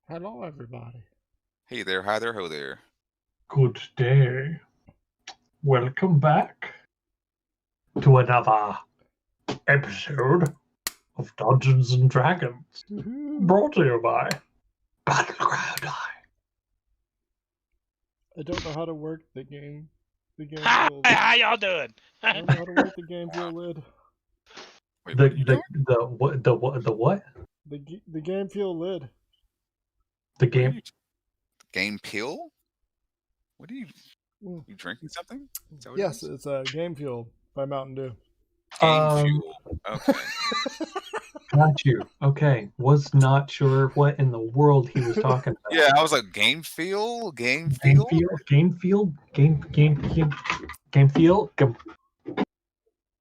Hello, everybody. Hey there, hi there, ho there. Good day. Welcome back to another episode of Dungeons and Dragons, brought to you by Battleground Eye. I don't know how to work the game. The game Hi, field. how y'all doing? I don't know how to work the game field lid. Wait, what are you doing? The what? The game field lid. The What are game. you- Game pill? What are you? Mm. You drinking something? Is that what Yes, it is? it's a game field by Mountain Dew. Game fuel. Okay. Got you. Okay. Was not sure what in the world he was talking about. Yeah, I was like, game fuel? Game Game fuel? field.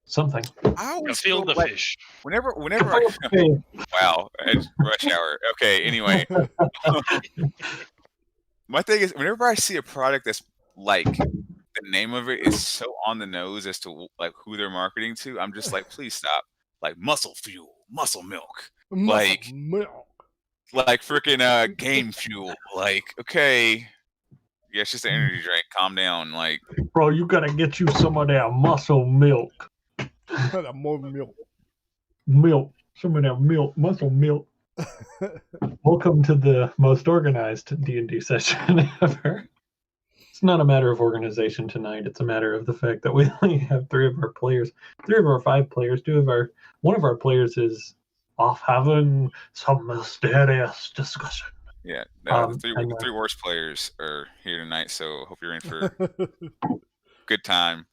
Something. I A always field feel of like fish. whenever I Okay. wow, it's rush hour. Okay, anyway. My thing is whenever I see a product that's like the name of it is so on the nose as to like who they're marketing to, I'm just like, please stop. Like muscle fuel, muscle milk. Like milk. like freaking game fuel. Like, okay. Yeah, it's just an energy drink. Calm down. Like, Bro, you gotta get you some of that muscle milk. More milk. Some of that muscle milk. Welcome to the most organized D&D session ever. It's not a matter of organization tonight. It's a matter of the fact that we only have three of our 5 players. One of our players is off having some mysterious discussion. yeah, and, the three worst players are here tonight, so hope you're in for a good time.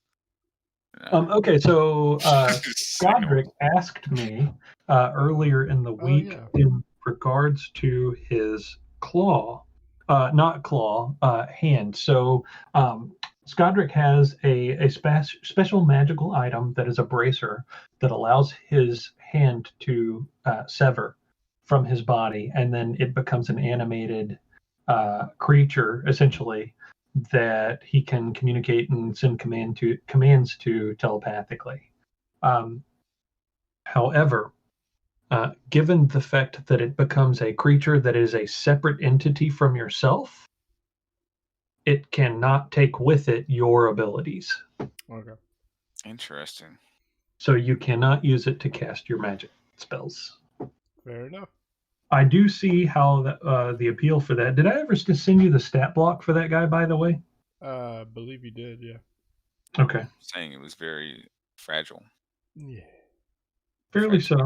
Okay, so Signal. Godric asked me earlier in the week in regards to his hand. So Skodrick has a special magical item that is a bracer that allows his hand to sever from his body, and then it becomes an animated creature, essentially, that he can communicate and send commands to telepathically. However, given the fact that it becomes a creature that is a separate entity from yourself, it cannot take with it your abilities. Okay. Interesting. So you cannot use it to cast your magic spells. Fair enough. I do see how the appeal for that. Did I ever send you the stat block for that guy, by the way? I believe you did, yeah. Okay. Saying it was very fragile. Yeah. Fairly so.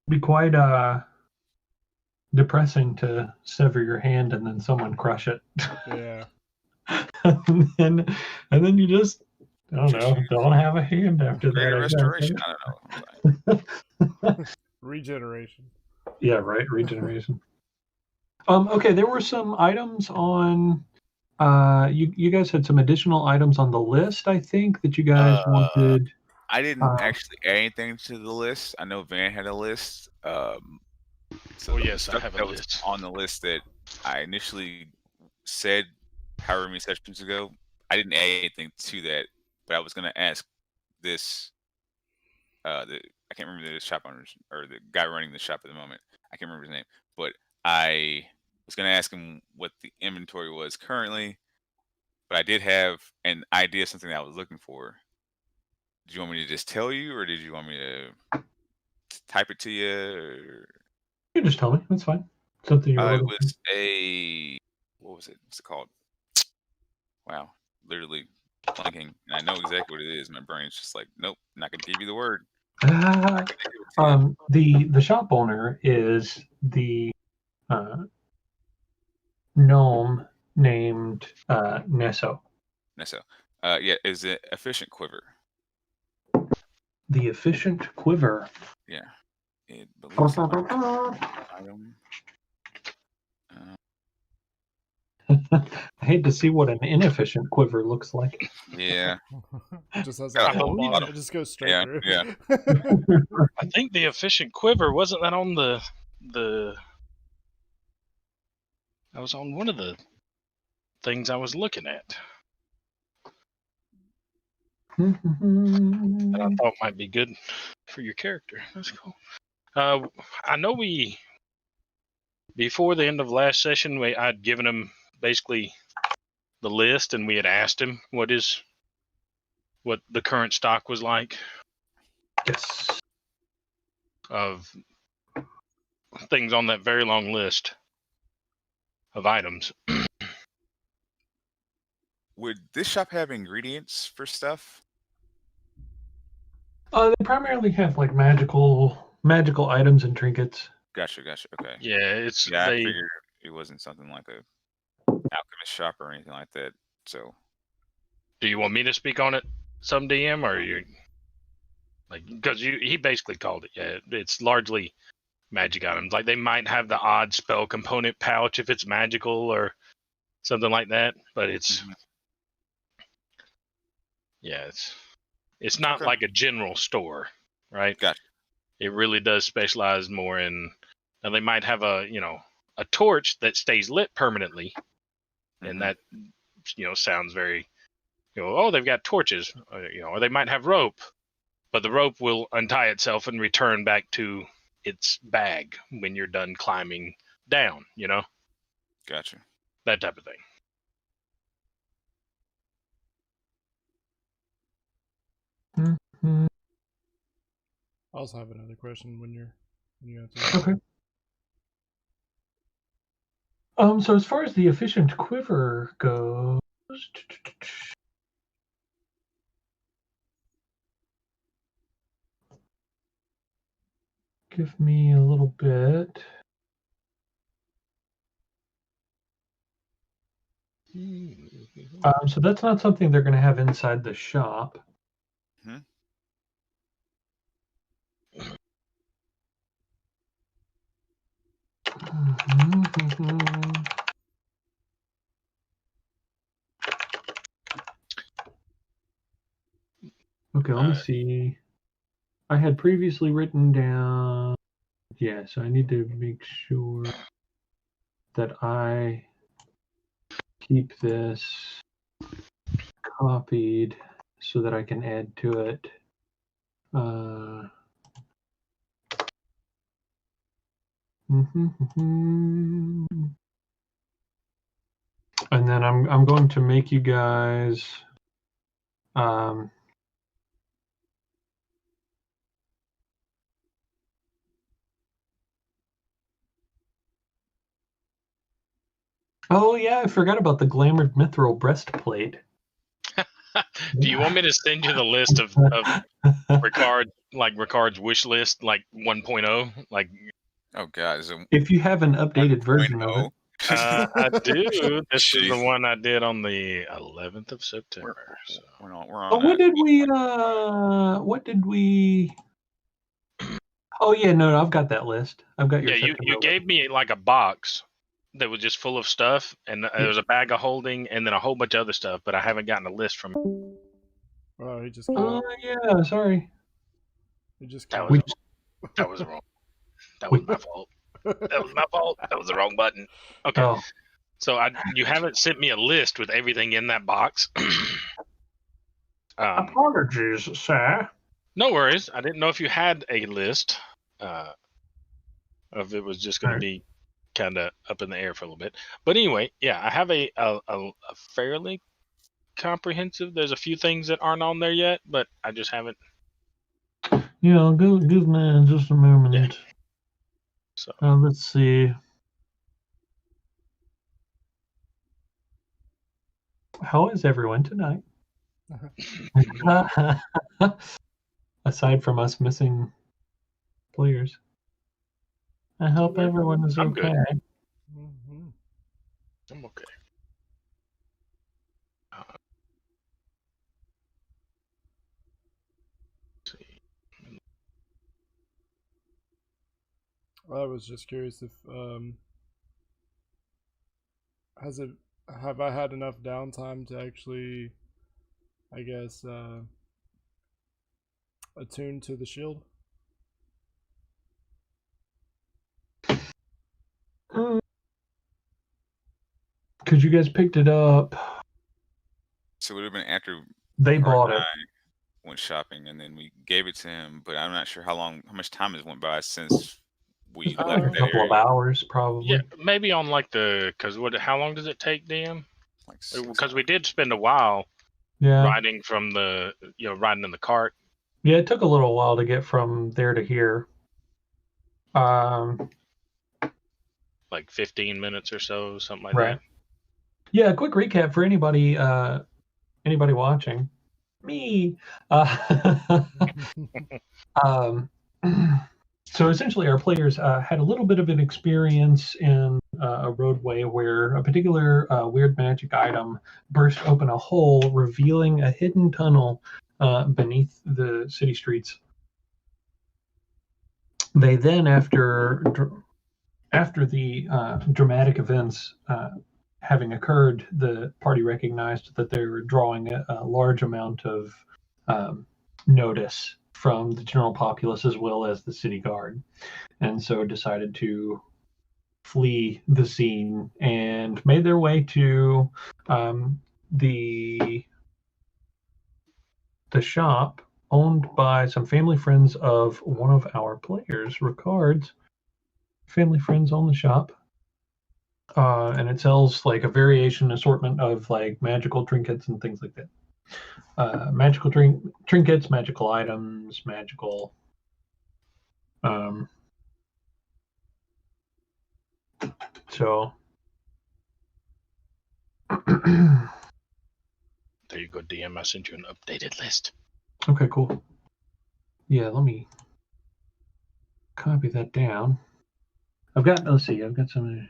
Be quite depressing to sever your hand and then someone crush it. Yeah. and then you just, I don't know, don't have a hand after Greater that. restoration. I don't know. Regeneration. Yeah, right. Regeneration. Okay, there were some items on. You guys had some additional items on the list, I think, that you guys wanted. I didn't actually add anything to the list. I know Van had a list. So yes, I have a that list was on the list that I initially said however many sessions ago. I didn't add anything to that, but I was going to ask this. I can't remember the shop owners or the guy running the shop at the moment. I can't remember his name, but I was going to ask him what the inventory was currently. But I did have an idea of something that I was looking for. Did you want me to just tell you, or did you want me to type it to you? Or... You just tell me. That's fine. Something you it was a what was it? What's it called? Wow, literally blanking, and I know exactly what it is. My brain's just like, nope, not gonna give you the word. The shop owner is the gnome named Nesso. Yeah, is it efficient quiver? The efficient quiver. Yeah, it believes item. I hate to see what an inefficient quiver looks like. Yeah. It just has a hole. It just goes straight through. Yeah. I think the efficient quiver, wasn't that on the I was on one of the things I was looking at that I thought might be good for your character. That's cool. I know we before the end of last session, I'd given him basically the list, and we had asked him what the current stock was like Yes. of things on that very long list of items. Would this shop have ingredients for stuff? They primarily have like magical items and trinkets. Gotcha. Okay. Yeah, I figured it wasn't something like a alchemist shop or anything like that. So, do you want me to speak on it, some DM, or you like because he basically called it? Yeah, it's largely magic items. Like they might have the odd spell component pouch if it's magical or something like that, but it's it's not like a general store, right? Gotcha. It really does specialize more in. Now they might have a torch that stays lit permanently, and that sounds very they've got torches, or they might have rope, but the rope will untie itself and return back to its bag when you're done climbing down. Gotcha. That type of thing. Mm-hmm. I also have another question when you answer. Okay. So as far as the efficient quiver goes, give me a little bit. So that's not something they're going to have inside the shop. Okay, let me see. I had previously written down. Yeah, so I need to make sure that I keep this copied so that I can add to it. And then I'm going to make you guys oh yeah, I forgot about the glamored mithril breastplate. Do you want me to send you the list of Ricard's wish list, like 1.0? Like, oh god, if you have an updated version of it. I do. This is the one I did on the 11th of September. We're on. What did we? Oh yeah, no, I've got that list. I've got your. Yeah, you gave me like a box that was just full of stuff, and there was a bag of holding, and then a whole bunch of other stuff. But I haven't gotten a list from. Oh, he just. Oh yeah, sorry. He just. That was wrong. That was my fault. That was my fault. That was the wrong button. Okay. Oh. So you haven't sent me a list with everything in that box. Apologies, sir. No worries. I didn't know if you had a list. If it was just going to be kind of up in the air for a little bit. But anyway, yeah, I have a fairly comprehensive. There's a few things that aren't on there yet, but I just haven't. Yeah, I'll give me just a moment. Yeah. So let's see. How is everyone tonight? Aside from us missing players, I hope everyone is okay. Good. I'm okay. Let's see. I was just curious if have I had enough downtime to actually, I guess, attune to the shield? Because you guys picked it up. So it would have been after they bought it. Went shopping, and then we gave it to him. But I'm not sure how much time has went by since we A left that couple of area. hours, probably. Yeah, maybe on like because how long does it take, DM? Like 6 Because we hours. did spend a while Yeah. riding from riding in the cart. Yeah, it took a little while to get from there to here. Like 15 minutes or so, something like Right. Yeah, a quick recap for anybody watching. Me. So essentially, our players had a little bit of an experience in a roadway where a particular weird magic item burst open a hole, revealing a hidden tunnel beneath the city streets. They then, after the dramatic events having occurred, the party recognized that they were drawing a large amount of notice from the general populace as well as the city guard, and so decided to flee the scene and made their way to the shop owned by some family friends of one of our players. Ricard's family friends own the shop. And it sells like a variation assortment of like magical trinkets and things like that. Magical trinkets, magical items, magical. So. There you go, DM. I sent you an updated list. Okay, cool. Yeah, let me copy that down. Let's see, I've got some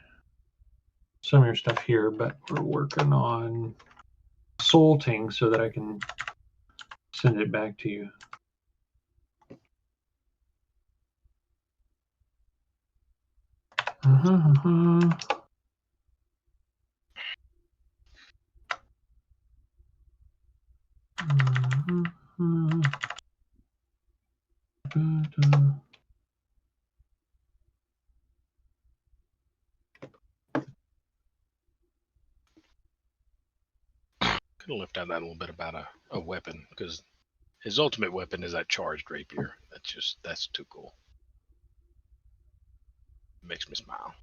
of your stuff here, but we're working on sorting so that I can send it back to you. Could have left out that little bit about a weapon, because his ultimate weapon is that charged rapier. That's too cool. It makes me smile.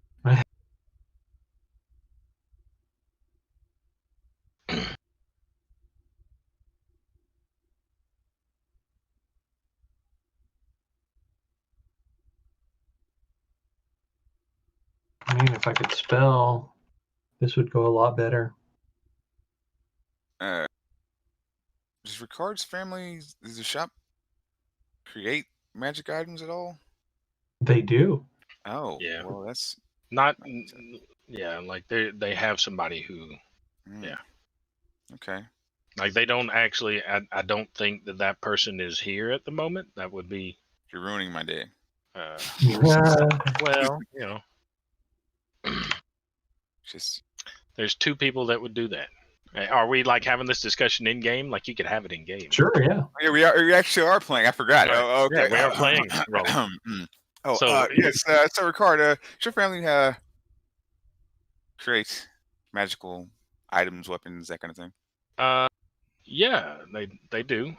I mean, if I could spell, this would go a lot better. Does Ricard's family, does the shop create magic items at all? They do. Oh, Yeah. well, that's not. Yeah, like they have somebody who. Yeah. Okay. Like they don't actually. I don't think that person is here at the moment. That would be. You're ruining my day. Well, you know. Just. There's two people that would do that. Are we like having this discussion in game? Like you could have it in game. Sure, yeah. Yeah, we actually are playing. I forgot. Right. Oh, okay. Yeah, we are playing. Yes. So Ricard, does your family create magical items, weapons, that kind of thing? Yeah, they do.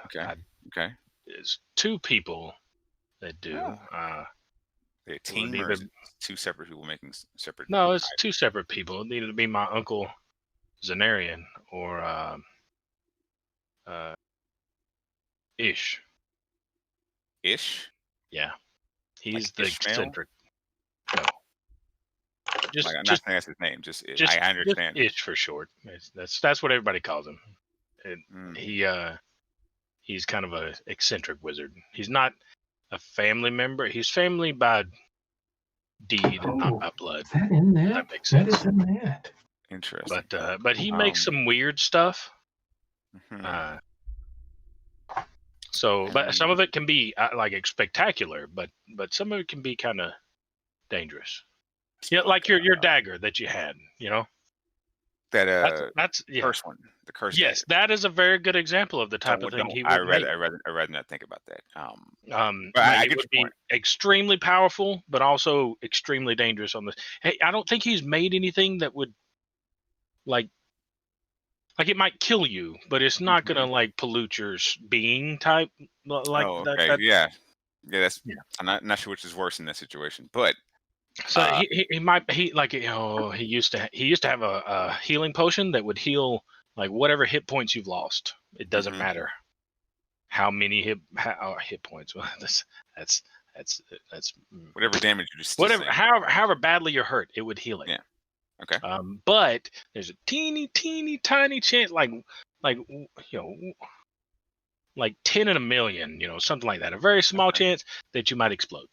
Okay. There's two people that do. They a team or is it two separate people making separate? No, it's two separate people. It needed to be my uncle Zanarian or Ish. Ish? Yeah. He's like the Ishmael? eccentric. No. I'm not saying that's his name. Just I understand. Just Ish for short. That's what everybody calls him. He's kind of a eccentric wizard. He's not a family member. He's family by deed and not by blood. Is that in that? That makes sense. That is in that. Interesting. But he makes some weird stuff. But some of it can be like spectacular, but some of it can be kind of dangerous. Yeah, like your dagger that you had, you know. That's curse one. The curse. Yes, dagger. that is a very good example of the type of thing he would make. I'd rather not think about that. But it would be extremely powerful, but also extremely dangerous on this. Hey, I don't think he's made anything that would like it might kill you, but it's not gonna like pollute your being type like oh, that. Okay. Yeah. Yeah, that's. Yeah. I'm not sure which is worse in that situation, but So he might he used to have a healing potion that would heal like whatever hit points you've lost. It doesn't Mhm. matter how many hit points. Well, that's whatever damage you just whatever sustained. however badly you're hurt, it would heal it. Yeah. Okay. But there's a teeny tiny chance, like like 10 in a million, something like that. A very small Okay. chance that you might explode.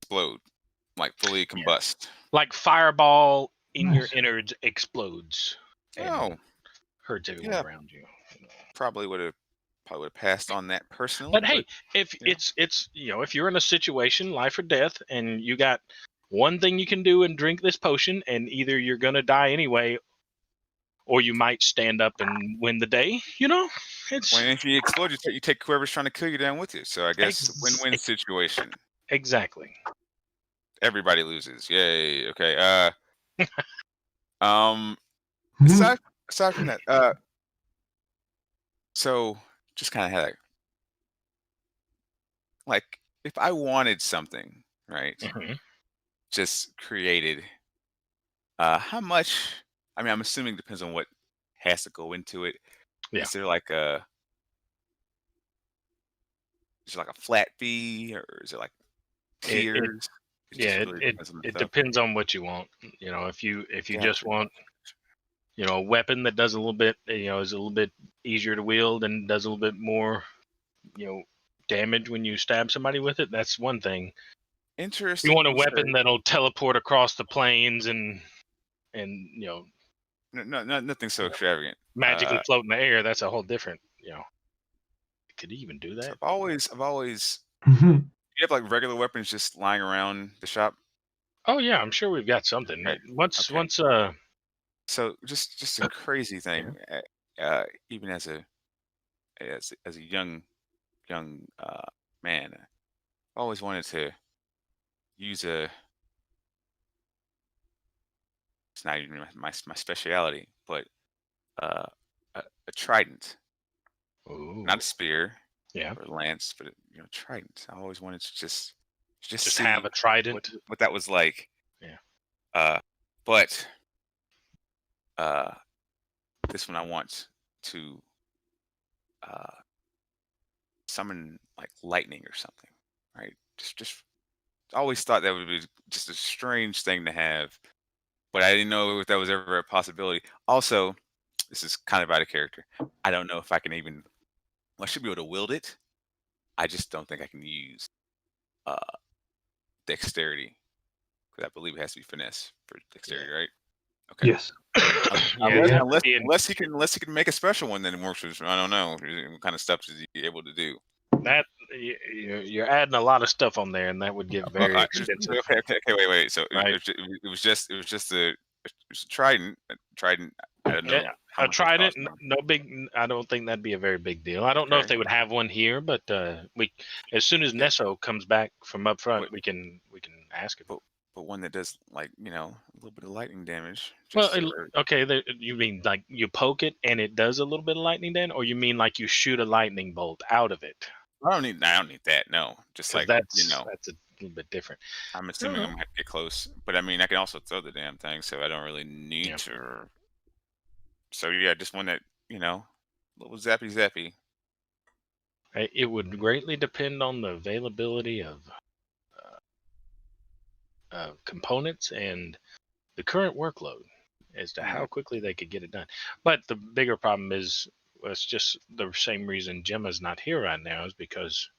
Explode, like fully combust. Like fireball in your Nice. innards explodes and Oh, hurts everyone Yeah. around you. probably would have passed on that personally. But hey, if yeah. it's if you're in a situation, life or death, and you got one thing you can do and drink this potion, and either you're gonna die anyway, or you might stand up and win the day. It's When if you explode, you take whoever's trying to kill you down with you. So I guess win-win situation. exactly. Everybody loses. Yay. Okay. Mhm. Aside from that, so just kind of had like if I wanted something, right, Mhm. just created, how much? I mean, I'm assuming it depends on what has to go into it. Yeah. Is there like a flat fee, or is it like tiers? It depends on what you want. If you just want a weapon that does a little bit, is a little bit easier to wield and does a little bit more, damage when you stab somebody with it. That's one thing. Interesting. You want a weapon that'll teleport across the plains and no, nothing so extravagant. magically float in the air. That's a whole different. It could even do that. So I've always. Mhm. You have like regular weapons just lying around the shop. Oh yeah, I'm sure we've got something. Okay. Once So just a crazy thing. Even as a young man, I always wanted to use a. It's not even my speciality, but uh, a trident, ooh, not a spear yeah, or lance, but trident. I always wanted to just just have see a trident. what that was like. Yeah. But this one I want to summon like lightning or something, right? Just always thought that would be just a strange thing to have, but I didn't know if that was ever a possibility. Also, this is kind of out of character. I don't know if I can even. Well, I should be able to wield it. I just don't think I can use uh, dexterity, because I believe it has to be finesse for dexterity, right? Okay. Yes. Yeah, Unless he can make a special one that works with. I don't know what kind of stuff is he able to do. that you're adding a lot of stuff on there, and that would get very expensive. Okay, wait. So Right. it was just a trident. Trident. I don't know. Yeah, how a much it trident, costs now. no big. I don't think that'd be a very big deal. I don't know if Okay. they would have one here, but as soon as Nesso comes back from up front, But- we can ask him. But one that does like a little bit of lightning damage. Well, just- okay. You mean like you poke it and it does a little bit of lightning damage, or you mean like you shoot a lightning bolt out of it? I don't need that. No, just 'Cause like that's a little bit different. I'm assuming I'm gonna have to get close. But I mean, I can also throw the damn thing, so I don't really need to. So yeah, just one that little zappy. It would greatly depend on the availability of components and the current workload as to how quickly they could get it done. But the bigger problem is, it's just the same reason Gemma's not here right now is because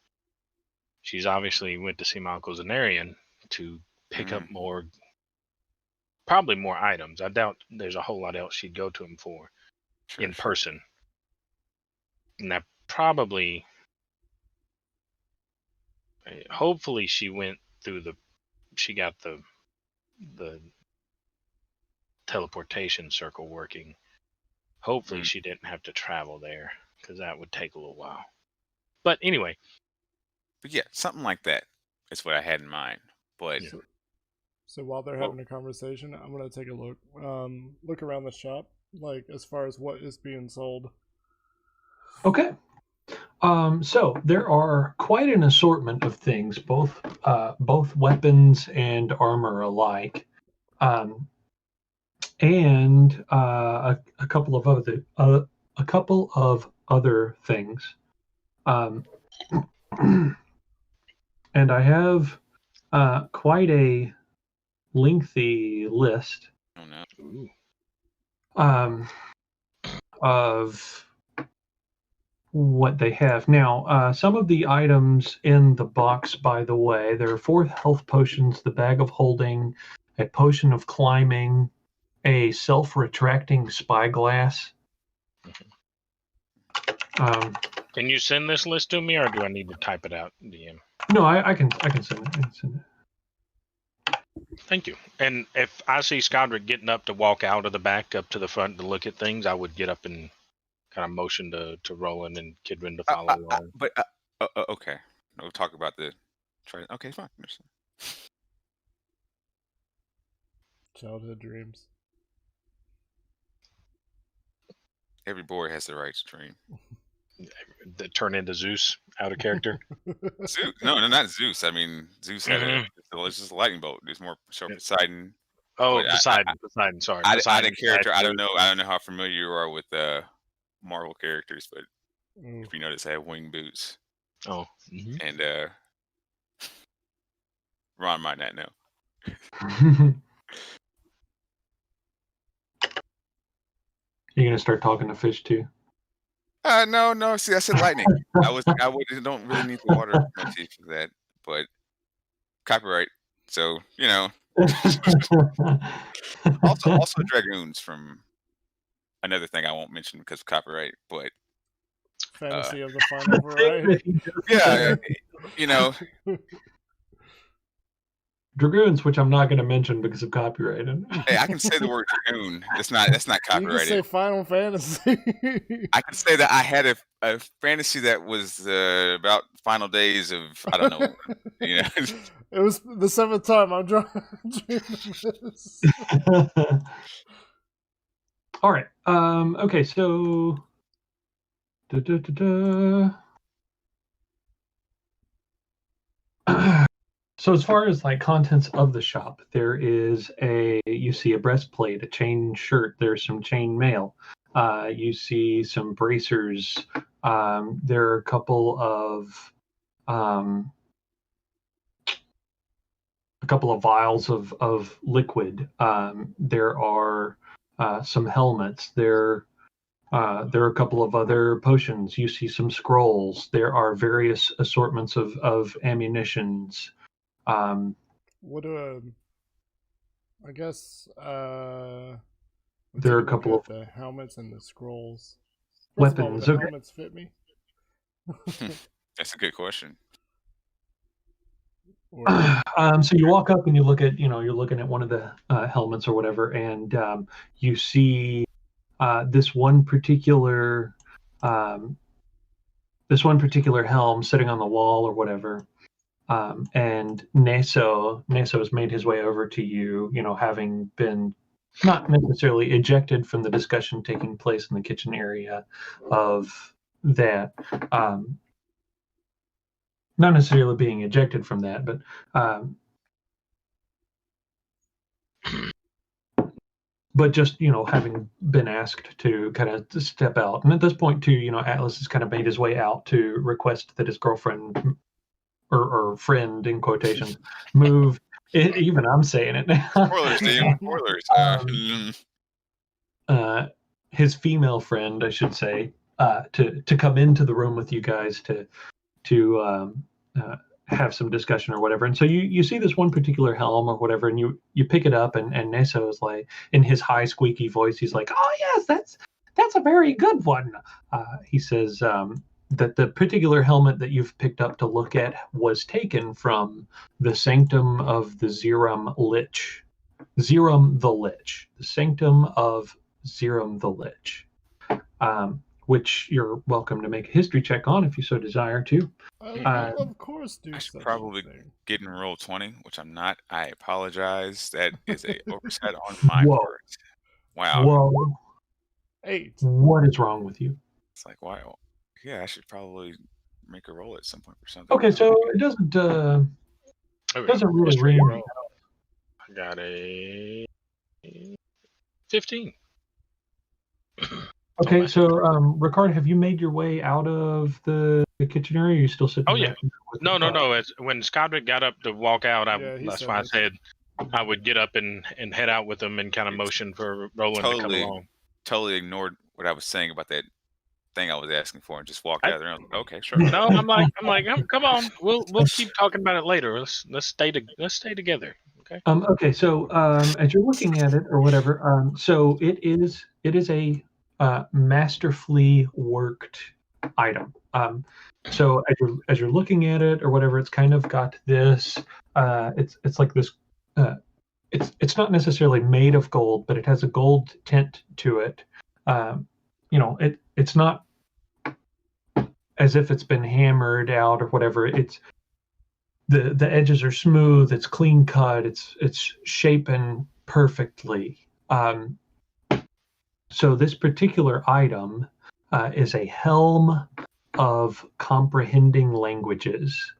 she's obviously went to see my Uncle Zanarian to pick up probably more items. I doubt there's a whole lot else she'd go to him for in person. And that probably, hopefully she went through she got the teleportation circle working. Hopefully she didn't have to travel there, because that would take a little while. But anyway. But yeah, something like that is what I had in mind. But So while they're having a conversation, I'm gonna take a look. Look around the shop, like as far as what is being sold. Okay. So there are quite an assortment of things, both weapons and armor alike, and a couple of other things. And I have quite a lengthy list Oh no. of what they have. Now, some of the items in the box, by the way, there are 4 health potions, the bag of holding, a potion of climbing, a self-retracting spyglass. Can you send this list to me, or do I need to type it out, DM? No, I can send it. Thank you. And if I see Skodrick getting up to walk out of the back up to the front to look at things, I would get up and kind of motion to Roland and Kidwin to follow along. Okay. We'll talk about the. Okay, fine. Childhood dreams. Every boy has the right to dream. That turn into Zeus out of character. Zeus? No, not Zeus. I mean, Zeus had it's just a lightning bolt. There's more Poseidon. Oh, Poseidon. Sorry. Out of character. I don't know how familiar you are with Marvel characters, but if you notice, I have wing boots. Oh. And Ron might not know. You're gonna start talking to fish too? No. See, I said lightning. I don't really need the water motif for that, but copyright. So also dragoons from another thing I won't mention because of copyright, but fantasy of the final variety. Yeah, Dragoons, which I'm not going to mention because of copyright. Hey, I can say the word dragoon. That's not copyrighted. You can say Final Fantasy. I can say that I had a fantasy that was about final days of I don't know. It was the 7th time I'm dreaming this. All right. Okay. So. So as far as like contents of the shop, there is you see a breastplate, a chain shirt, there's some chain mail. You see some bracers. There are a couple of vials of liquid. There are some helmets. There are a couple of other potions. You see some scrolls. There are various assortments of ammunitions. What I guess there are a couple of the helmets and the scrolls. Weapons. All, the helmets fit me. That's a good question. So you walk up and you look at, you're looking at one of the helmets or whatever, and you see this one particular helm sitting on the wall or whatever. And Neso has made his way over to you, having been not necessarily ejected from the discussion taking place in the kitchen area of that. Not necessarily being ejected from that, but just, having been asked to kind of step out. And at this point, too, Atlas has kind of made his way out to request that his girlfriend or friend in quotations move. Even I'm saying it now. Spoilers. His female friend, I should say, to come into the room with you guys to have some discussion or whatever. And so you see this one particular helm or whatever, and you pick it up, and Neso is like, in his high squeaky voice, he's like, "Oh yes, that's a very good one." He says that the particular helmet that you've picked up to look at was taken from the sanctum of the Zerum Lich. Zerum the Lich. The sanctum of Zerum the Lich. Which you're welcome to make a history check on if you so desire to. Of course, do. I should probably get in roll 20, which I'm not. I apologize. That is a oversight on my part. Wow. Whoa. 8. What is wrong with you? It's like, wow. Yeah, I should probably make a roll at some point or something. Okay, so it doesn't There we doesn't go. really History ring. roll. I got a 15. Okay, bad. so Ricard, have you made your way out of the kitchen area? Or are you still sitting? Oh, yeah. back there with No. the- When Skodrick got up to walk out, Yeah, he that's said why I this. said I would get up and head out with him and kind of motion for Roland to come Totally. along. Totally ignored what I was saying about that thing I was asking for and just walked out there. And I was like, okay, sure. No, I'm like, come on, we'll keep talking about it later. Let's stay together. Okay. Okay, so as you're looking at it or whatever, so it is a masterfully worked item. So as you're looking at it or whatever, it's kind of got this. It's like this. It's not necessarily made of gold, but it has a gold tint to it. It's not as if it's been hammered out or whatever. It's the edges are smooth. It's clean cut. It's shapen perfectly. So this particular item is a helm of comprehending languages.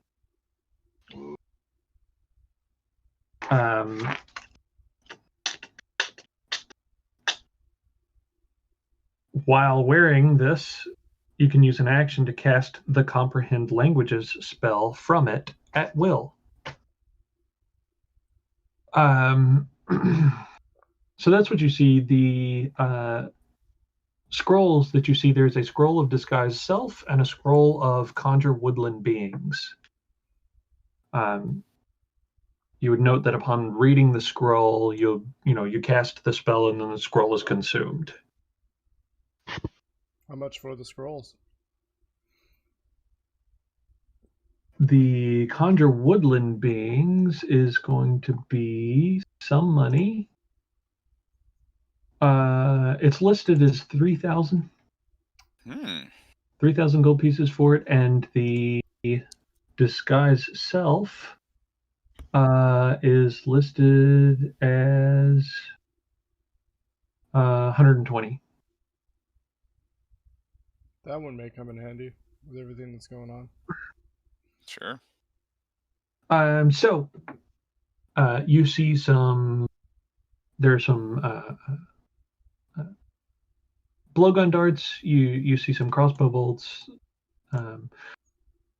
While wearing this, you can use an action to cast the Comprehend Languages spell from it at will. So that's what you see. The scrolls that you see, there's a scroll of Disguise Self and a scroll of Conjure Woodland Beings. You would note that upon reading the scroll, you cast the spell and then the scroll is consumed. How much for the scrolls? The Conjure Woodland Beings is going to be some money. It's listed as 3,000. 3,000 gold pieces for it, and the Disguise Self is listed as 120. That one may come in handy with everything that's going on. Sure. So you see there's some blowgun darts. You see some crossbow bolts.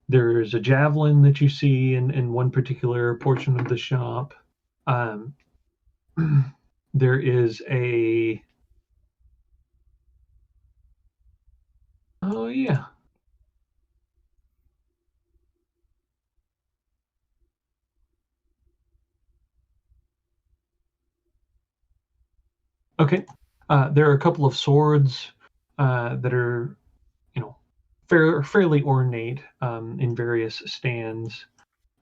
There's a javelin that you see in one particular portion of the shop. There is a... Oh, yeah. Okay. There are a couple of swords that are, fairly ornate in various stands.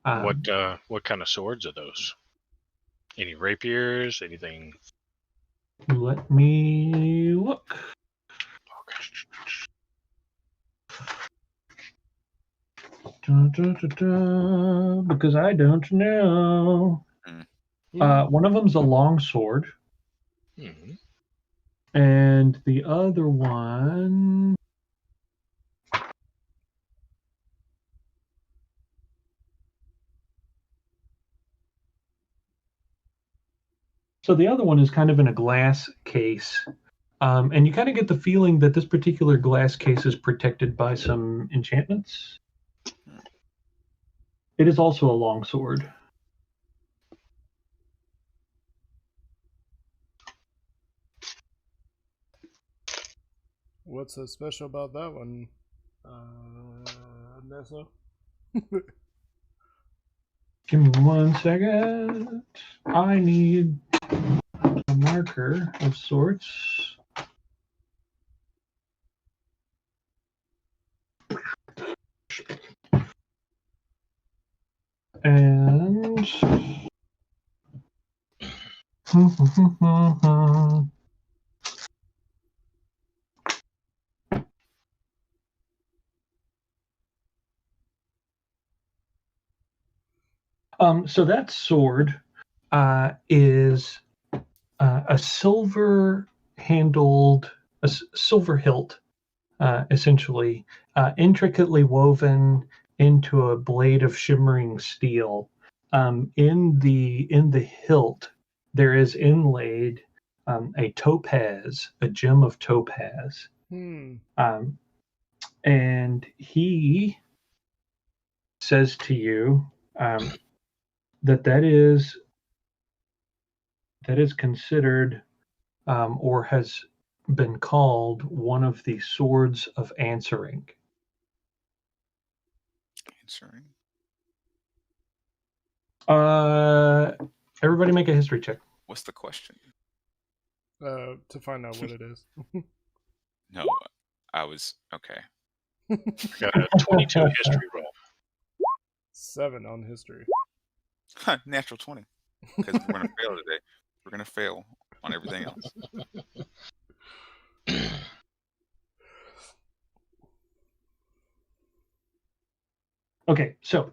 What kind of swords are those? Any rapiers? Anything? Let me look. Because I don't know. One of them's a long sword. Mm-hmm. And the other one... So the other one is kind of in a glass case. And you kind of get the feeling that this particular glass case is protected by some enchantments. It is also a long sword. What's so special about that one, Nessa? Give me 1 second. I need a marker of sorts. And so that sword is a silver handled, a silver hilt essentially intricately woven into a blade of shimmering steel. In the hilt, there is inlaid a topaz, a gem of topaz. And he says to you that is considered or has been called one of the swords of answering. Answering. Everybody make a history check. What's the question? To find out what it is. No, I was okay. Got a 22 history roll. 7 on history. Natural 20. Because we're gonna fail today. We're gonna fail on everything else. Okay, so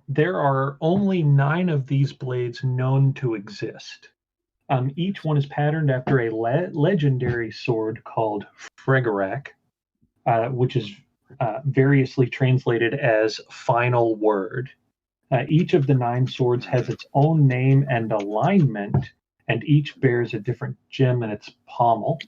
there are only 9 of these blades known to exist. Each one is patterned after a legendary sword called Fregarak, which is variously translated as Final Word. Each of the 9 swords has its own name and alignment, and each bears a different gem in its pommel.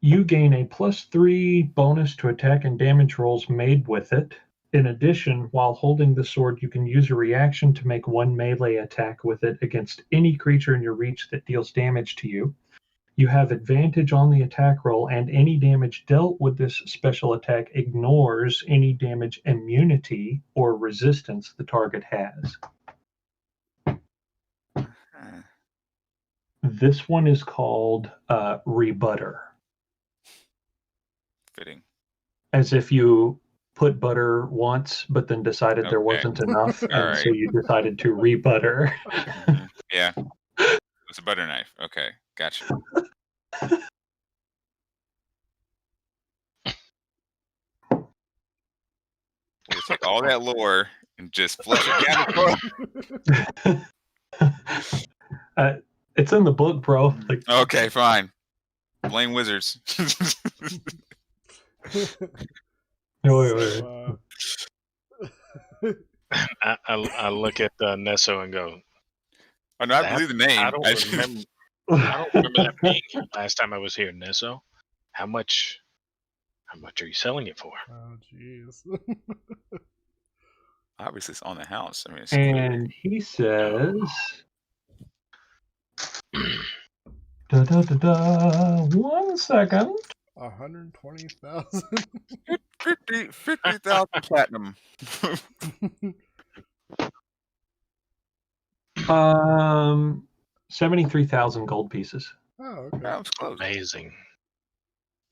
You gain a +3 bonus to attack and damage rolls made with it. In addition, while holding the sword, you can use a reaction to make 1 melee attack with it against any creature in your reach that deals damage to you. You have advantage on the attack roll, and any damage dealt with this special attack ignores any damage immunity or resistance the target has. This one is called Rebutter. Fitting. As if you put butter once, but then decided there Okay. wasn't enough, and All so right. you decided to rebutter. Yeah. It's a butter knife. Okay, gotcha. We'll take all that lore and just flush it down the throat. It's in the book, bro. Like, Okay, fine. Blame wizards. no, wait. So, I look at Nesso and go, Oh, no, I believe the name. I don't remember that being here last time I was here, Nesso. How much are you selling it for? oh, jeez. Obviously, it's on the house. I mean, it's And he says, "1 second. 120,000. 50,000 platinum. 73,000 gold pieces." Oh, okay. That was close. Amazing.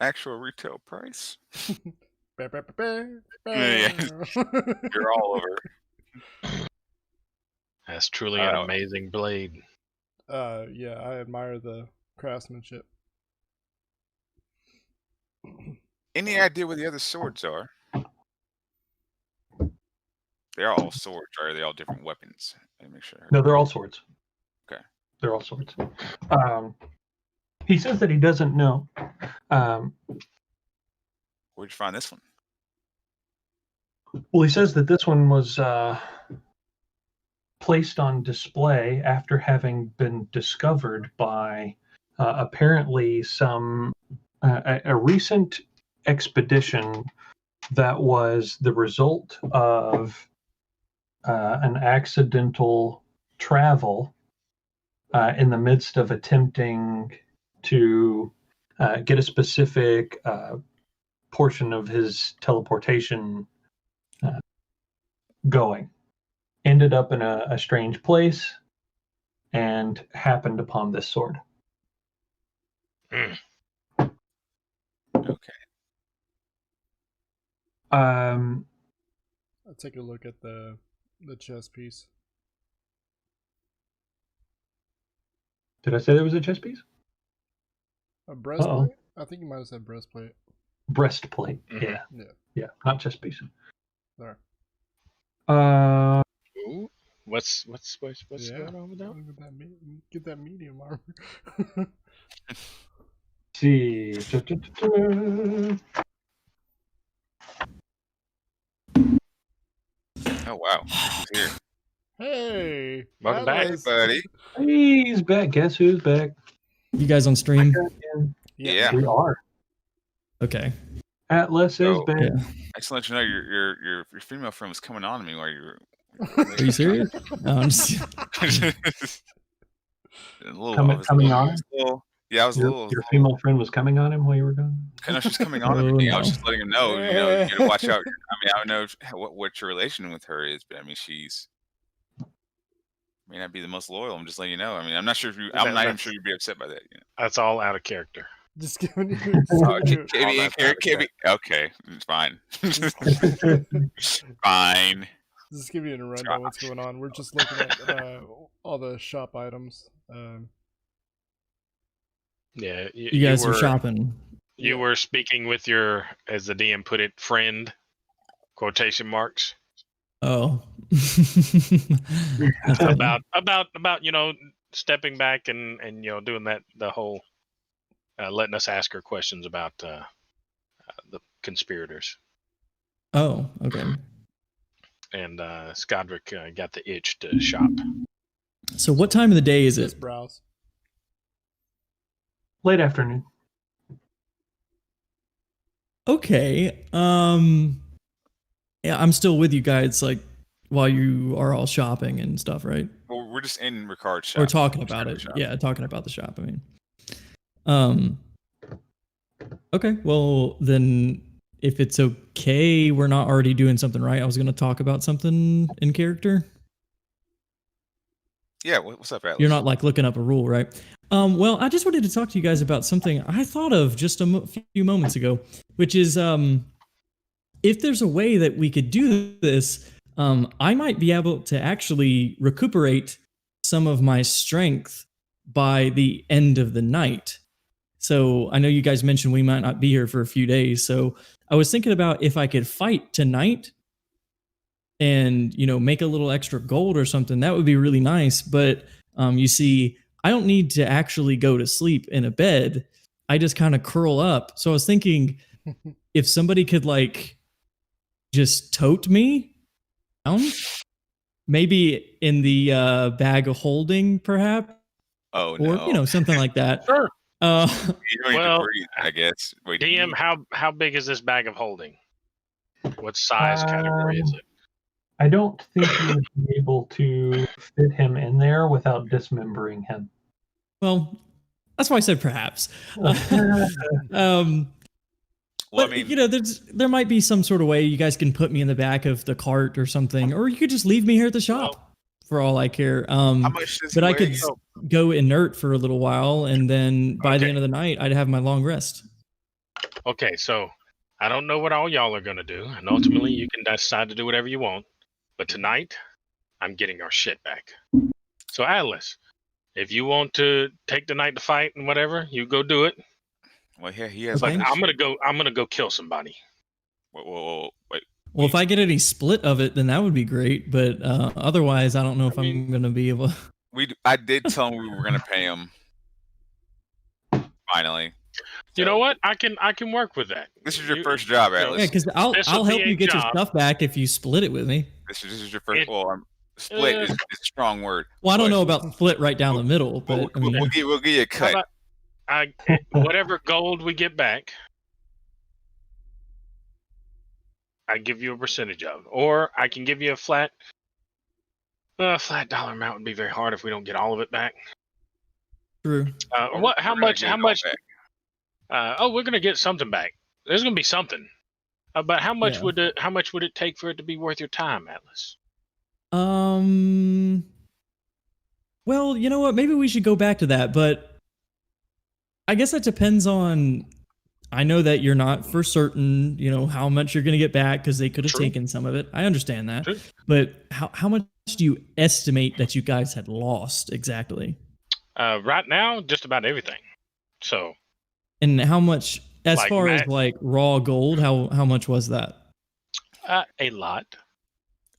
Actual retail price. Bah, bah, bah, bah, bah. Yeah. You're all over. That's truly an Oh. amazing blade. Yeah, I admire the craftsmanship. Any idea where the other swords are? They're all swords, right? Are they all different weapons? Let me make sure. No, they're all swords. Okay. They're all swords. He says that he doesn't know. Where'd you find this one? Well, he says that this one was placed on display after having been discovered by apparently a recent expedition that was the result of an accidental travel in the midst of attempting to get a specific portion of his teleportation going. Ended up in a strange place and happened upon this sword. Okay. I'll take a look at the chest piece. Did I say there was a chest piece? A breastplate? I think you might have said breastplate. Breastplate. Mhm. Yeah, not chest piece. Sorry. Ooh, what's Yeah. going on with that? Get that medium armor. see. Oh wow, who's here? Hey, Welcome back. Hey, Atlas. buddy. He's back. Guess who's back? You guys on stream? Yeah. We are. Okay. Atlas is So- back. Yeah. I just want you to know your female friend was coming on to me while you were. Are you serious? No, I'm just, A little, Coming- I was coming a little- on? Yeah, I was a Your, little. your female friend was coming on him while you were gone. I know she's coming on to Oh, me. I no. was just letting him know. You gotta watch out. I mean, I don't know what your relation with her is, but I mean, she's may not be the most loyal. I'm just letting you know. I mean, I'm not sure if you. I'm not even sure you'd be upset by that. You know? That's all out of character. Just giving you. Oh, Just giving you KB, okay, it's fine. Fine. just give you a rundown what's going on. We're just looking at all the shop items. Yeah, you guys were are shopping. You were speaking with your, as the DM put it, friend. Quotation marks. Oh. That's funny. about stepping back and doing that, the whole letting us ask her questions about the conspirators. Oh, okay. And Skodrick got the itch to shop. So what time of the day is just it? browse. Late afternoon. Okay. Yeah, I'm still with you guys like while you are all shopping and stuff, right? Well, we're just in Ricard's shop. We're talking about Ricard's it. shop. Yeah, talking about the shop, I mean. Okay, well then if it's okay, we're not already doing something right. I was gonna talk about something in character. Yeah. What's up, Atlas? You're not like looking up a rule, right? Well, I just wanted to talk to you guys about something I thought of just a few moments ago, which is if there's a way that we could do this, I might be able to actually recuperate some of my strength by the end of the night. So I know you guys mentioned we might not be here for a few days. So I was thinking about if I could fight tonight and, make a little extra gold or something, that would be really nice. But you see, I don't need to actually go to sleep in a bed. I just kind of curl up. So I was thinking if somebody could like just tote me down, maybe in the bag of holding, perhaps, Oh or no. something like that. Sure. You don't need Well, to breathe, I guess. Wait, do DM, you- how big is this bag of holding? What size category is it? I don't think you would be able to fit him in there without dismembering him. Well, that's why I said perhaps. Well, But I mean, there might be some sort of way you guys can put me in the back of the cart or something, or you could just leave me here at the shop for all I care. how much does But he I weigh? could go inert for a little while, and then by the Okay. end of the night, I'd have my long rest. Okay, so I don't know what all y'all are gonna do, and ultimately you can decide to do whatever you want. But tonight, I'm getting our shit back. So Atlas, if you want to take the night to fight and whatever, you go do it. Well, yeah, he has. Okay. But like, I'm gonna go kill somebody. Whoa, wait. Well, if I get any split of it, then that would be great. But otherwise, I don't know if I'm going to be able. I did tell him we were gonna pay him. Finally. You So, know what? I can work with that. This is your You- first job, you know, Atlas. Yeah, because I'll This I'll would be help a you get your job. stuff back if you split it with me. This is your first. It- Well, split is a strong word. Well, I don't But know about split right down the middle, but I mean, we'll give you a How cut. about whatever gold we get back, I give you a percentage of, or I can give you a flat dollar amount. Would be very hard if we don't get all of it back. true. Well, What? we're How gonna much? get How it all much? back. We're gonna get something back. There's gonna be something. But how much Yeah. would how much would it take for it to be worth your time, Atlas? Well, you know what? Maybe we should go back to that, but I guess that depends on. I know that you're not for certain, how much you're going to get back because they could have True. taken some of it. I understand that. True. But how much do you estimate that you guys had lost exactly? Right now, just about everything. So And how much, as Like far as Matt- like raw gold, how much was that? a lot.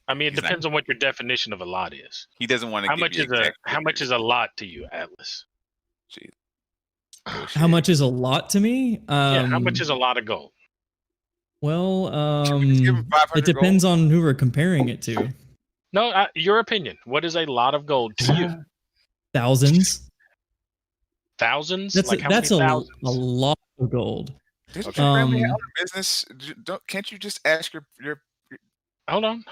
I mean, it He's not- depends on what your definition of a lot is. He doesn't want to. How much is a lot to you, Atlas? How much is a lot to me? Yeah, how much is a lot of gold? Well, Should we just give him 500 it depends on who we're comparing it to. No, your opinion. What is a lot of gold to you? Thousands. Thousands? That's Like how that's many a thousands? lot of gold. Didn't Okay. your family have a business? Can't you just ask your Hold on.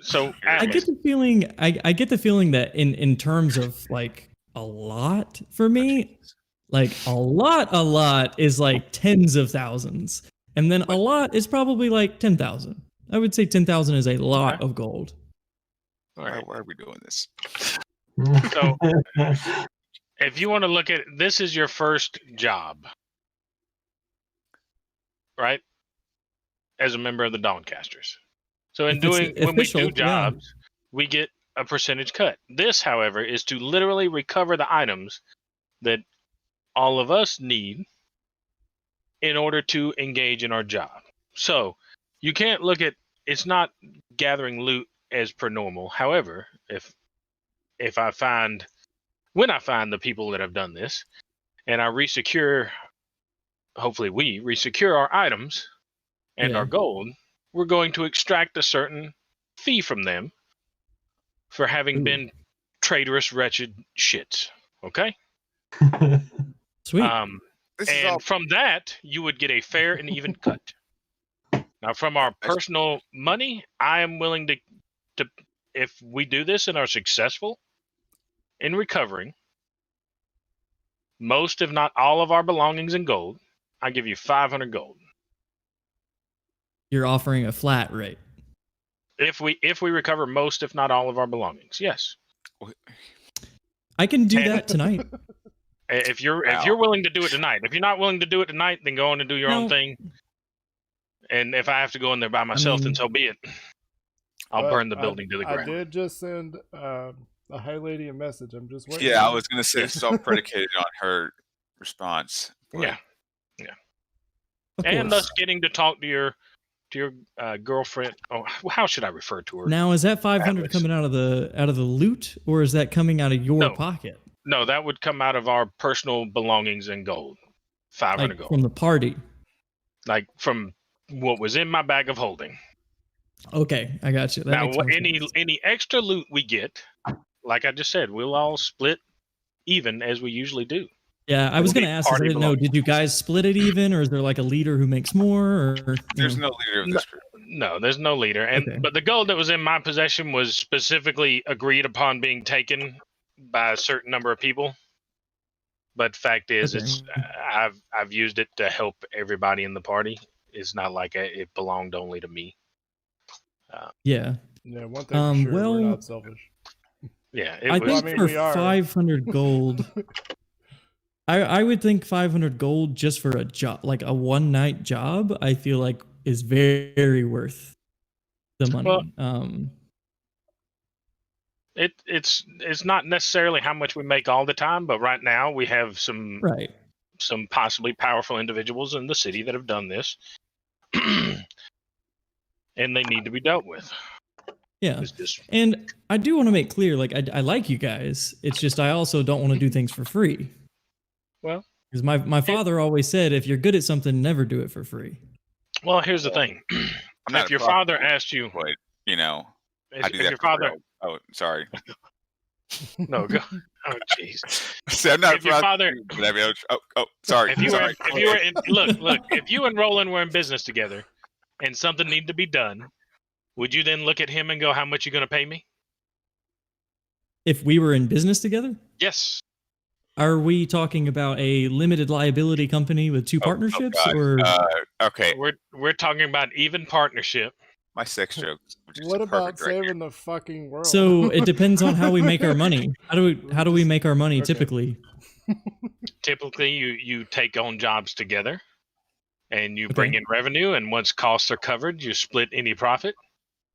So I get the feeling I get the feeling that in terms of like a lot for me, like a lot is like tens of thousands. And then a lot is probably like 10,000. I would say 10,000 is a lot of gold. all right. why are we doing this? So if you want to look at this is your first job, right? As a member of the Dawncasters. So in If it's doing when we official, do yeah. jobs, we get a percentage cut. This, however, is to literally recover the items that all of us need in order to engage in our job. So you can't look at it's not gathering loot as per normal. However, if I find when I find the people that have done this and I hopefully we resecure our items and Yeah. our gold, we're going to extract a certain fee from them for having Ooh. been traitorous, wretched shits. Okay? Sweet. This is And all from that, you would get a fair and even cut. Now, from our personal money, I am willing to if we do this and are successful in recovering most, if not all, of our belongings in gold, I give you 500 gold. You're offering a flat rate. If we recover most, if not all, of our belongings, yes. I can do And- that tonight. If you're Wow. willing to do it tonight. If you're not willing to do it tonight, then go on and do your own No. thing. And if I have to go in there by myself, then mean- so be it. I'll But burn the building to the ground. I did just send a high lady a message. I'm just waiting. Yeah, I was gonna say it's all predicated on her response. but- Yeah. Of And course. us getting to talk to your girlfriend. Oh, how should I refer to her? Now is that 500 Atlas. coming out of the loot, or is that coming out of your No. pocket? No, that would come out of our personal belongings and gold. 500 Like gold. from the party. Like from what was in my bag of holding. Okay, I got you. That Now, makes more any sense. extra loot we get, like I just said, we'll all split even as we usually do. Yeah, I was it'll going to be ask. 'Cause I party didn't know. belongings. Did you guys split it even, or is there like a leader who makes more? Or you There's know? no leader of this group. No, there's no leader. And Okay. but the gold that was in my possession was specifically agreed upon being taken by a certain number of people. But fact is, Okay. it's I've used it to help everybody in the party. It's not like it belonged only to me. Yeah, Yeah, one thing for sure, well, we're not selfish. Yeah, I it was. think mean, for we are. 500 gold, I would think 500 gold just for a job, like a one night job. I feel like is very worth the money. Well, it's not necessarily how much we make all the time, but right now we have some right. possibly powerful individuals in the city that have done this, and they need to be dealt with. Yeah. It's just And I do want to make clear, like I like you guys. It's just I also don't want to do things for free. Well, Because my father always said, if you're good at something, never do it for free. well. Here's the thing: I'm not if a your prophet, father asked you, but you know, I if do your that for father, real. Oh, sorry. no, go. Oh, jeez. See, I'm not If your a father- prophet, but I mean, sorry. If you sorry. were in, look, if you and Roland were in business together, and something needed to be done, would you then look at him and go, "How much you going to pay me?" If we were in business together, Yes. are we talking about a limited liability company with two partnerships, God. or Okay, We're talking about even partnership. my sex joke. Which is What about perfect right here. saving the fucking world? so it depends on how we make our money. How do we make our money Okay. typically? Typically, you take on jobs together, and you bring Okay. in revenue, and once costs are covered, you split any profit,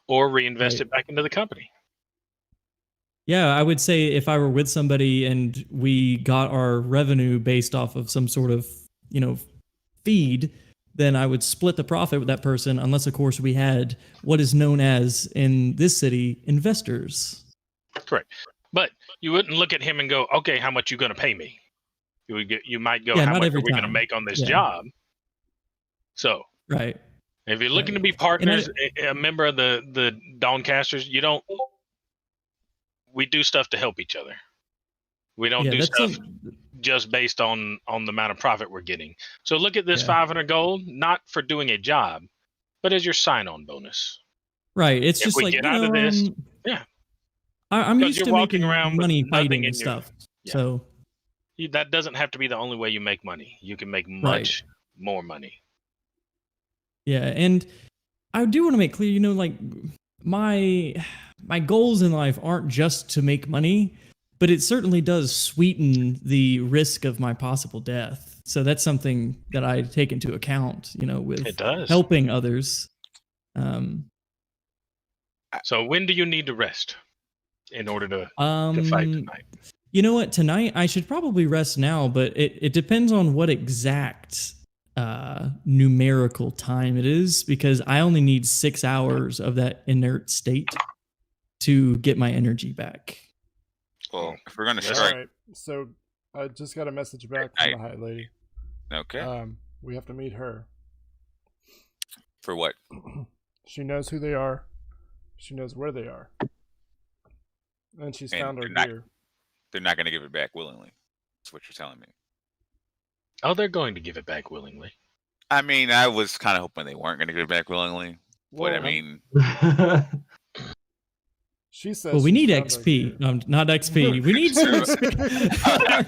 or reinvest Right. it back into the company. Yeah, I would say if I were with somebody and we got our revenue based off of some sort of, feed, then I would split the profit with that person, unless of course we had what is known as in this city investors. Correct. But you wouldn't look at him and go, "Okay, how much you going to pay me?" You might go, Yeah, how not much are every we going to time. make on this Yeah. job? So Right. if you're looking Right. to be partners, a member of the Dawncasters, we do stuff to help each other. We don't Yeah, do that's stuff just based on the amount of profit we're getting. So look at this Yeah. 500 gold, not for doing a job, but as your sign-on bonus. right. It's If just we like get out of this, yeah. I'm 'Cause used you're to walking making around with money nothing fighting in and your- stuff. Yeah. So that doesn't have to be the only way you make money. You can make Right. much more money. yeah, and I do want to make clear, like my goals in life aren't just to make money, but it certainly does sweeten the risk of my possible death. So that's something that I take into account, with It does. helping others. So when do you need to rest in order to fight Um, tonight? You know what? Tonight I should probably rest now, but it depends on what exact numerical time it is, because I only need 6 hours of that inert state to get my energy back. Well, if we're gonna Yes. strike, Alright, so I just got a message back from the High Lady. okay. We have to meet her. For what? She knows who they are. She knows where they are. And she's And found our they're not- gear. They're not gonna give it back willingly. That's what you're telling me. Oh, they're going to give it back willingly. I mean, I was kind of hoping they weren't gonna give it back willingly, but I Well, mean, she says Well, we she's need found our XP. gear. Not XP. We need some XP.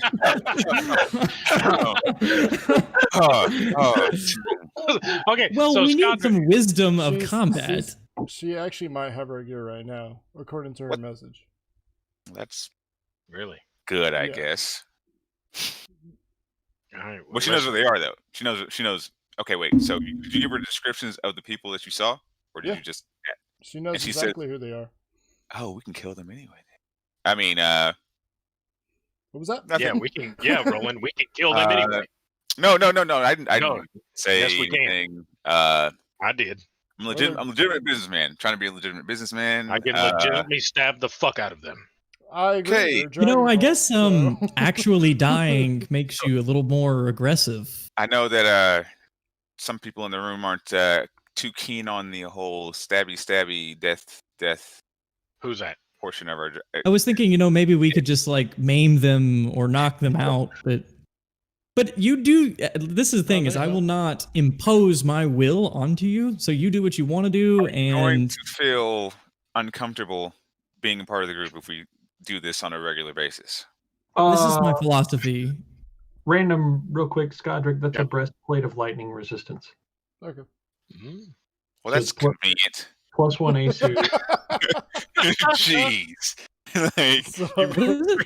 Okay. Well, so we need Scott, some wisdom of She's- combat. She actually might have her gear right now, according to her What? message. that's really? good, I Yeah. guess. All right. Well, she knows where they are, though. She knows. Okay, wait. So, did you give her descriptions of the people that you saw, or did Yeah. you just? She knows And she said- exactly who they are. Oh, we can kill them anyway. I mean, What was that? nothing. Yeah, we can. Yeah, Roland, we can kill them Uh, anyway. No. I didn't No, say yes, we can. anything. I did. I'm a legitimate businessman. Trying to be a legitimate businessman. I can legitimately stab the fuck out of them. I agree. Okay. you're a I dragon guess cult, so- actually dying makes you a little more aggressive. I know that some people in the room aren't too keen on the whole stabby death Who's that? portion of our. I was thinking, maybe we could just like maim them or knock them out, but you do. This is the thing: is I will not impose my will onto you. So you do what you want to do, Going and to feel uncomfortable being a part of the group if we do this on a regular basis. this is my philosophy. Random, real quick, Skodrick, that's a Yep. breastplate of lightning resistance. Okay. Mhm. Well, So that's it's what- convenient. +1 AC. Jeez. Like, So-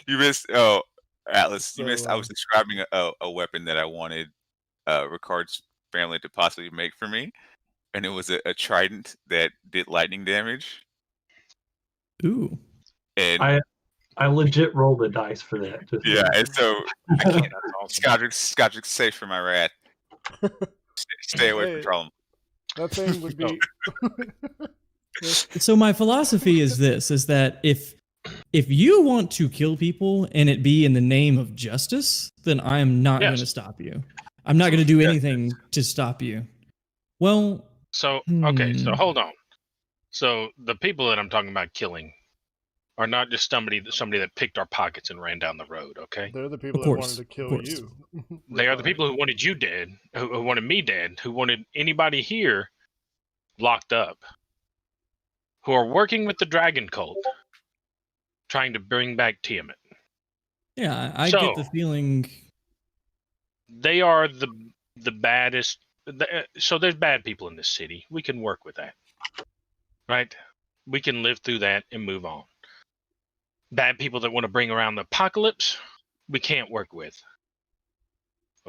you missed. Oh, Atlas, you So, missed. I was describing a weapon that I wanted Ricard's family to possibly make for me, and it was a trident that did lightning damage. Ooh, And I legit rolled a dice for that. Just- yeah, and so I can't. That's awesome. Skodrick's safe from my wrath. Stay away Hey. from trouble. that thing would be. so my philosophy is this: is that if you want to kill people and it be in the name of justice, then I am not Yes. going to stop you. I'm not going to do anything to stop you. Well, So okay, so Hmm. hold on. So the people that I'm talking about killing are not just somebody that picked our pockets and ran down the road. Okay, They're the people Of that course, wanted to kill of course. you. they are the people who wanted you dead, who wanted me dead, who wanted anybody here locked up, who are working with the Dragon Cult, trying to bring back Tiamat. yeah, I get the So- feeling. They are the baddest. So there's bad people in this city. We can work with that, right? We can live through that and move on. Bad people that want to bring around the apocalypse, we can't work with.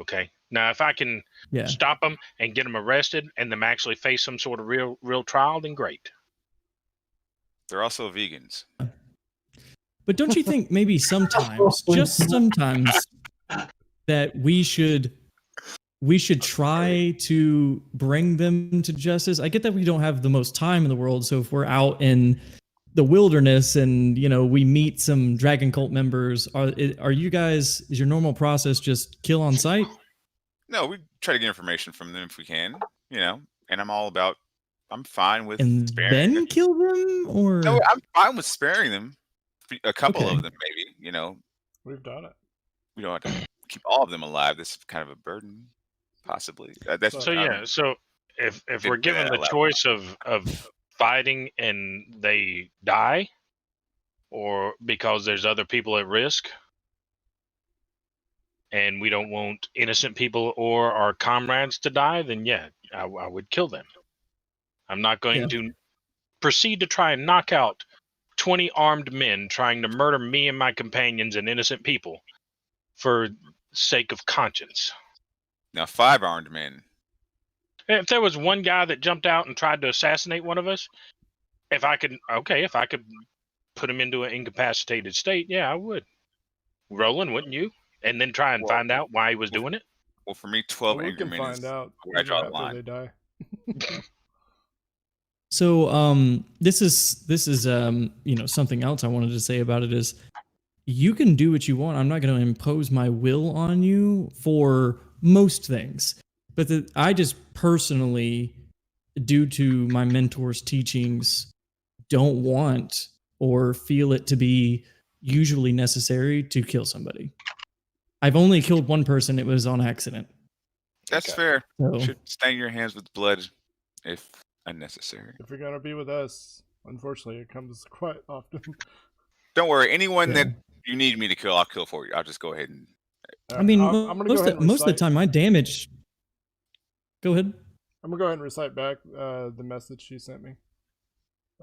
Okay. Now, if I can Yeah, stop them and get them arrested and them actually face some sort of real trial, then great. They're also vegans. but don't you think maybe sometimes, just sometimes, that we should try to bring them to justice? I get that we don't have the most time in the world, so if we're out in the wilderness and we meet some dragon cult members, are you guys, is your normal process just kill on sight? No, we try to get information from them if we can, and I'm fine with And sparing then them. kill them, or No, I'm fine with sparing them. A couple Okay. of them, maybe. We've done it. We don't have to keep all of them alive. This is kind of a burden, possibly. That's So yeah, so if Didn't we're say given that the out loud. choice of fighting and they die, or because there's other people at risk, and we don't want innocent people or our comrades to die, then yeah, I would kill them. I'm not going Yeah. to proceed to try and knock out 20 armed men trying to murder me and my companions and innocent people for sake of conscience. now 5 armed men. If there was one guy that jumped out and tried to assassinate one of us, if I could put him into an incapacitated state, yeah, I would. Roland, wouldn't you? And then try and Well- find out why he was doing it? Well, for me, 12 Well, we angry can men find is out where I draw the after line. they die. So this is something else I wanted to say about it is you can do what you want. I'm not going to impose my will on you for most things. But I just personally, due to my mentor's teachings, don't want or feel it to be usually necessary to kill somebody. I've only killed one person. It was on accident. That's Okay. fair. So You should stain your hands with blood if unnecessary. If you're gonna be with us, unfortunately, it comes quite often. Don't worry. Anyone Yeah. that you need me to kill, I'll kill for you. I'll just go ahead and. I mean, I'm gonna go ahead and most of the recite- time, my damage. Go ahead. I'm gonna go ahead and recite back the message she sent me.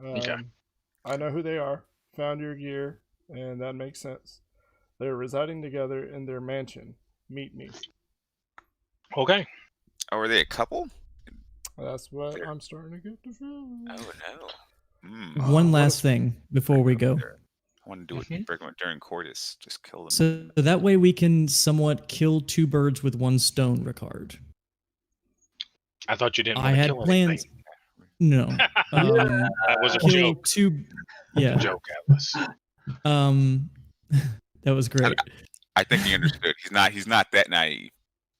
Okay. I know who they are. Found your gear, and that makes sense. They're residing together in their mansion. Meet me. Okay. Oh, are they a couple? That's what Fair. I'm starting to get the feeling. Oh no. One what last if- thing before we go. I want to do it during Cordis. Just kill them. So that way we can somewhat kill 2 birds with 1 stone, Ricard. I thought you didn't I want to had kill plans. anything. No. That was a kill joke. 2. Yeah. Joke, Atlas. That was great. I think he understood. He's not that naive.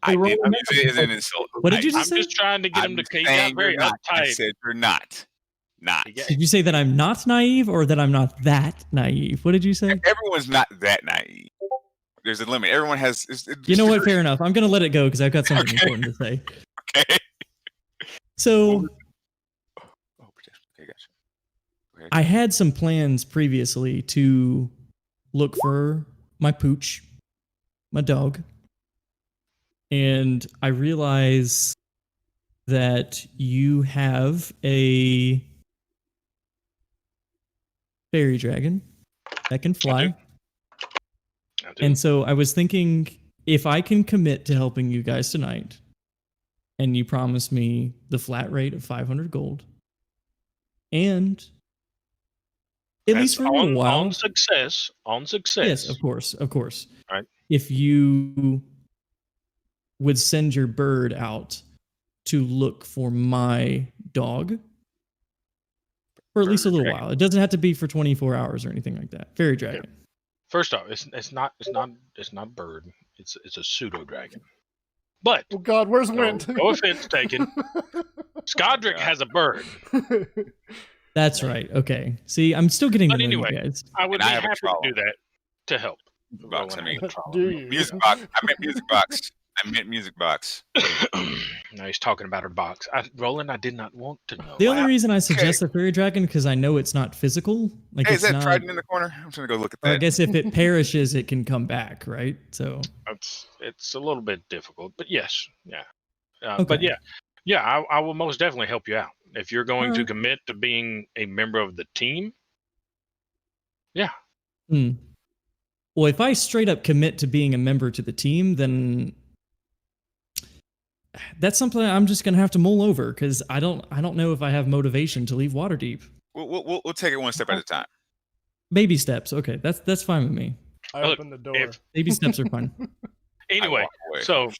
Hey, I Roland, didn't use it as an insult. What did you I'm just say? just trying to get him I'm to. He saying got very you're not. I uptight. said you're not. Not. Yeah. Did you say that I'm not naive or that I'm not that naive? What did you say? Everyone's not that naive. There's a limit. Everyone has. You know what? Fair enough. I'm going to let it go because I've got something Okay. important to say. Okay. So Oh, protection. Okay, gotcha. Go ahead. I had some plans previously to look for my pooch, my dog, and I realize that you have a fairy dragon that can fly. I do. And so I was thinking if I can commit to helping you guys tonight, and you promise me the flat rate of 500 gold, and at That's least for a little while, on success. On success. yes, of course. Right. If you would send your bird out to look for my dog, for at least a Bird little dragon. while, it doesn't have to be for 24 hours or anything like that. Fairy dragon. First off, it's not a bird. It's a pseudo dragon. But Oh God, where's no, Wint? no offense taken. Skodrick has a bird. That's right. Okay. See, I'm still getting But to know you anyway, guys. I would And be I have a happy to troll. do that to help. Box, I mean. Do you? Music box. I meant music box. I meant music box. Now he's talking about her box. Roland, I did not want to know. The only Wow. reason I suggest the fairy dragon because I know it's not physical. Like Hey, it's is that not. Trident in the corner? I'm just gonna go look at I that. guess if it perishes, it can come back, right? So It's a little bit difficult, but yes, yeah. Okay. But yeah, I will most definitely help you out if you're going to Alright. commit to being a member of the team. Hmm. Well, if I straight up commit to being a member to the team, then that's something I'm just gonna have to mull over because I don't know if I have motivation to leave Waterdeep. We'll take it one step at a time. Baby steps, okay, that's fine with me. I Look, opened the door. if- Baby steps are fine. I Anyway, walk away. so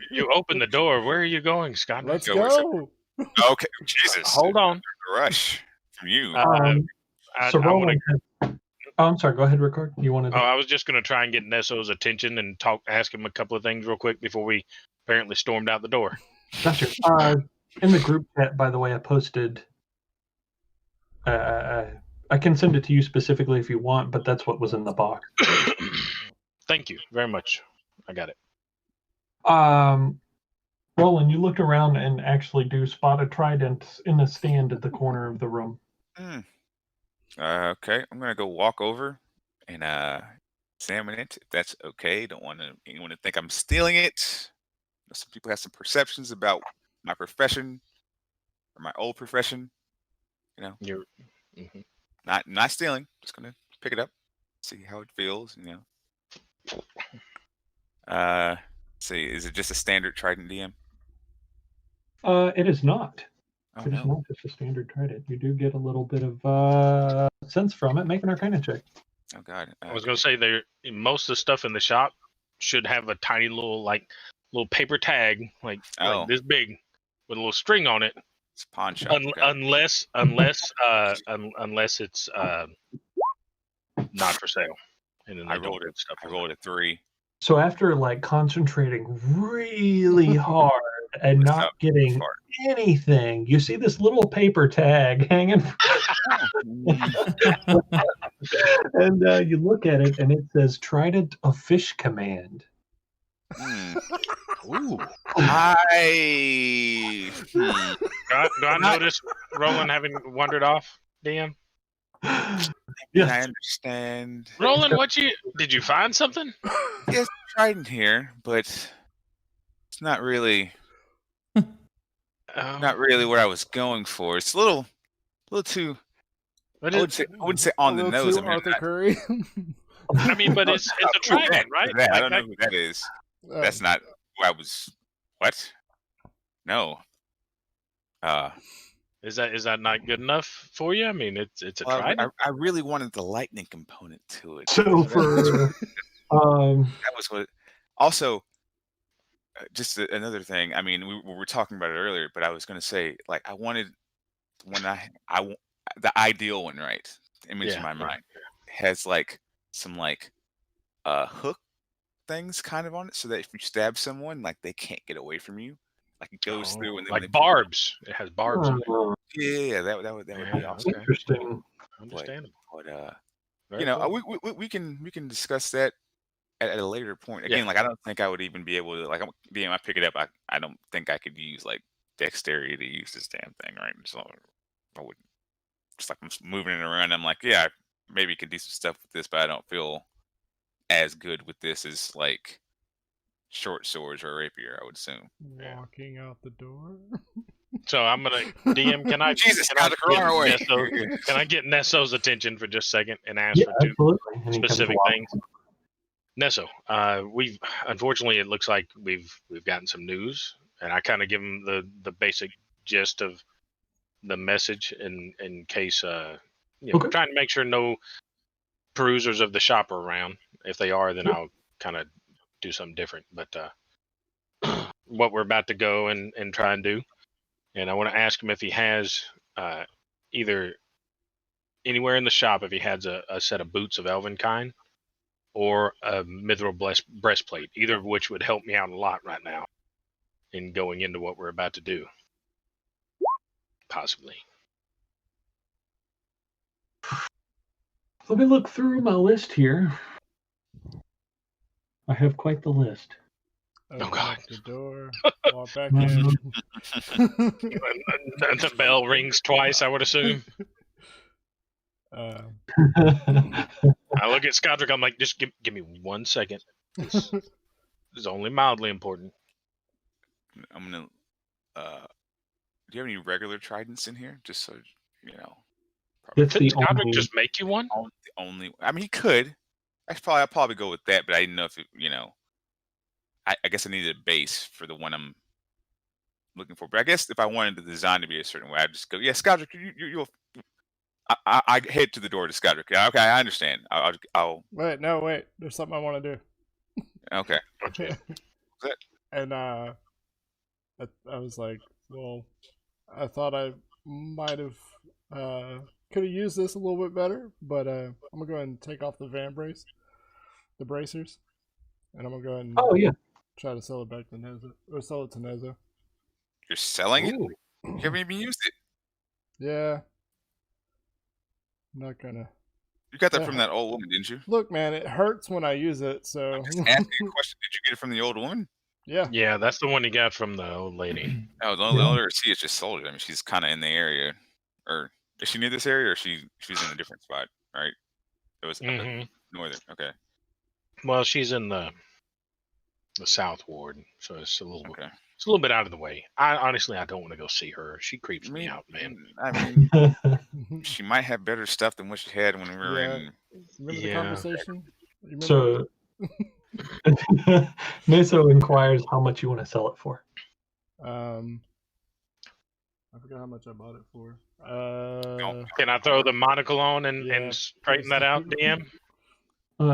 you open the door. Where are you going, Scott? Let's Go, what's up? go. Okay, Jesus. Hold on. Rush from you. Uh, So I wanna- Roland has. Oh, I'm sorry. Go ahead, Rickard. You wanted. Oh, I was just going to try and get Nesso's attention and ask him a couple of things real quick before we apparently stormed out the door. Gotcha. In the group chat, by the way, I posted. I can send it to you specifically if you want, but that's what was in the box. Thank you very much. I got it. Roland, you looked around and actually do spot a trident in a stand at the corner of the room. Okay, I'm gonna go walk over and examine it. If that's okay. Don't want anyone to think I'm stealing it. Some people have some perceptions about my profession or my old profession. You're mhm. Not stealing. Just gonna pick it up, see how it feels. See, is it just a standard trident, DM? It is not. Oh It is no. not just a standard trident. You do get a little bit of sense from it. Make an Arcana check. Oh god. I was going to say most of the stuff in the shop should have a tiny little paper tag like this big with a little string on it. It's a pawn shop. Unless it's not for sale. And then I rolled a 3. So after concentrating really hard and not getting anything, you see this little paper tag hanging, and you look at it, and it says "Trident of Fish Command." Ooh. Do I notice Roland having wandered off, DM? Yes. I understand. Roland, did you find something? Yes, trident here, but it's not really what I was going for. It's a little too. I wouldn't say on the nose. Arthur Curry. I mean, but it's a trident, right? I don't know who that is. That's not who I was. What? No. Is that not good enough for you? I mean, it's a trident. I really wanted the lightning component to it. So for that was what. Also, just another thing. I mean, we were talking about it earlier, but I was going to say, I wanted the ideal one, right? Image in my mind has some hook things kind of on it, so that if you stab someone, they can't get away from you. It goes through and then barbs. It has barbs. Yeah, that would be awesome. Interesting. Understandable. But we can discuss that at a later point. Again, I don't think I would even be able to I pick it up. I don't think I could use dexterity to use this damn thing, right? So I would just I'm moving it around. I'm yeah, maybe could do some stuff with this, but I don't feel as good with this as short swords or rapier, I would assume. Walking out the door. So I'm gonna DM. Can I? Can I get Nesso's attention for just a second and ask for two specific things? Nesso, we've unfortunately it looks like we've gotten some news, and I kind of give him the basic gist of the message in case trying to make sure no perusers of the shop are around. If they are, then I'll kind of do something different. But what we're about to go and try and do, and I want to ask him if he has either anywhere in the shop if he has a set of boots of elven kind or a mithril breastplate, either of which would help me out a lot right now in going into what we're about to do. Possibly. Let me look through my list here. I have quite the list. Oh God! The door. Walk back in. The bell rings twice, I would assume. Uh, I look at Skodrick. I'm like, just give me 1 second. This is only mildly important. I'm gonna. Do you have any regular tridents in here? Just so you know. Did Skodrick just make you one? Only. I mean, he could. I'll probably go with that, but I didn't know if it, I guess I needed a base for the one I'm looking for. But I guess if I wanted the design to be a certain way, I'd just go, yeah, Skodrick, you'll. I head to the door to Skodrick. Yeah, okay, I understand. I'll. Wait. There's something I want to do. Okay. And I was like, well, I thought I might have could have used this a little bit better, but I'm gonna go ahead and take off the van brace, the bracers, and I'm gonna go ahead and Oh yeah. try to sell it back to Nezo, or sell it to Nezo. You're selling it? Ooh. You haven't even used it. Yeah. I'm not gonna. You got that from that old woman, didn't you? Look, man, it hurts when I use it, so. I'm just asking a question. Did you get it from the old woman? Yeah. Yeah, that's the one you got from the old lady. No, the only other see is just sold it. I mean, she's kind of in the area, or is she near this area, or she's in a different spot, right? It was hmm northern. Okay, Well, she's in the South Ward, so it's a little okay. it's a little bit out of the way. I honestly don't want to go see her. She creeps me out, man. I mean, she might have better stuff than what she had when we were Yeah. in. Remember the Yeah. conversation? You remember? So Neso inquires how much you want to sell it for. I forgot how much I bought it for. Can I throw the monocle on and Yeah. straighten that out, DM?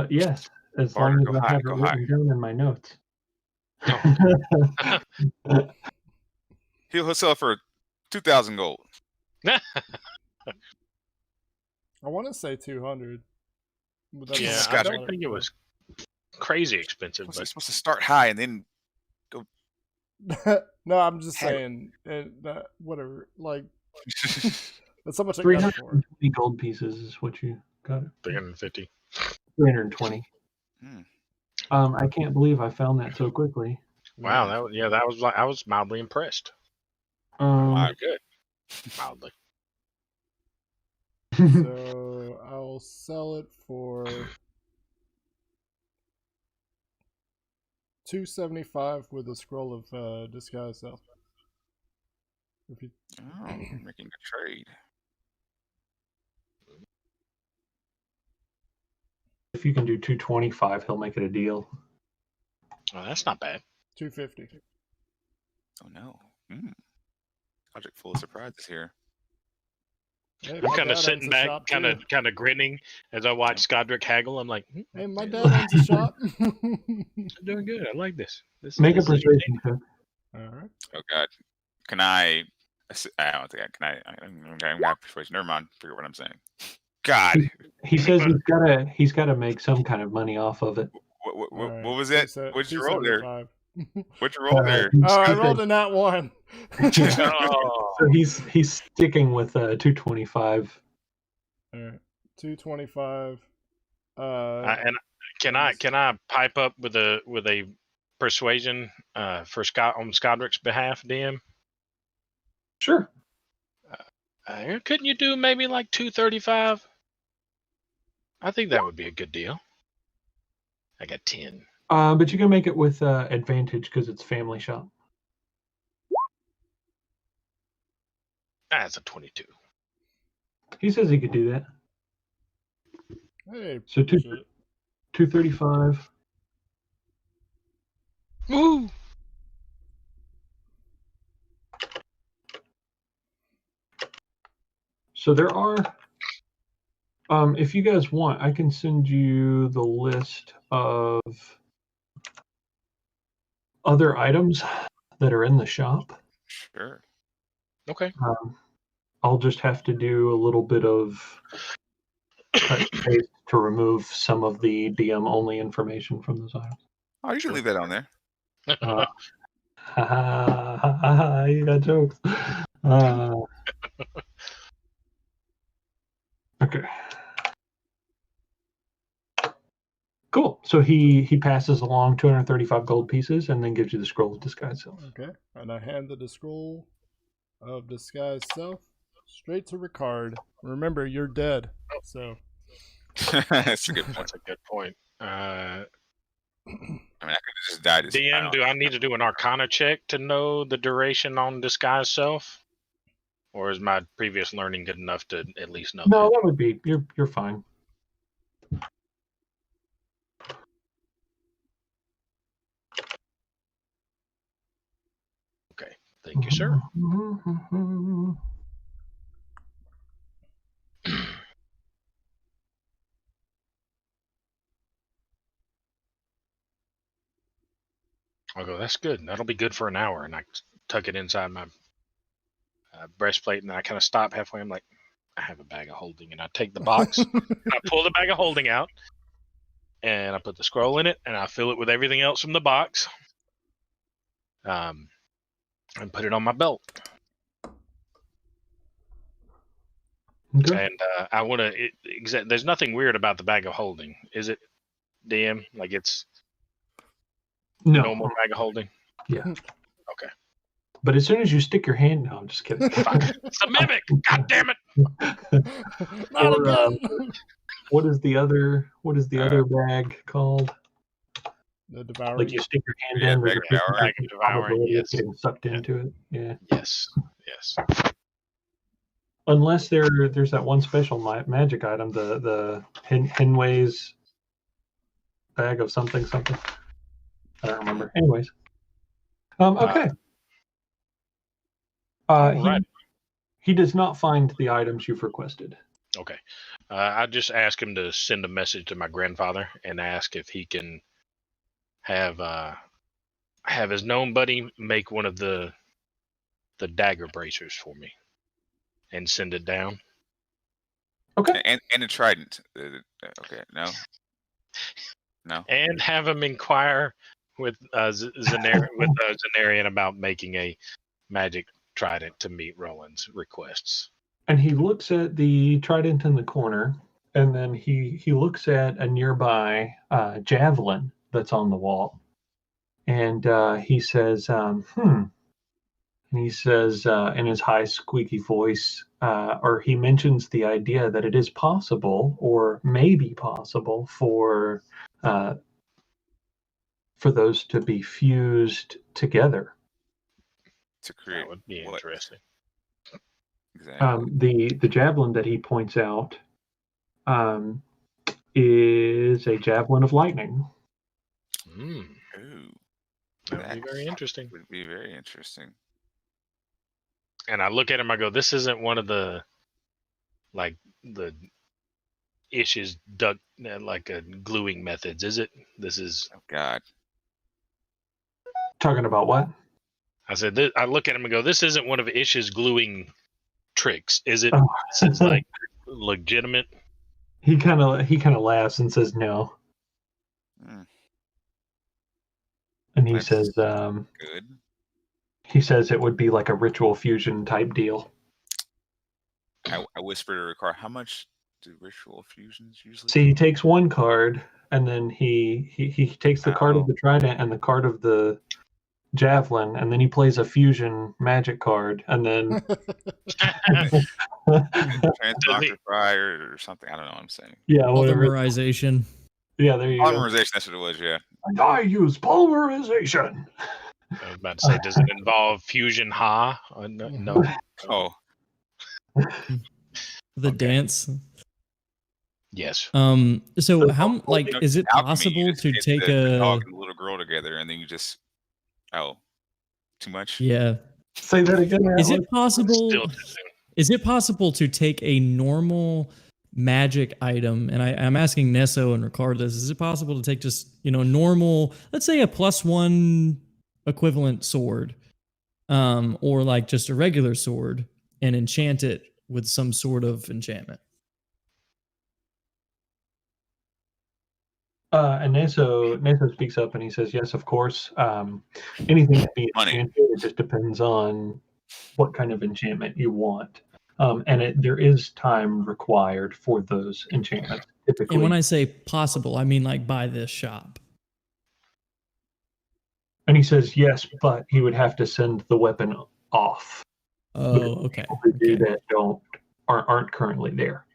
Yes, as Barter, long as go I high, have it go written down in my notes. He'll sell for 2,000 gold. I want to say 200. But that's Yeah, what I Scott, don't think it was crazy expensive, You're but supposed to start high and then No, I'm just Hey. saying. Whatever. Like, that's how much I got it for. 320 gold pieces is what you got it. 350. 320. Hmm. I can't believe I found that so quickly. Wow, that was like I was mildly impressed. Wow. Good, mildly. So I'll sell it for 275 with a scroll of disguise self. If you, Oh, making a trade. If you can do 225, he'll make it a deal. Oh, that's not bad. 250. Oh no. Project full of surprises here. Hey, I'm my kind dad of owns sitting a back, shop, kind too. of grinning as I watch Skodrick haggle. I'm like, Hey, my dad owns a shop. I'm doing good. I like this. Make a this is persuasion check. All right. Oh god. Can I don't think I can. I got persuasion. Never mind. Forget what I'm saying. God. He says he's gotta make some kind of money off of it. What All right. was that? What'd you roll there? 275. What'd you roll there? Oh, I rolled a nat 1. Oh, So he's sticking with 225. All right. 225. and can I pipe up with a persuasion for Scott on Skodrick's behalf, DM? Sure. Couldn't you do maybe like 235? I think that would be a good deal. I got 10. But you can make it with advantage because it's family shop. That's a 22. He says he could do that. Hey, So shit. 235. Woo! So there are, if you guys want, I can send you the list of other items that are in the shop. Sure. Okay. I'll just have to do a little bit of cut and paste to remove some of the DM only information from those items. Oh, you can leave that on there. You got jokes. Okay. Cool. So he passes along 235 gold pieces and then gives you the scroll of disguise self. Okay. And I handed the scroll of disguise self straight to Ricard. Remember, you're dead. So. That's a good point. That's a good point. I mean, I could have just died. DM, do I need to do an Arcana check to know the duration on disguise self, or is my previous learning good enough to at least know? No, that would be you're fine. Okay, thank you, sir. I'll go. That's good. That'll be good for an hour, and I tuck it inside my breastplate, and then I kind of stop halfway. I'm like, I have a bag of holding, and I take the box, and I pull the bag of holding out, and I put the scroll in it, and I fill it with everything else from the box, and put it on my belt. Okay. And I want to. There's nothing weird about the bag of holding, is it, DM? Like it's No. normal bag of holding. Yeah. Okay. But as soon as you stick your hand, no, I'm just kidding. Fuck. It's a mimic. God damn it. Not Or, again. what is the other bag called? The devouring. Like you stick your hand Yeah, in, there's bag a of devouring. Bag of devouring, probability of yes. getting sucked Yeah. into it. Yeah. Yes. Unless there's that one special magic item, the Henway's bag of something. I don't remember. Anyways. Okay. Alright. He does not find the items you've requested. Okay. I just ask him to send a message to my grandfather and ask if he can have his known buddy make one of the dagger bracers for me and send it down. Okay. And a trident. Okay, no. And have him inquire with Zenarian about making a magic trident to meet Roland's requests. And he looks at the trident in the corner, and then he looks at a nearby javelin that's on the wall, and he says, And he says in his high, squeaky voice, or he mentions the idea that it is possible, or may be possible, for those to be fused together. To create That would be what? interesting. Exactly. The javelin that he points out is a javelin of lightning. Ooh, That would be very interesting. Would be very interesting. And I look at him, I go, this isn't one of the issues gluing methods, is it? This is. Oh God. Talking about what? I said, I look at him and go, this isn't one of Ish's gluing tricks, is it? Oh. This is like legitimate. He kind of laughs and says no. Hmm, And he That's says good. he says it would be like a ritual fusion type deal. I whisper to Ricard, how much do ritual fusions usually? See, he takes one card, and then he takes the card of the trident and the card of the javelin, and then he plays a fusion magic card, and then Transdoctrify or something. I don't know what I'm saying. yeah, whatever. Polymerization. Yeah, there you go. Polymerization, that's what it was, yeah. And I use polymerization. I was about to say, does it involve fusion ha? No. Oh, The dance. Yes. So how you know, is it alchemy, possible you just to get take the a dog and the little girl together, and then you just too much. yeah? Say that again. Is Alan. it possible? Still too soon. Is it possible to take a normal magic item, and I'm asking Nesso and Ricard this, is it possible to take just, normal, let's say a +1 equivalent sword, or like just a regular sword, and enchant it with some sort of enchantment? And Neso speaks up and he says, yes, of course. Anything that be Money. enchanted, it just depends on what kind of enchantment you want. And there is time required for those enchantments, typically. And when I say possible, I mean like by this shop. And he says, yes, but he would have to send the weapon off. Oh, okay. People who do that aren't currently there.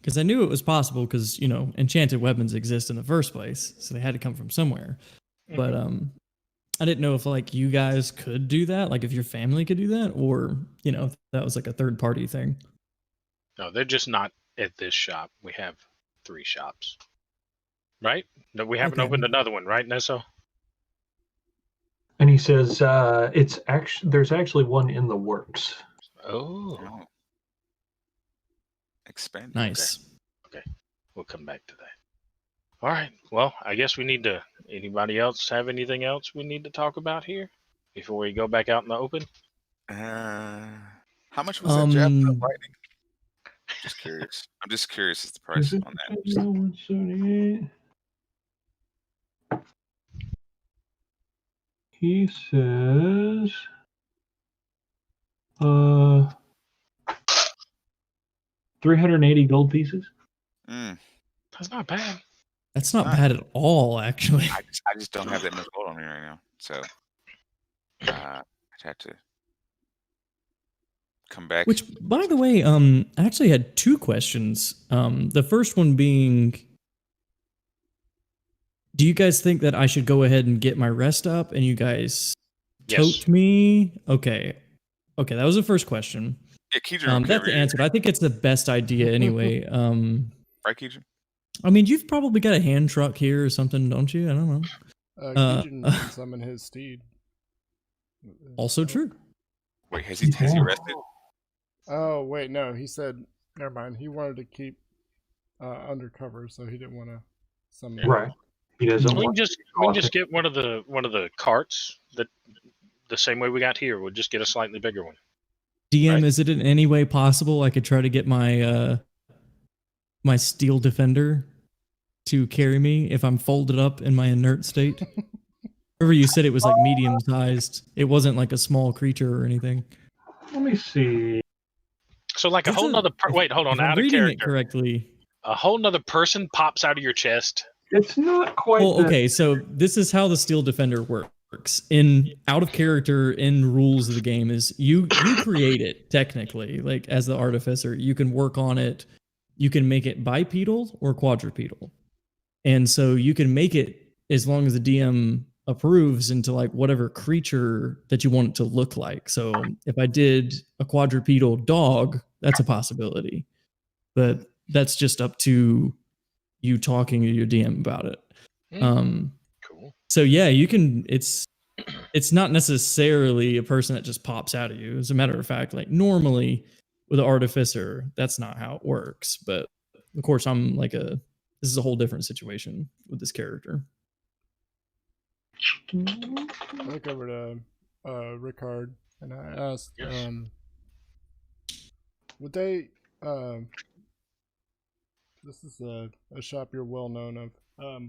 Because I knew it was possible because, enchanted weapons exist in the first place. So they had to come from somewhere. But I didn't know if like you guys could do that, like if your family could do that, or, if that was like a third party thing. No, they're just not at this shop. We have 3 shops. Right? No, we haven't Okay. opened another one, right, Nesso? And he says, there's actually one in the works. Oh. Oh. Expand. Nice. Okay. We'll come back to that. All right. Well, I guess we need to. Anybody else have anything else we need to talk about here before we go back out in the open? How much was that javelin of lightning? Just curious. I'm just curious as the Is price it on that. 178? He says, 380 gold pieces. Mm, That's not bad. That's not Nice. bad at all, actually. I just don't have that much gold on me right now, so I'd have to come back. Which, by the way, I actually had two questions. The first one being, do you guys think that I should go ahead and get my rest up and you guys Yes. tote me? Okay, that was the first question. Yeah, Keidron, That's answered. I think it's the best idea anyway. right, Keidron? I mean, you've probably got a hand truck here or something, don't you? I don't know. Keegan can summon his steed. Also true. Wait, has he rested? Oh wait, no. He said, never mind. He wanted to keep undercover, so he didn't want to summon. Right. He doesn't We can want just get one of the carts that the same way we got here. We'll just get a slightly bigger one. DM, Right. is it in any way possible I could try to get my my steel defender to carry me if I'm folded up in my inert state? Remember you said it was like medium sized. It wasn't like a small creature or anything. Let me see. So like a whole nother wait, hold on, If I'm out of reading it character. correctly. A whole nother person pops out of your chest. It's not quite. Well, okay, so this is how the steel defender works. In out of character in rules of the game is you create it technically, like as the artificer, you can work on it. You can make it bipedal or quadrupedal. And so you can make it as long as the DM approves into like whatever creature that you want it to look like. So if I did a quadrupedal dog, that's a possibility. But that's just up to you talking to your DM about it. Cool. So yeah, you can it's not necessarily a person that just pops out at you. As a matter of fact, like normally with an artificer, that's not how it works. But of course, this is a whole different situation with this character. I look over to Ricard and I asked, Yes. would they? This is a shop you're well known of.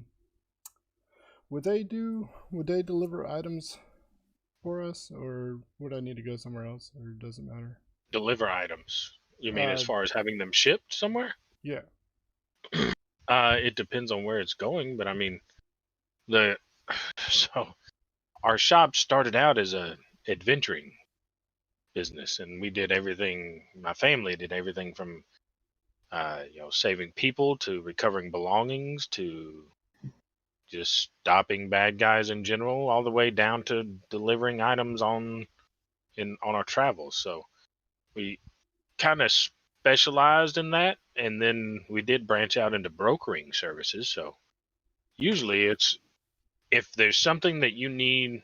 Would they deliver items for us, or would I need to go somewhere else, or does it matter? Deliver items. You mean as Uh, far as having them shipped somewhere? Yeah. It depends on where it's going, but I mean, so our shop started out as a adventuring business, and we did everything. My family did everything from, saving people to recovering belongings to just stopping bad guys in general, all the way down to delivering items on our travels. So we kind of specialized in that, and then we did branch out into brokering services. So usually it's if there's something that you need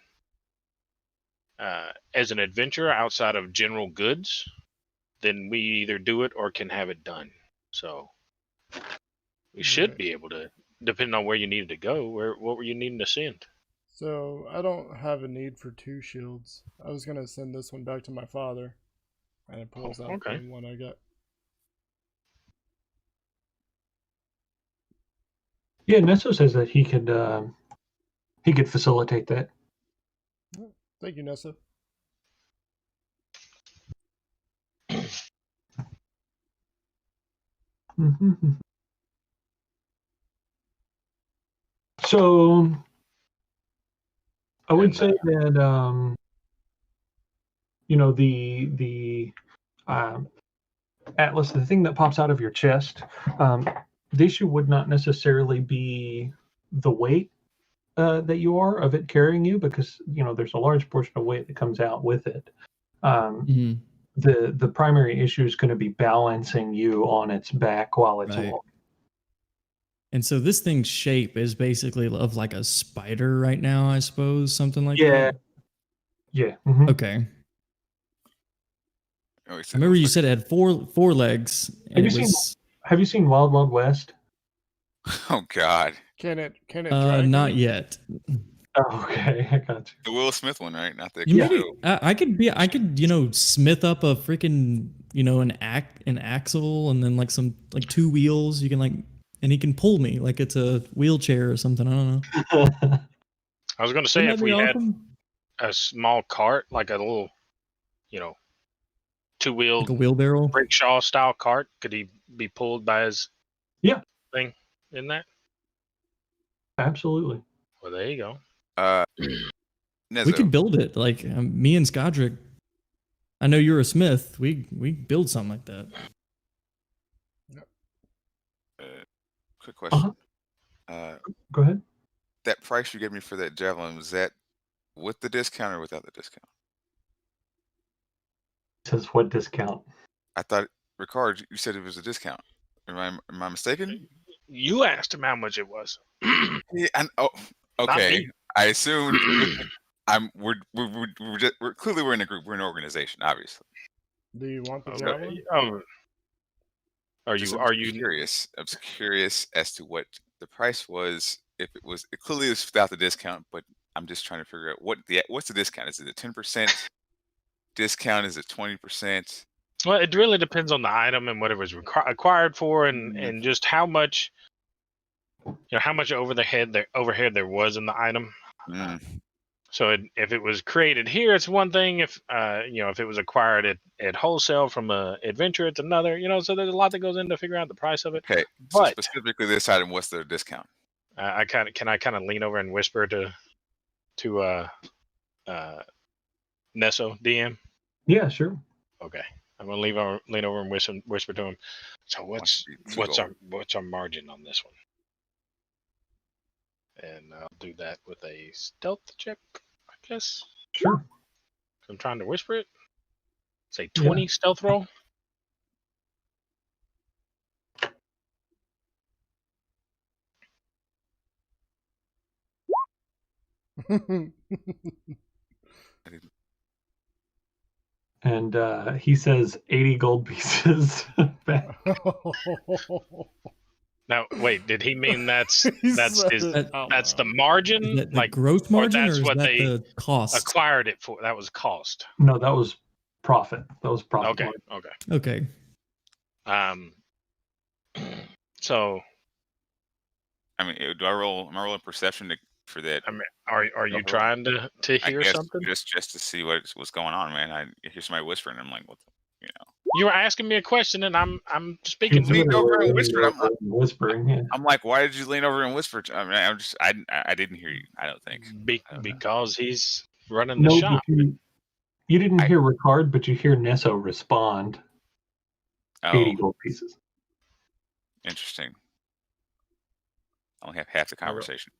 as an adventurer outside of general goods, then we either do it or can have it done. So we should Right. be able to, depending on where you needed to go. What were you needing to send? So I don't have a need for 2 shields. I was gonna send this one back to my father, and it pulls out okay. the one I got. Yeah, Nesso says that he could facilitate that. Thank you, Nessa. So I would say that the Atlas, the thing that pops out of your chest, the issue would not necessarily be the weight that you are of it carrying you, because there's a large portion of weight that comes out with it. The primary issue is going to be balancing you on its back while it's Right. walking. And so this thing's shape is basically of like a spider right now, I suppose, something like Yeah. that. Yeah. Mhm. Okay. Oh, I remember you said it had four legs, and Have it you was Have you seen Wild Wild West? Oh God. Can it drag not me? yet. Oh, okay, I got you. The Will Smith one, right? Not the. You Yeah. maybe I could smith up a freaking an axle and then like some like two wheels. You can and he can pull me like it's a wheelchair or something. I don't know. I was going to say Wouldn't if that be we had awesome? a small cart, like a little, two-wheeled Like a wheelbarrow. rickshaw style cart, could he be pulled by his thing in that? Absolutely. Well, there you go. Nezzo. We could build it like me and Skodrick. I know you're a smith. We build something like that. Quick question. Go ahead. That price you gave me for that javelin, was that with the discount or without the discount? Says what discount? I thought, Ricard, you said it was a discount. Am I mistaken? You asked him how much it was. Yeah, okay. me. I assumed. We're clearly we're in a group. We're an organization, obviously. Do you want the Oh, javelin? Are Just, you curious? I was curious as to what the price was. If it was, it clearly is without the discount, but I'm just trying to figure out what's the discount? Is it a 10% discount? Is it 20%? Well, it really depends on the item and what it was acquired for, and just how much, how much overhead there was in the item. So if it was created here, it's one thing. If if it was acquired at wholesale from a adventure, it's another. So there's a lot that goes into figuring out the price of it. Okay, so specifically this item, what's the discount? Can I kind of lean over and whisper to Nesso DM? Yeah, sure. Okay, I'm gonna lean over and whisper to him. So what's our margin on this one? And I'll do that with a stealth check, I guess. Sure. I'm trying to whisper it. Say 20 stealth roll. And he says 80 gold pieces back. Now, wait, did he mean that's He that's said his it out that's the loud. margin, Is that the like gross margin, that's or is what that they the cost? acquired it for? That was cost. No, that was profit. That was profit. Okay. Okay. So, I mean, do I roll? Am I rolling perception for that? I mean, are you trying to I hear guess something? just to see what's going on, man. I hear somebody whispering. I'm like, what? You were asking me a question, and I'm speaking He's to leaned you. over and whispered. whispering. Yeah. I'm like, why did you lean over and whisper? I mean, I didn't hear you. I don't think. Because he's running the No, shop. you didn't hear Ricard, but you hear Nesso respond. 80 gold pieces. Interesting. I only have half the conversation.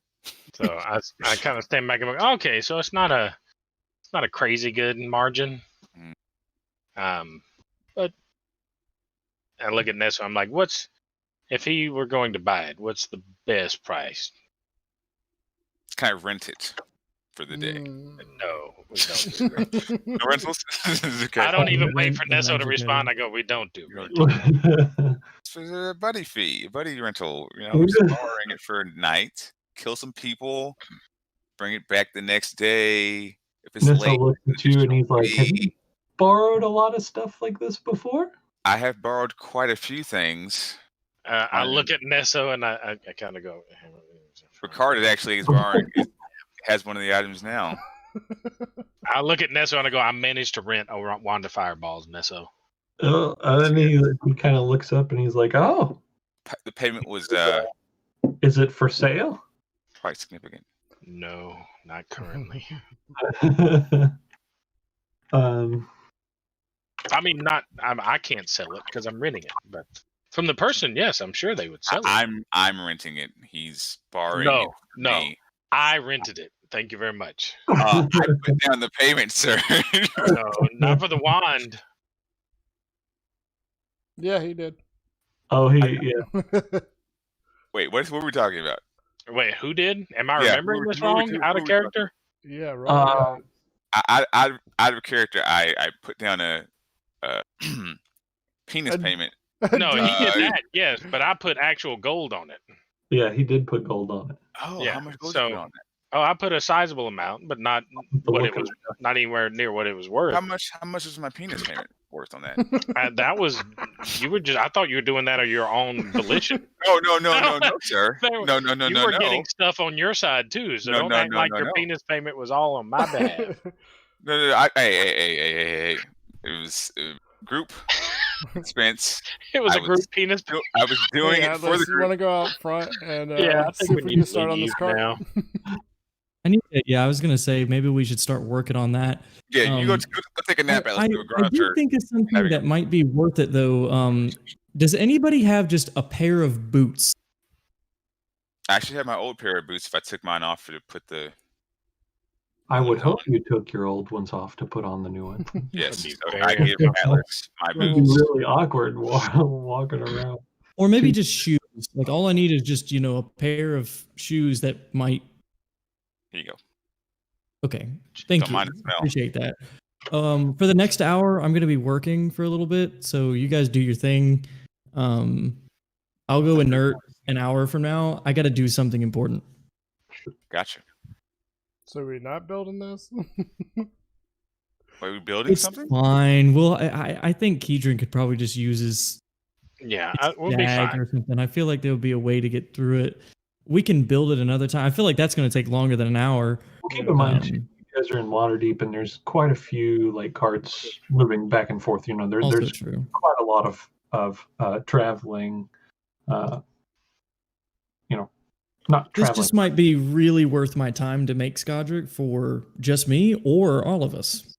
So I kind of stand back and go, okay, so it's not a crazy good margin. But I look at Nesso, I'm like, if he were going to buy it, what's the best price? Can I rent it for the day? No, we don't do that. No rentals? Okay. I don't even wait for The Nesso to magic respond. item. I go, we don't do. It's a buddy fee, a buddy rental. Just borrowing it for a night, kill some people, bring it back the next day. If it's Nesso late, looks at you and he's like, have you borrowed a lot of stuff like this before? I have borrowed quite a few things. I look at Nesso and I kind of go. Ricard actually is borrowing. Has one of the items now. I look at Nesso and I go, I managed to rent a wand of fireballs, Nesso. And he kind of looks up and he's like, oh. The payment was Is it for sale? quite significant. No, not currently. I mean, I can't sell it because I'm renting it. But from the person, yes, I'm sure they would sell it. I'm renting it. He's borrowing it from me. I rented it. Thank you very much. I put down the payment, sir. No, not for the wand. Yeah, he did. Oh, yeah. Wait, what were we talking about? Wait, who did? Am I remembering this wrong? Out of character? Yeah, right. Out of character, I put down a penis payment. No, he did that, yes, but I put actual gold on it. Yeah, he did put gold on it. Oh, Yeah, how much gold did you put on Oh, I put a sizable amount, but not The what look it of was. Not anywhere near what it was worth. How much is my penis payment worth on that? That was you were just. I thought you were doing that on your own volition. No, sir. No, No. You were getting stuff on your side too, so No, don't no, act no, like no, your no. penis payment was all on my behalf. No. Hey. It was group expense. It was I a group was- penis. I was doing Hey, it for Atlas, the you want group. to go out front and Yeah, I think see we if we need can to start on this leave cart? now. Yeah, I was gonna say maybe we should start working on that. Yeah, you go Um, take a nap, Atlas. Do a I ground do church. think of something Having that might be worth it though. Does anybody have just a pair of boots? I actually had my old pair of boots. If I took mine off to put the I would ones hope on. you took your old ones off to put on the new one. Yes, That'd be so very I gave Atlas my It would be boots. really awkward walking around. Or maybe just shoes. Like all I need is just, a pair of shoes that might. Here you go. Okay. Thank Don't you. mind the smell. Appreciate that. For the next hour, I'm going to be working for a little bit. So you guys do your thing. I'll go inert an hour from now. I got to do something important. Gotcha. So we're not building this? Are we building It's something? fine. Well, I think Keydrin could probably just use his Yeah, we'll be jag fine. or something. I feel like there would be a way to get through it. We can build it another time. I feel like that's going to take longer than an hour. Well, keep in mind, Um, too, you guys are in Waterdeep, and there's quite a few like carts moving back and forth. Also There's true. quite a lot of traveling. Not This traveling. just might be really worth my time to make Skodrick for just me or all of us.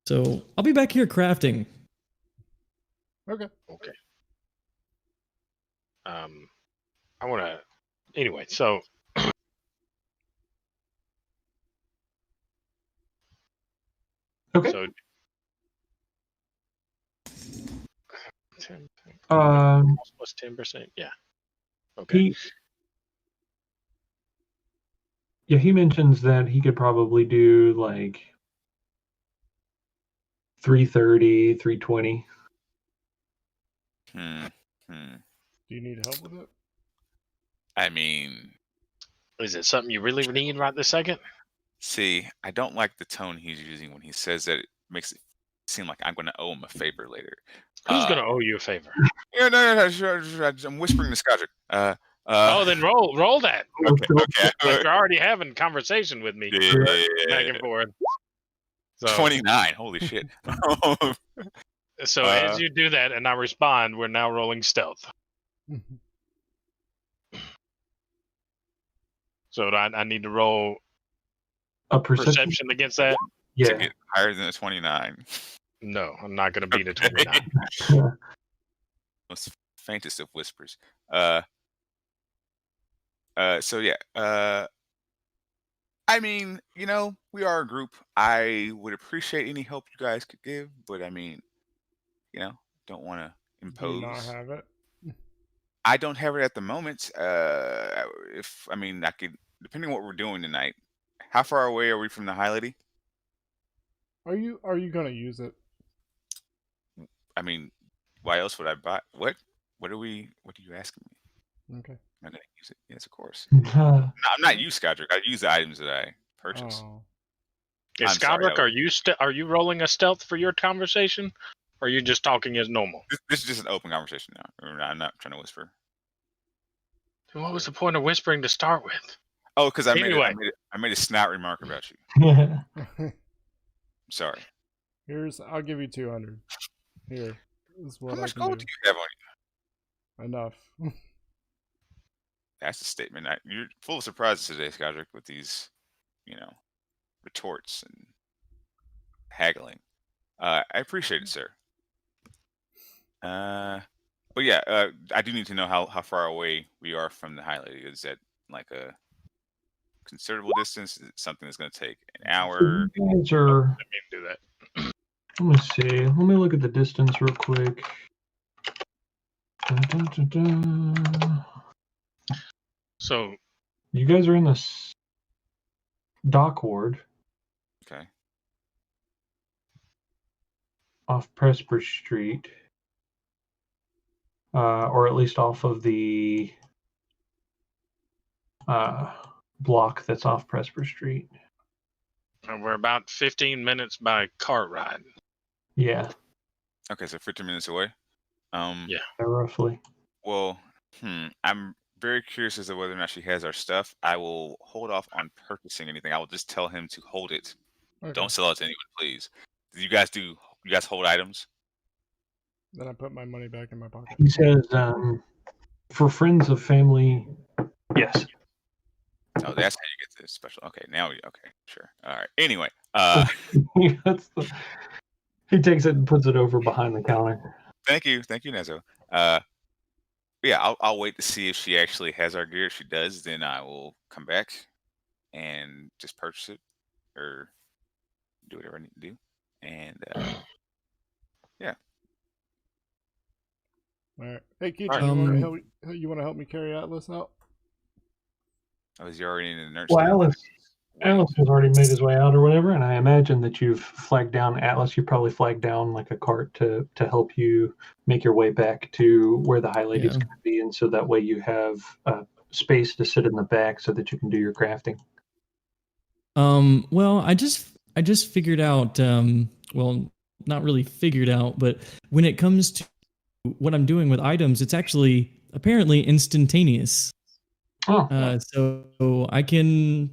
So I'll be back here crafting. Okay. Okay. I want to. Anyway, so. Okay. So. 10%. Plus 10%. Yeah. Okay. He mentions that he could probably do like 330, 320. Do you need help with it? I mean, Is it something you really need right this second? see, I don't like the tone he's using when he says that. It makes it seem like I'm going to owe him a favor later. Who's gonna owe you a favor? Yeah, no. Sure, I'm whispering to Skodrick. Oh, then roll that. Okay. Like you're already having conversation with me back and forth. So, 29. Holy shit. So as you do that and I respond, we're now rolling stealth. So I need to roll A perception against that? To Yeah. get higher than a 29. No, I'm not going to beat a 29. Most faintest of whispers. So yeah. I mean, we are a group. I would appreciate any help you guys could give, but I mean, don't want to Do you impose. not have it? I don't have it at the moment. I could, depending on what we're doing tonight. How far away are we from the High Lady? Are you gonna use it? I mean, why else would I buy? What are you asking me? Okay. I'm not gonna use it. Yes, of course. Uh, No, I'm not you, Skodrick. I use the items that I purchase. Oh. Is I'm sorry, Skodrick, are you rolling a stealth for your conversation? Or are you just talking as normal? This is just an open conversation now. I'm not trying to whisper. Then what was the point of whispering to start with? Oh, because I Anyway. made a snot remark about you. I'm sorry. I'll give you 200. Here. This is what How much I can gold do. do you have on you? Enough. That's a statement. You're full of surprises today, Skodrick, with these, retorts and haggling. I appreciate it, sir. But yeah, I do need to know how far away we are from the High Lady. Is that like a considerable distance? Is it something that's going to take an hour? You guys are. Let me do that. Let me see. Let me look at the distance real quick. Dun, dun, dun, dun. So You guys are in the dock ward Okay. off Presper Street, or at least off of the block that's off Presper Street. And we're about 15 minutes by cart ride. Yeah, Okay, so 15 minutes away. Yeah. roughly. Well, I'm very curious as to whether or not she has our stuff. I will hold off on purchasing anything. I will just tell him to hold it. Okay. Don't sell it to anyone, please. You guys hold items? Then I put my money back in my pocket. He says, for friends of family, yes. Oh, that's how you get this special. Okay, okay, sure. All right. Anyway, He takes it and puts it over behind the counter. thank you, Nezo. Yeah, I'll wait to see if she actually has our gear. If she does, then I will come back and just purchase it or do whatever I need to do. And yeah. All right. Hey, Keith, All right. you want to help me carry Atlas out? Oh, is he already in the nurse? Well, station? Atlas has already made his way out or whatever, and I imagine that you've flagged down Atlas. You probably flagged down like a cart to help you make your way back to where the High Lady's Yeah. going to be, and so that way you have space to sit in the back so that you can do your crafting. Well, I just figured out. Well, not really figured out, but when it comes to what I'm doing with items, it's actually apparently instantaneous. Oh, So I can.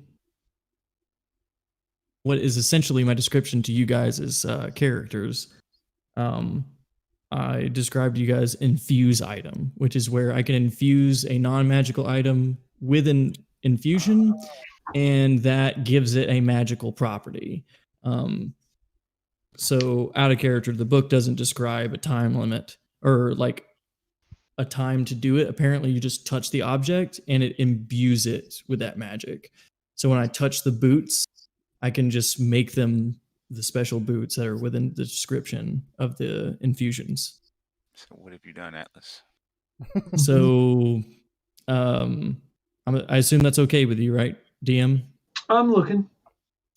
What is essentially my description to you guys as characters. I described to you guys infuse item, which is where I can infuse a non-magical item with an infusion, and that gives it a magical property. So out of character, the book doesn't describe a time limit or like a time to do it. Apparently, you just touch the object and it imbues it with that magic. So when I touch the boots, I can just make them the special boots that are within the description of the infusions. So what have you done, Atlas? So, I assume that's okay with you, right, DM? I'm looking.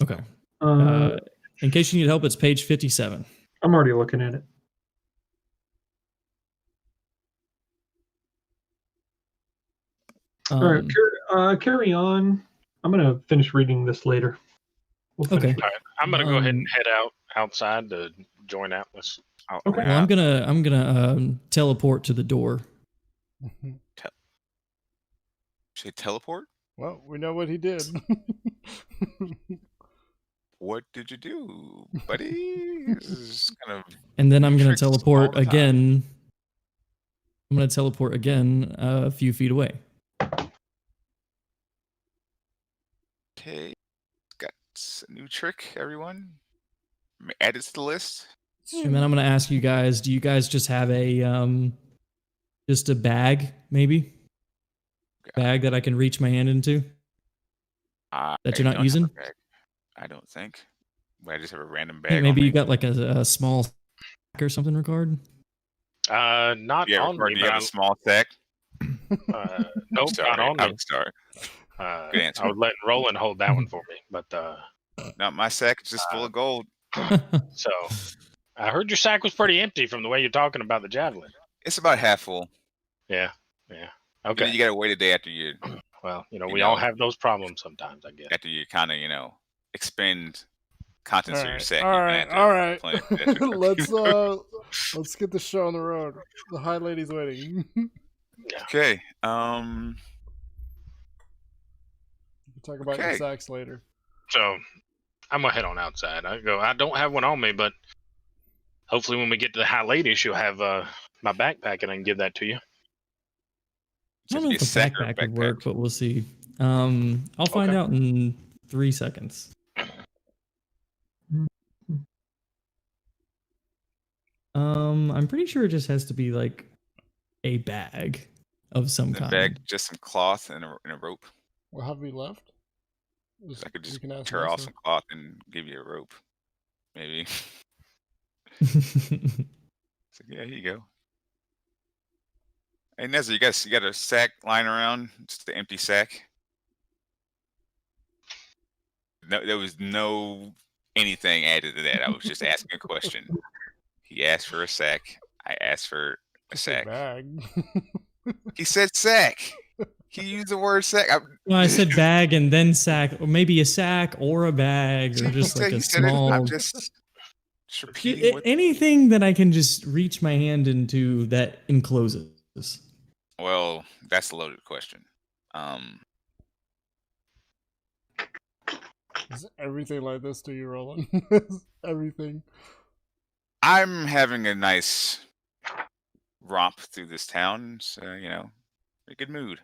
Okay. In case you need help, it's page 57. I'm already looking at it. All right, carry on. I'm gonna finish reading this later. We'll finish Okay. with- All right, I'm gonna go ahead Um, and head outside to join Atlas. Oh, Okay. Well, I'm gonna teleport to the door. say teleport. Well, we know what he did. What did you do, buddy? This is kind of And then I'm going Tricks to all teleport the time. again. I'm going to teleport again a few feet away. okay. Got a new trick, everyone. Add it to the list. And then I'm going to ask you guys, do you guys just have a just a bag maybe? Bag that I can reach my hand into? That you're not don't have a using? bag. I don't think. But I just have a random Hey, bag. maybe on you me. got like a small sack or something, Ricard? Not Yeah, on or me, do you have a but small sack? nope, sorry, not on me. I'm sorry. Good answer. I was letting Roland hold that one for me, but Not my sack. It's just full of gold. so I heard your sack was pretty empty from the way you're talking about the javelin. It's about half full. Yeah. Okay. Okay. You gotta wait a day after you Well, you we all know. have those problems sometimes, I guess. kind of expend contents of your sack. all You're right, gonna all have to right. plan for that. Let's get the show on the road. The High Lady's waiting. Okay. Talk about your Okay. sacks later. So I'm gonna head on outside. I don't have one on me, but hopefully when we get to the High Lady, she'll have my backpack and I can give that to you. I don't Just know be if a the sack or a backpack would work, backpack. but we'll see. I'll find Okay. out in 3 seconds. I'm pretty sure it just has to be like a bag of some The kind. bag, just some cloth and a rope. What have we left? I could We just can ask tear off Nessa. some cloth and give you a rope. Maybe. So yeah, here you go. Hey Nezza, you got a sack lying around? Just an empty sack? No, there was no anything added to that. I was just asking a question. He asked for a sack. I asked for a It's a sack. bag. He said sack. He used the word sack. Well, I said bag and then sack, or maybe a sack or a bag, or He just like said- a he said it. small. I'm just repeating what. Anything that I can just reach my hand into that encloses. Well, that's a loaded question. Is everything like this to you, Roland? Everything. I'm having a nice romp through this town, so in a good mood.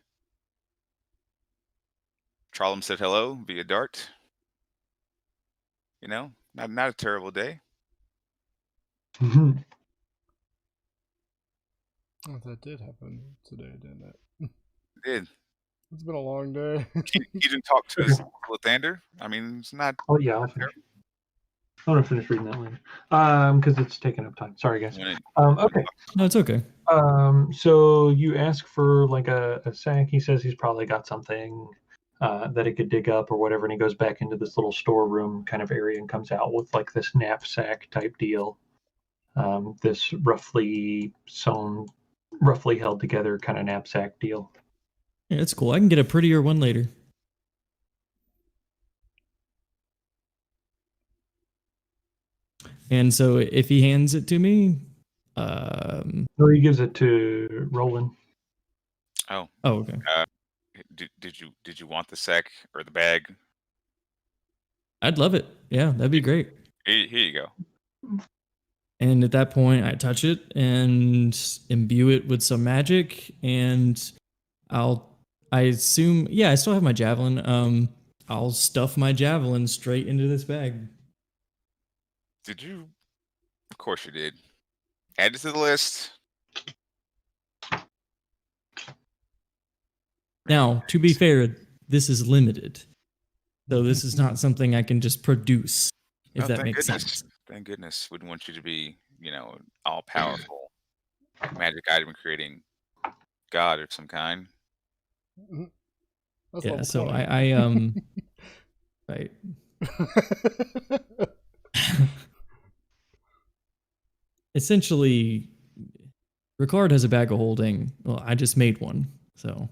Trollum said hello via Dart. Not a terrible day. Oh, that did happen today, didn't it? Did It's been a long day. you didn't talk to us, Lathander? I mean, it's not. Oh yeah, I'll finish. I'm gonna finish reading that later. Because it's taking up time. Sorry, guys. Okay. No, it's okay. So you ask for like a sack. He says he's probably got something that he could dig up or whatever, and he goes back into this little storeroom kind of area and comes out with like this knapsack type deal. This roughly held together kind of knapsack deal. Yeah, it's cool. I can get a prettier one later. And so if he hands it to me, No, he gives it to Roland. Oh, okay. did you want the sack or the bag? I'd love it. Yeah, that'd be great. Here you go. And at that point, I touch it and imbue it with some magic, and I assume, yeah, I still have my javelin. I'll stuff my javelin straight into this bag. Did you? Of course you did. Add it to the list. Now, to be fair, this is limited. So this is not something I can just produce, if that Thank makes goodness. sense. Thank goodness. Wouldn't want you to be, all powerful magic item creating god of some kind. That's Yeah, level so 20. right. Essentially, Ricard has a bag of holding. Well, I just made one, so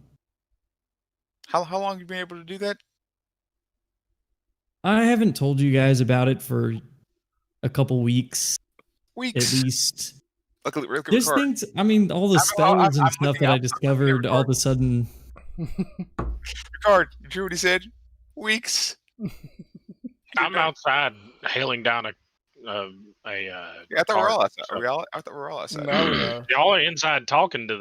How long have you been able to do that? I haven't told you guys about it for a couple weeks Weeks. at least. Look at There's Ricard. things. I mean, all the spells and I'm stuff looking that I up- discovered all of a sudden. Ricard, did you hear what he said? Weeks. I'm outside hailing down a Yeah, I thought we're all outside. I thought we were all outside. Now we are. Y'all are inside talking to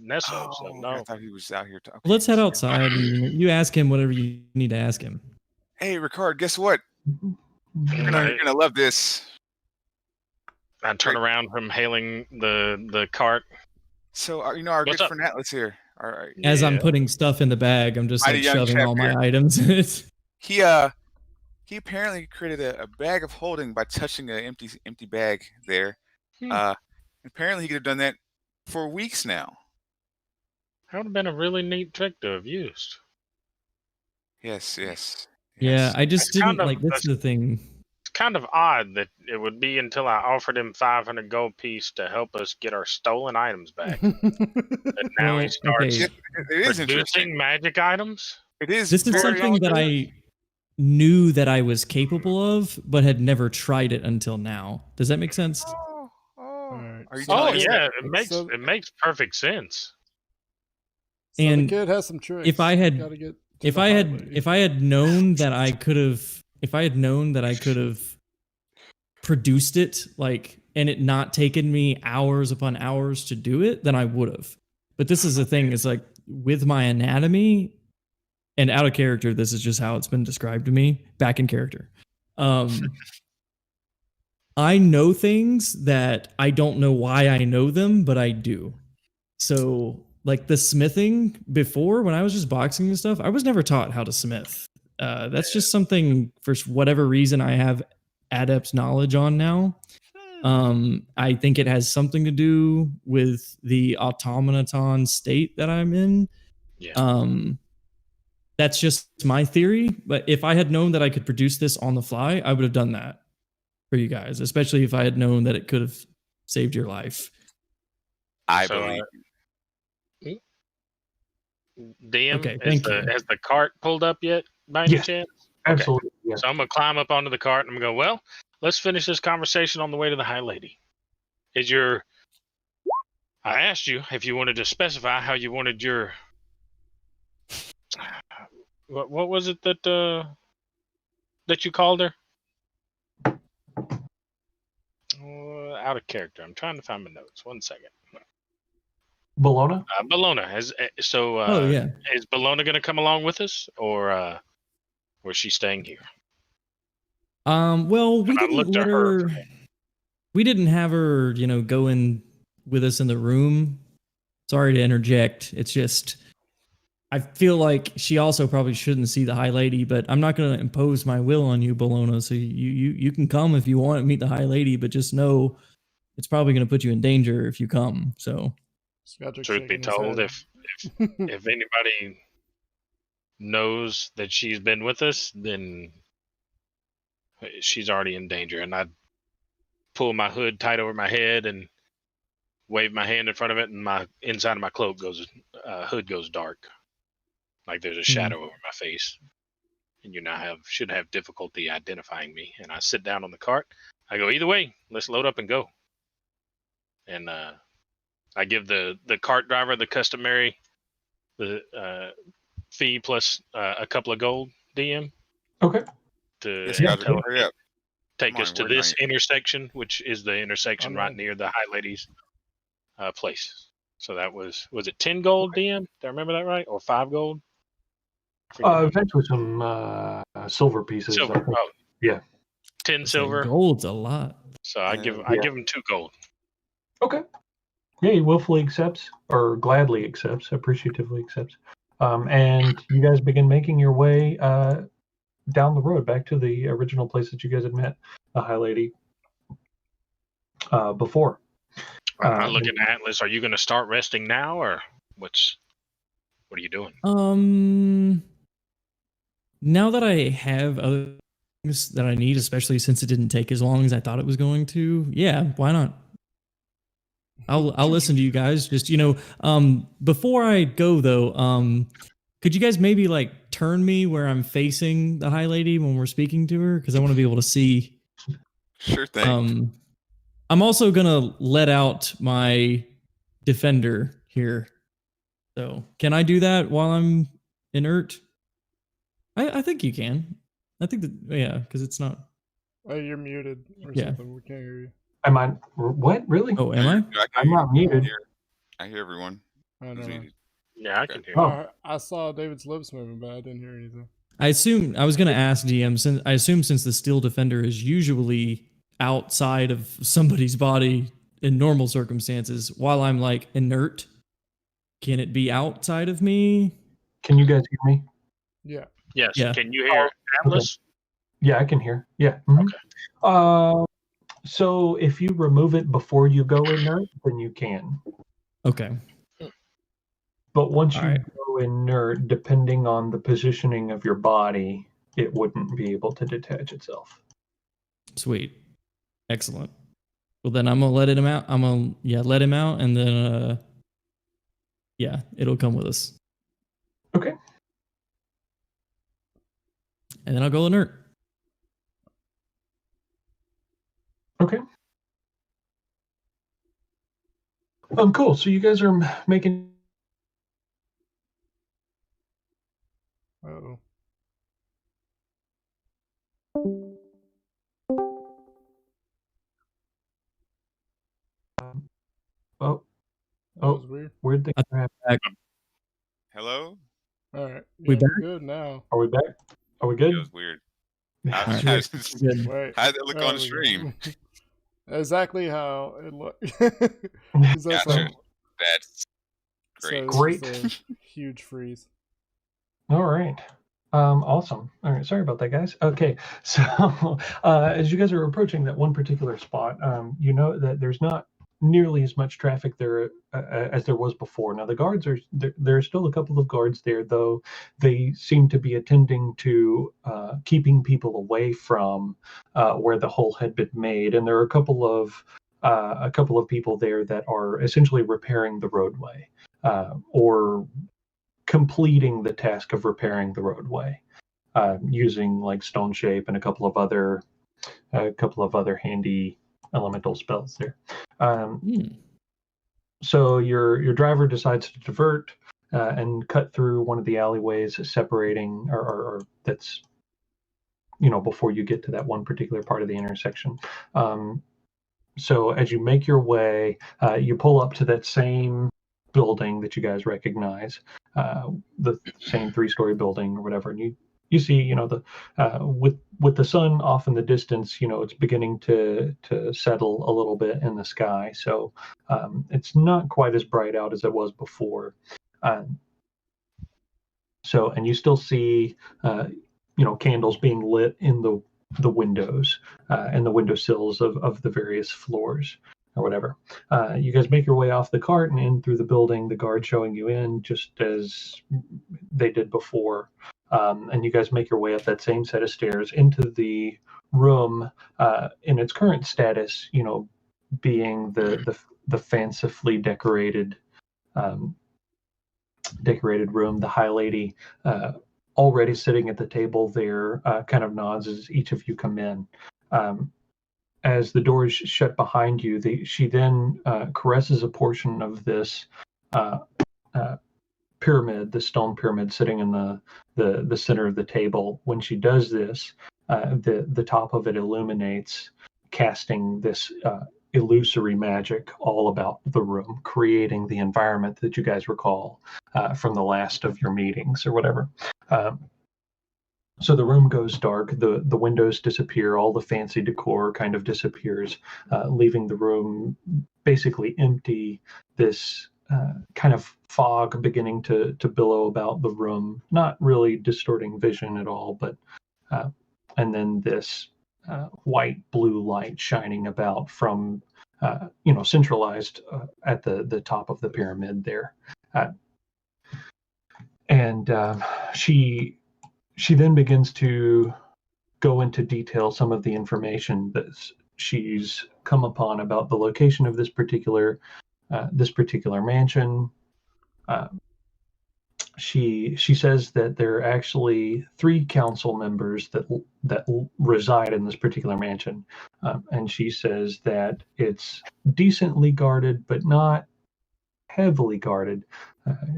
Nesso. So I no. thought he was out here talking. Let's head outside and you ask him whatever you need to ask him. Hey, Ricard, guess what? You're gonna love this. I turn around from hailing the cart. So, our good What's up? friend Atlas here. All right. As I'm Yeah. putting stuff in the bag, I'm just Mighty like young shoving chap all my here. items in it. He apparently created a bag of holding by touching an empty bag there. Hmm. Apparently he could have done that for weeks now. That would have been a really neat trick to have used. Yes. Yeah, I just It's didn't kind of- like. That's the thing. It's kind of odd that it would be until I offered him 500 gold piece to help us get our stolen items back. That now he Well, starts okay. It is interesting. producing magic items. It is. This is very something that interesting. I knew that I was capable of, but had never tried it until now. Does that make sense? Oh, Alright, Are you so- Oh telling us yeah, that- it makes perfect sense. So And the kid has some tricks. if I had- Gotta get to If the I had highway. if I had known that I could have produced it and it not taken me hours upon hours to do it, then I would have. But this is the thing, is like with my anatomy and out of character, this is just how it's been described to me. Back in character. I know things that I don't know why I know them, but I do. So like the smithing before, when I was just boxing and stuff, I was never taught how to smith. That's just something for whatever reason I have adept knowledge on now. I think it has something to do with the automaton state that I'm in. Yeah. That's just my theory. But if I had known that I could produce this on the fly, I would have done that for you guys, especially if I had known that it could have saved your life. I So, believe. DM, Okay, thank you. has the cart pulled up yet by any Yes. chance? Absolutely. Yes. So I'm gonna climb up onto the cart and I'm gonna go, well, let's finish this conversation on the way to the High Lady. I asked you if you wanted to specify how you wanted your what was it that you called her? Out of character. I'm trying to find my notes. 1 second. Bologna? Bologna. Oh yeah. Is Bologna going to come along with us, or is she staying here? Well, we And I didn't looked let at her. her. We didn't have her, go in with us in the room. Sorry to interject. It's just, I feel like she also probably shouldn't see the High Lady, but I'm not going to impose my will on you, Bologna. So you can come if you want to meet the High Lady, but just know it's probably going to put you in danger if you come. So, Scottrick's Truth be shaking his told, head. if anybody knows that she's been with us, then she's already in danger. And I'd pull my hood tight over my head and wave my hand in front of it, and my inside of my cloak hood goes dark, like there's a shadow over my face, and you now should have difficulty identifying me. And I sit down on the cart. I go, either way, let's load up and go. And I give the cart driver the customary fee plus a couple of gold, DM. Okay. To Yes, Yeah. Scottrick, hurry up. take Come us on, to we're this not- intersection, which is the intersection Oh, right no. near the High Lady's place. So that was it 10 gold, DM? Did I remember that right? Or 5 gold? I forget. Eventually some silver pieces. I Silver. think. Oh, Yeah. 10 silver. gold's a lot. So I give Yeah. him 2 gold. Okay. Yeah, he willfully accepts, or gladly accepts, appreciatively accepts. And you guys begin making your way down the road back to the original place that you guys had met the High Lady before. I look at Atlas. Are you going to start resting now, or what are you doing? Now that I have other things that I need, especially since it didn't take as long as I thought it was going to, yeah, why not? I'll listen to you guys. Just before I go though, could you guys maybe like turn me where I'm facing the High Lady when we're speaking to her? Because I want to be able to see. Sure thing. I'm also gonna let out my defender here. So can I do that while I'm inert? I think you can. I think that because it's not. Oh, you're muted or Yeah. something. We can't hear you. Am I? What? Really? Oh, am I? I'm not muted. I hear everyone. I don't who's know. muted. Yeah, I can hear. Oh. I saw David's lips moving, but I didn't hear anything. I was gonna ask DM since the steel defender is usually outside of somebody's body in normal circumstances, while I'm like inert, can it be outside of me? Can you guys hear me? Yeah. Yes. Yeah. Can you hear Atlas? Yeah, I can hear. Yeah. Mhm. Okay. So if you remove it before you go inert, then you can. Okay. But once All you right. go inert, depending on the positioning of your body, it wouldn't be able to detach itself. Sweet. Excellent. Well, then I'm gonna let him out. Let him out, and then it'll come with us. Okay. And then I'll go inert. Okay. Cool. So you guys are making. Uh-oh. Oh, That was weird. weird thing happened. Hello? All right. We Yeah, back? we're good now. Are we back? Are we That good? was weird. All How right. did Good. Wait. how'd that look There on we go. stream? Exactly how it looked. That's Gotcha. That's great. Great. A huge freeze. All right. Awesome. All right. Sorry about that, guys. Okay. So as you guys are approaching that one particular spot, you know that there's not nearly as much traffic there as there was before. Now the guards are there are still a couple of guards there, though they seem to be attending to keeping people away from where the hole had been made, and there are a couple of people there that are essentially repairing the roadway or completing the task of repairing the roadway, using like Stone Shape and a couple of other handy elemental spells there. So your driver decides to divert and cut through one of the alleyways separating, or that's, before you get to that one particular part of the intersection. So as you make your way, you pull up to that same building that you guys recognize, the same 3-story building or whatever, and you see, with the sun off in the distance, it's beginning to settle a little bit in the sky. So it's not quite as bright out as it was before. And you still see, candles being lit in the windows and the windowsills of the various floors or whatever. You guys make your way off the cart and in through the building, the guard showing you in just as they did before. And you guys make your way up that same set of stairs into the room in its current status, being the fancifully decorated room. The High Lady already sitting at the table there kind of nods as each of you come in. As the doors shut behind you, she then caresses a portion of this pyramid, the stone pyramid sitting in the center of the table. When she does this, the top of it illuminates, casting this illusory magic all about the room, creating the environment that you guys recall from the last of your meetings or whatever. So the room goes dark, the windows disappear, all the fancy decor kind of disappears, leaving the room basically empty. This kind of fog beginning to billow about the room, not really distorting vision at all, but and then this white blue light shining about from centralized at the top of the pyramid there. And she then begins to go into detail some of the information that she's come upon about the location of this particular mansion. She says that there are actually 3 council members that reside in this particular mansion, and she says that it's decently guarded but not heavily guarded.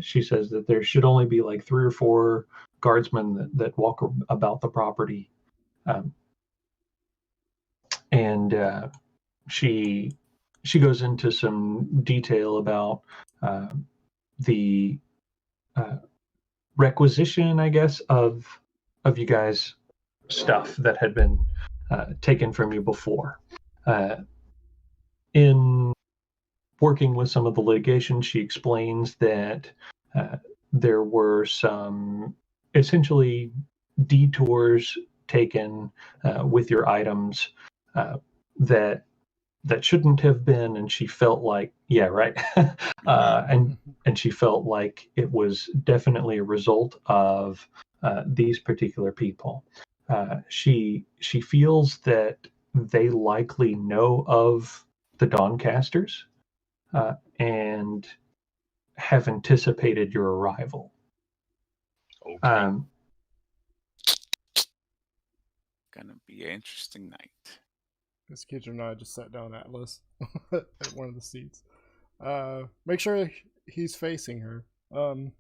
She says that there should only be like 3 or 4 guardsmen that walk about the property, and she goes into some detail about the requisition, I guess, of you guys' stuff that had been taken from you before. In working with some of the litigation, she explains that there were some essentially detours taken with your items that shouldn't have been, and she felt like, yeah, right. And she felt like it was definitely a result of these particular people. She feels that they likely know of the Dawncasters and have anticipated your arrival. Okay. Gonna be an interesting night. This kid and I just sat down Atlas at one of the seats. Make sure he's facing her. So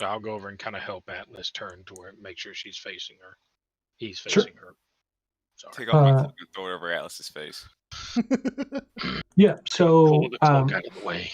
I'll go over and kind of help Atlas turn to her, make sure she's facing her. He's Sure. facing her. Sorry. Take off my cloak and throw it over Atlas's face. Yeah, so Pull the cloak out of the way.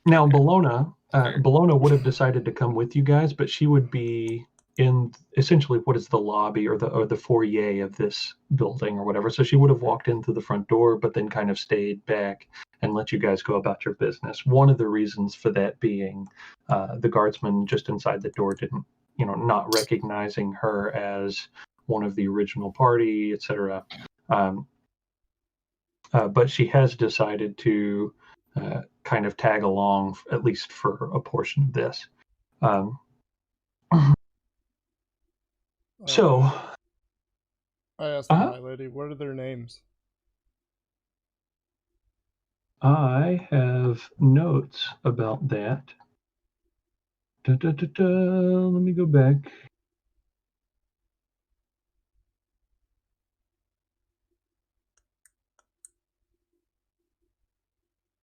now Bologna would have decided to come with you guys, but she would be in essentially what is the lobby or the foyer of this building or whatever. So she would have walked in through the front door, but then kind of stayed back and let you guys go about your business. One of the reasons for that being the guardsman just inside the door didn't, not recognizing her as one of the original party, etc. But she has decided to kind of tag along, at least for a portion of this. So I asked the High Lady, what are their names? I have notes about that. Let me go back.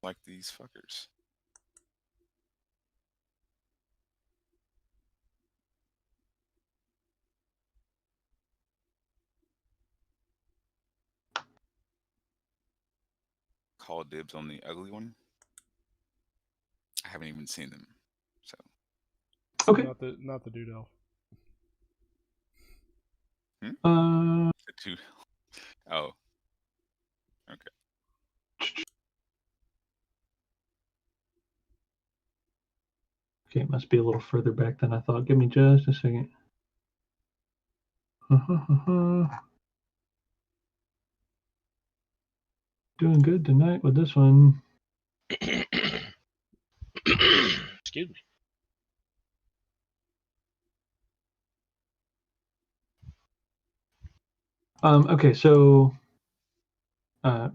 Like these fuckers. Call dibs on the ugly one. I haven't even seen them. So So Okay. not the dude elf. Uh, the two. Oh, okay, it must be a little further back than I thought. Give me just a second. Doing good tonight with this one. Excuse me. Okay, so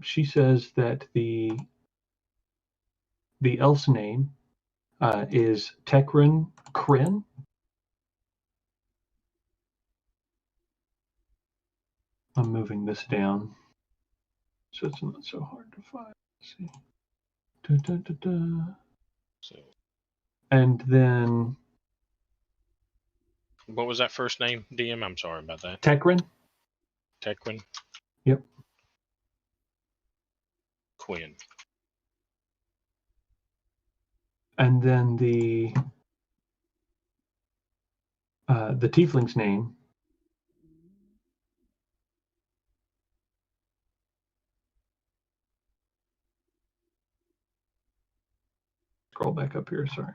she says that the elf's name is Tekrin Kryn. I'm moving this down so it's not so hard to find. Let's see. So, And then what was that first name, DM? I'm sorry about that. Tekrin. Tequin? Yep. Quinn. And then the tiefling's name scroll back up here, sorry.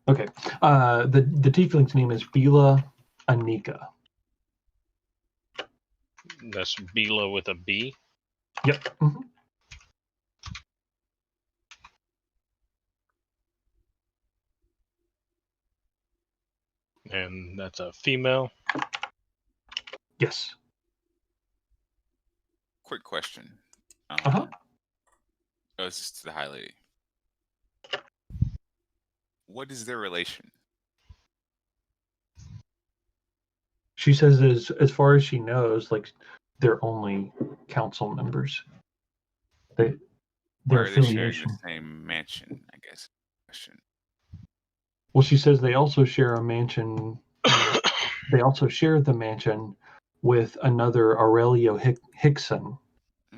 Okay, the tiefling's name is Bila Anika. That's Bila with a B. Yep. Mhm. And that's a female. Yes. quick question. Uh-huh. Oh, this is to the high lady. What is their relation? She says as far as she knows, like they're only council members. Why Their are they sharing affiliation. the same mansion? I guess. Question. Well, she says they also share a mansion. They also share the mansion with another Aurelio Hickson,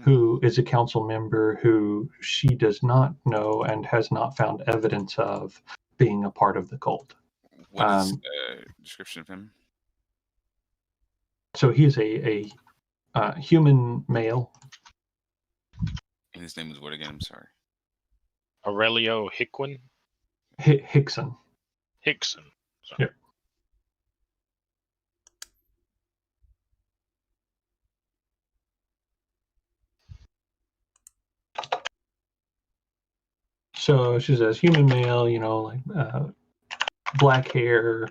who is a council member who she does not know and has not found evidence of being a part of the cult. What is description of him? So he is a human male. And his name is what again? I'm sorry. Aurelio Hickson. Hickson. Hickson. Sorry. Yep. So she says human male, you know, like black hair,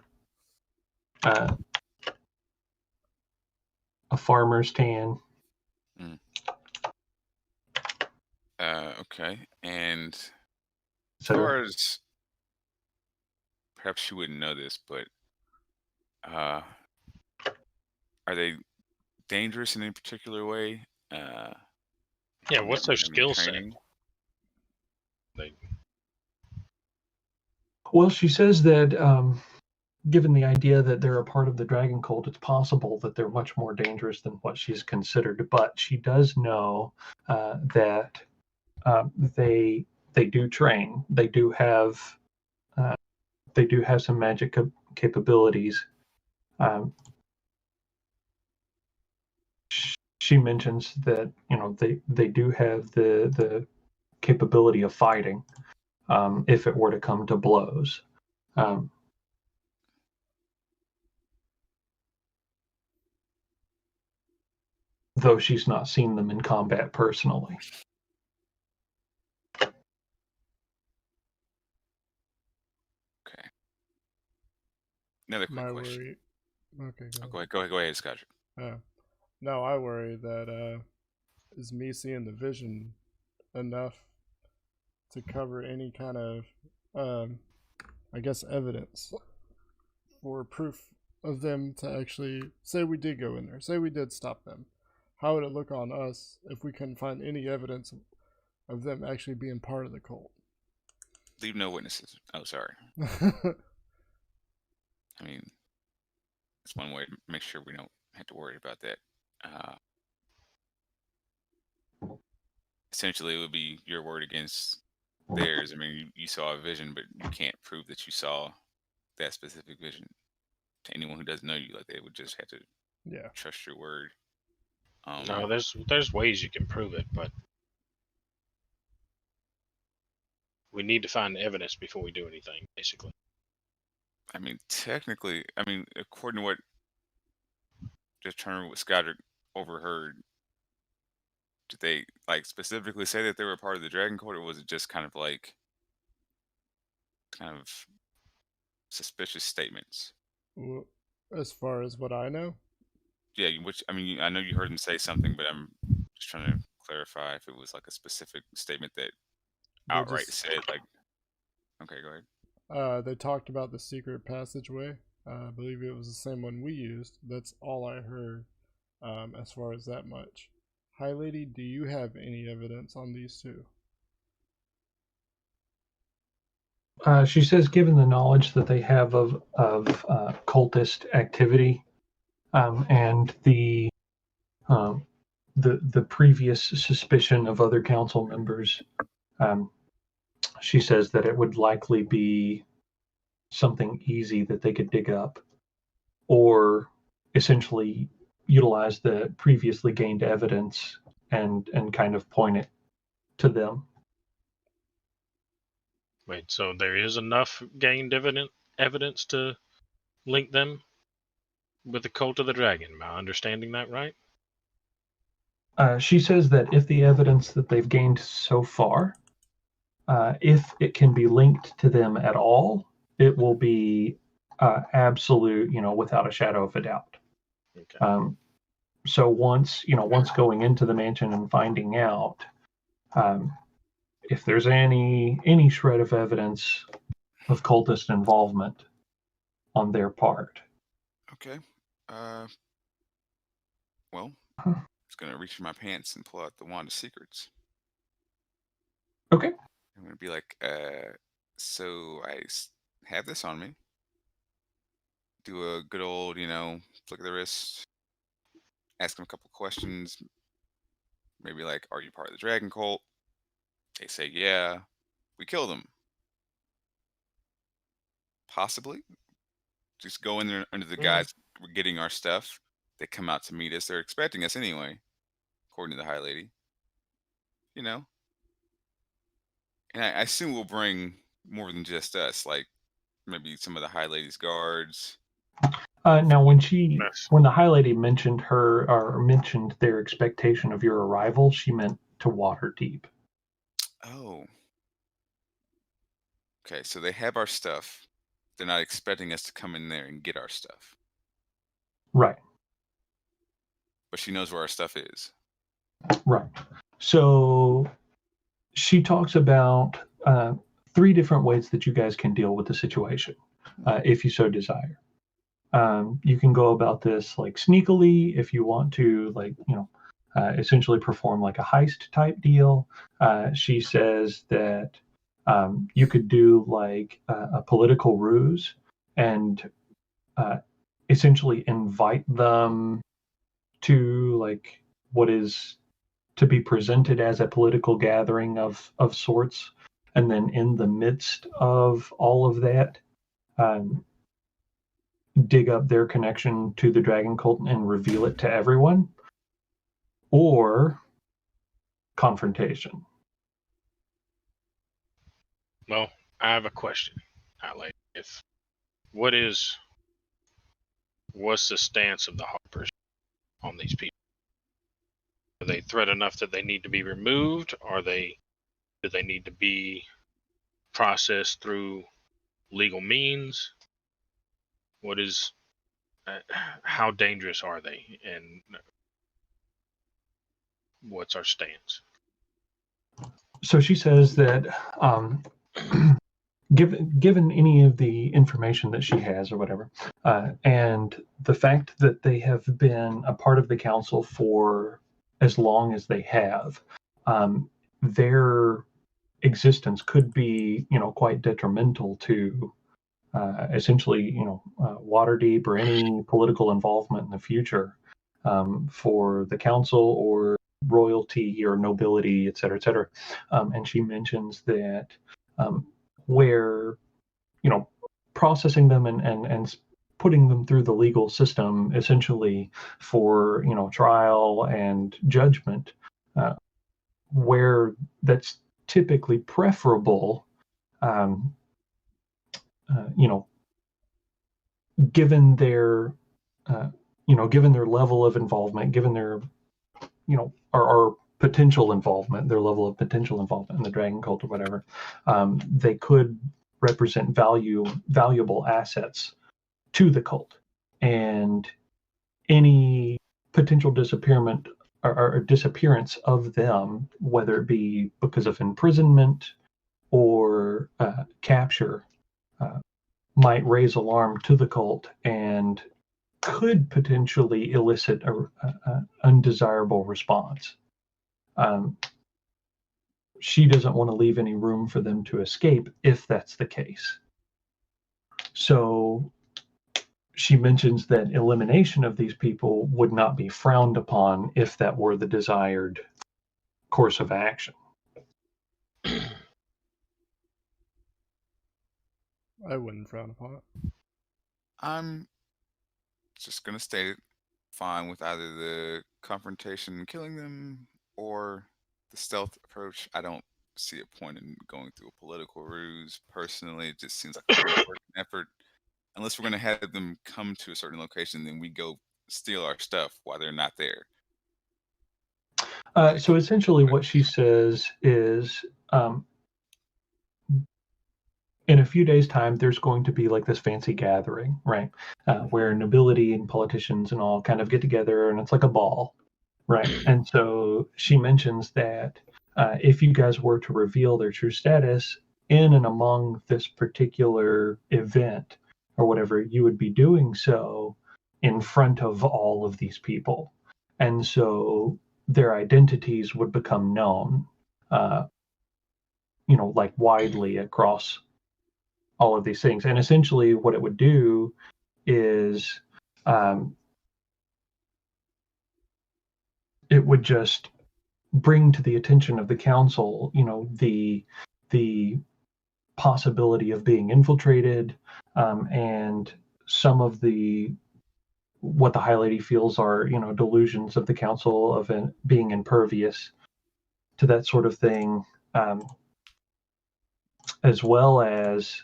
a farmer's tan. Okay. And as etc. far as perhaps you wouldn't know this, but are they dangerous in any particular way? Yeah, what's their skill set? Well, she says that given the idea that they're a part of the dragon cult, it's possible that they're much more dangerous than what she's considered. But she does know that they do train. They do have some magic capabilities. She mentions that they do have the capability of fighting if it were to come to blows. Though she's not seen them in combat personally. Okay. Another quick My question. worry. Okay, Go ahead, Scott. Now I worry that is me seeing the vision enough to cover any kind of, I guess, evidence for proof of them to actually say we did go in there, say we did stop them. How would it look on us if we couldn't find any evidence of them actually being part of the cult? Leave no witnesses. Oh, sorry. I mean, that's one way to make sure we don't have to worry about that. Essentially, it would be your word against theirs. I mean, you saw a vision, but you can't prove that you saw that specific vision to anyone who doesn't know you. Like, they would just have to Yeah. trust your word. No, there's ways you can prove it, but we need to find evidence before we do anything, basically. I mean, technically, according to what, just trying to remember what Skodrick overheard, did they like specifically say that they were part of the Dragon Court, or was it just kind of suspicious statements? Well, as far as what I know, Yeah, which I mean, I know you heard them say something, but I'm just trying to clarify if it was like a specific statement that they outright just said like, okay, go ahead. they talked about the secret passageway. I believe it was the same one we used. That's all I heard, as far as that much. High Lady, do you have any evidence on these two? She says, given the knowledge that they have of cultist activity, and the previous suspicion of other council members, she says that it would likely be something easy that they could dig up, or essentially utilize the previously gained evidence and kind of point it to them. Wait, so there is enough gained evidence to link them with the Cult of the Dragon? Am I understanding that right? She says that if the evidence that they've gained so far, if it can be linked to them at all, it will be absolute, without a shadow of a doubt. Okay. So once going into the mansion and finding out, if there's any shred of evidence of cultist involvement on their part. Okay. Well, Huh. I was gonna reach in my pants and pull out the Wand of Secrets. Okay. I'm gonna be like, so have this on me. Do a good old, flick of the wrist. Ask them a couple questions. Maybe like, are you part of the Dragon Cult? They say, yeah. We kill them. Possibly. Just go in there under the guise we're getting our stuff. They come out to meet us. They're expecting us anyway, according to the High Lady. And I assume we'll bring more than just us, like maybe some of the High Lady's guards. Now, when Yes. the High Lady mentioned mentioned their expectation of your arrival, she meant to Waterdeep. Oh. Okay, so they have our stuff. They're not expecting us to come in there and get our stuff. Right. But she knows where our stuff is. Right. So she talks about 3 different ways that you guys can deal with the situation, if you so desire. You can go about this like sneakily if you want to, like, essentially perform like a heist type deal. She says that you could do like a political ruse and essentially invite them to like what is to be presented as a political gathering of sorts, and then in the midst of all of that, dig up their connection to the Dragon Cult and reveal it to everyone, or confrontation. Well, I have a question, Ally. What's the stance of the Harpers on these people? Are they threat enough that they need to be removed? Do they need to be processed through legal means? How dangerous are they? And what's our stance? So she says that given any of the information that she has or whatever, and the fact that they have been a part of the council for as long as they have, their existence could be, quite detrimental to essentially, Waterdeep or any political involvement in the future for the council or royalty or nobility, et cetera, et cetera. And she mentions that where, processing them and putting them through the legal system essentially for, trial and judgment, where that's typically preferable, given their given their level of involvement, given their our potential involvement, their level of potential involvement in the dragon cult or whatever, they could represent valuable assets to the cult, and any potential disappearance of them, whether it be because of imprisonment or capture, might raise alarm to the cult and could potentially elicit a undesirable response. She doesn't want to leave any room for them to escape if that's the case. So she mentions that elimination of these people would not be frowned upon if that were the desired course of action. I wouldn't frown upon it. I'm just gonna stay fine with either the confrontation and killing them or the stealth approach. I don't see a point in going through a political ruse. Personally, it just seems like a hard effort. Unless we're gonna have them come to a certain location, then we go steal our stuff while they're not there. So essentially what she says is, in a few days' time, there's going to be like this fancy gathering, right? Where nobility and politicians and all kind of get together, and it's like a ball, right? And so she mentions that if you guys were to reveal their true status in and among this particular event or whatever, you would be doing so in front of all of these people. And so their identities would become known, like widely across all of these things. And essentially what it would do is it would just bring to the attention of the council, the possibility of being infiltrated, and some of what the High Lady feels are, delusions of the council of being impervious to that sort of thing, as well as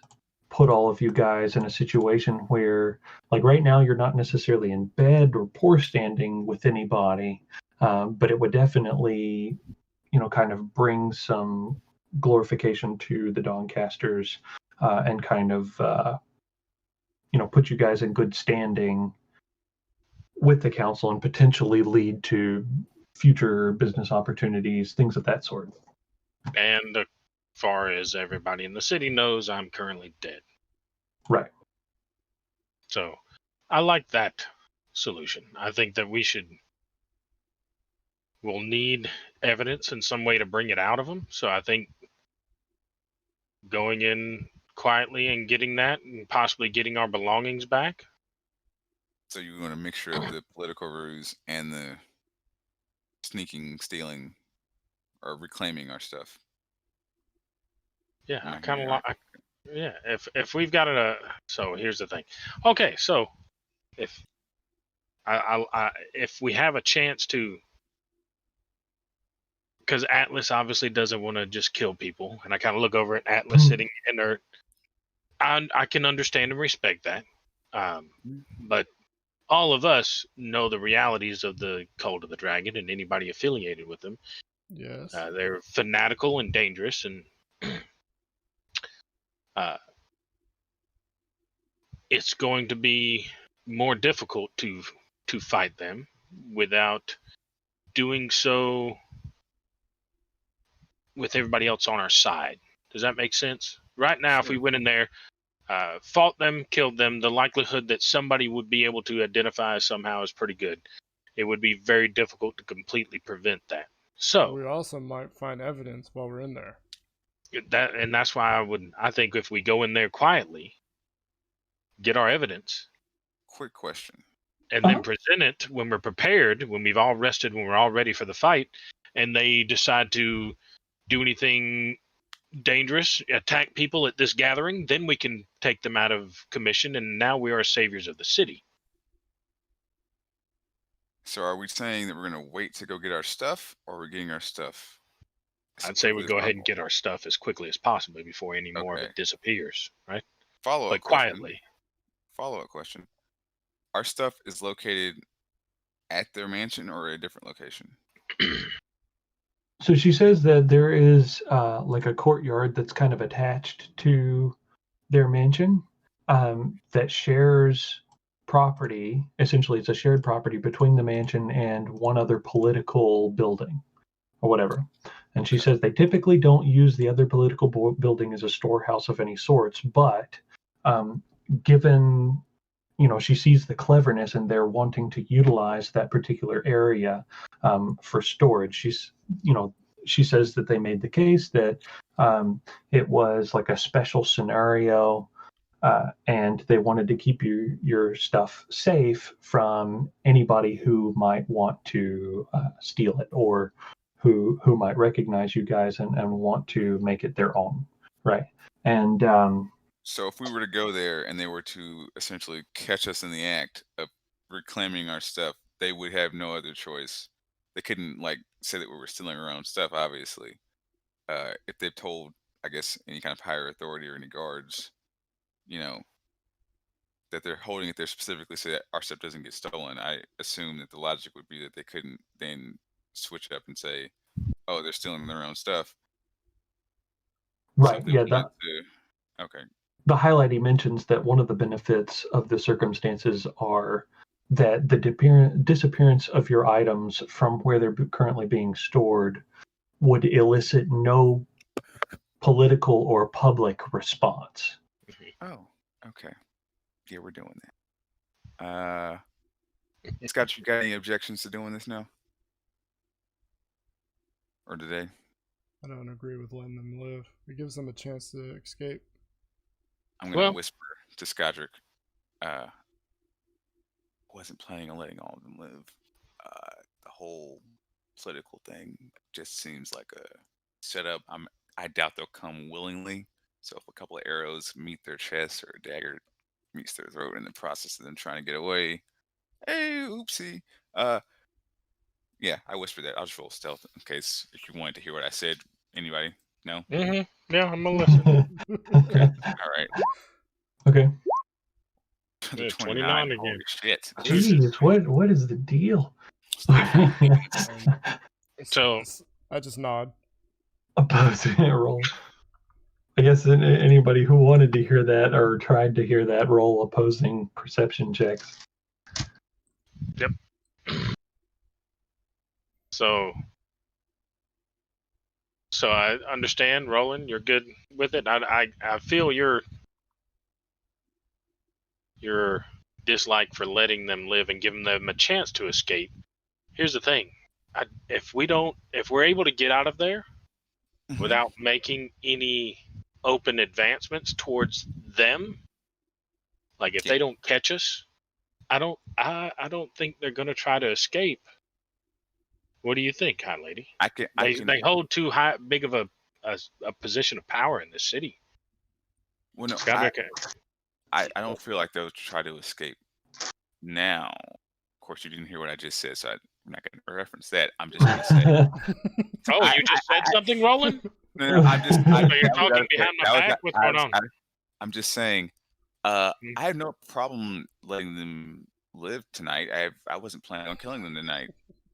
put all of you guys in a situation where, like right now, you're not necessarily in bed or poor standing with anybody, but it would definitely, kind of bring some glorification to the Dawncasters, and kind of, put you guys in good standing with the council and potentially lead to future business opportunities, things of that sort. And as far as everybody in the city knows, I'm currently dead. Right. So I like that solution. I think that we'll need evidence in some way to bring it out of them. So I think going in quietly and getting that and possibly getting our belongings back. So you want a mixture of the political ruse and the sneaking, stealing, or reclaiming our stuff. Yeah, I kind of like. Yeah, if we've got so here's the thing. Okay, so if if we have a chance to, because Atlas obviously doesn't want to just kill people, and I kind of look over at Atlas sitting in there. I can understand and respect that, but all of us know the realities of the Cult of the Dragon and anybody affiliated with them. Yes. They're fanatical and dangerous, and it's going to be more difficult to fight them without doing so with everybody else on our side. Does that make sense? Right now, if we went in there, fought them, killed them, the likelihood that somebody would be able to identify us somehow is pretty good. It would be very difficult to completely prevent that. So We also might find evidence while we're in there. that's why I think if we go in there quietly, get our evidence, Quick question. and then present it when we're prepared, when we've all rested, when we're all ready for the fight, and they decide to do anything dangerous, attack people at this gathering, then we can take them out of commission, and now we are saviors of the city. So are we saying that we're going to wait to go get our stuff, or are we getting our stuff? as I'd say we quickly as go ahead and possible? get our stuff as quickly as possible before any more of Okay. it disappears, right? Follow-up But question. quietly. Follow-up question. Our stuff is located at their mansion or a different location? So she says that there is like a courtyard that's kind of attached to their mansion that shares property. Essentially, it's a shared property between the mansion and one other political building or whatever. And she says they typically don't use the other political building as a storehouse of any sorts, but given, you know, she sees the cleverness and they're wanting to utilize that particular area for storage. She says that they made the case that it was like a special scenario and they wanted to keep your stuff safe from anybody who might want to steal it or who might recognize you guys and want to make it their own, right? And So if we were to go there and they were to essentially catch us in the act of reclaiming our stuff, they would have no other choice. They couldn't like say that we were stealing our own stuff, obviously. If they've told, I guess, any kind of higher authority or any guards, you know, that they're holding it there specifically so that our stuff doesn't get stolen, I assume that the logic would be that they couldn't then switch up and say, oh, they're stealing their own stuff. So right, if they yeah, wanted to- okay. the highlight he mentions that one of the benefits of the circumstances are that the disappearance of your items from where they're currently being stored would elicit no political or public response. Oh, okay. Yeah, we're doing that. Scott, you got any objections to doing this now? Or today? I don't agree with letting them live. It gives them a chance to escape. I'm gonna Well- whisper to Skodrick. Wasn't planning on letting all of them live. The whole political thing just seems like a setup. I doubt they'll come willingly. So if a couple of arrows meet their chest or a dagger meets their throat in the process of them trying to get away, hey, oopsie. Yeah, I whispered that. I'll just roll stealth in case if you wanted to hear what I said. Anybody? No? Yeah, I'm gonna listen. All right. Okay. The Yeah, 29 again. Holy shit. Jeez, what is the deal? So I just nod. Opposing roll. I guess anybody who wanted to hear that or tried to hear that roll opposing perception checks. So I understand, Roland. You're good with it. I feel your dislike for letting them live and giving them a chance to escape. Here's the thing: if we're able to get out of there without making any open advancements towards them, like if they don't catch us, I don't think they're going to try to escape. What do you think, High Lady? They hold too big of a position of power in this city. Well, no, Skodrick, I don't feel like they'll try to escape now. Of course, you didn't hear what I just said, so I'm not going to reference that. I'm just going to say. oh, you just said something, Roland? No, I'm just. So you're talking behind my back? What's going on? I'm just saying. I have no problem letting them live tonight. I wasn't planning on killing them tonight.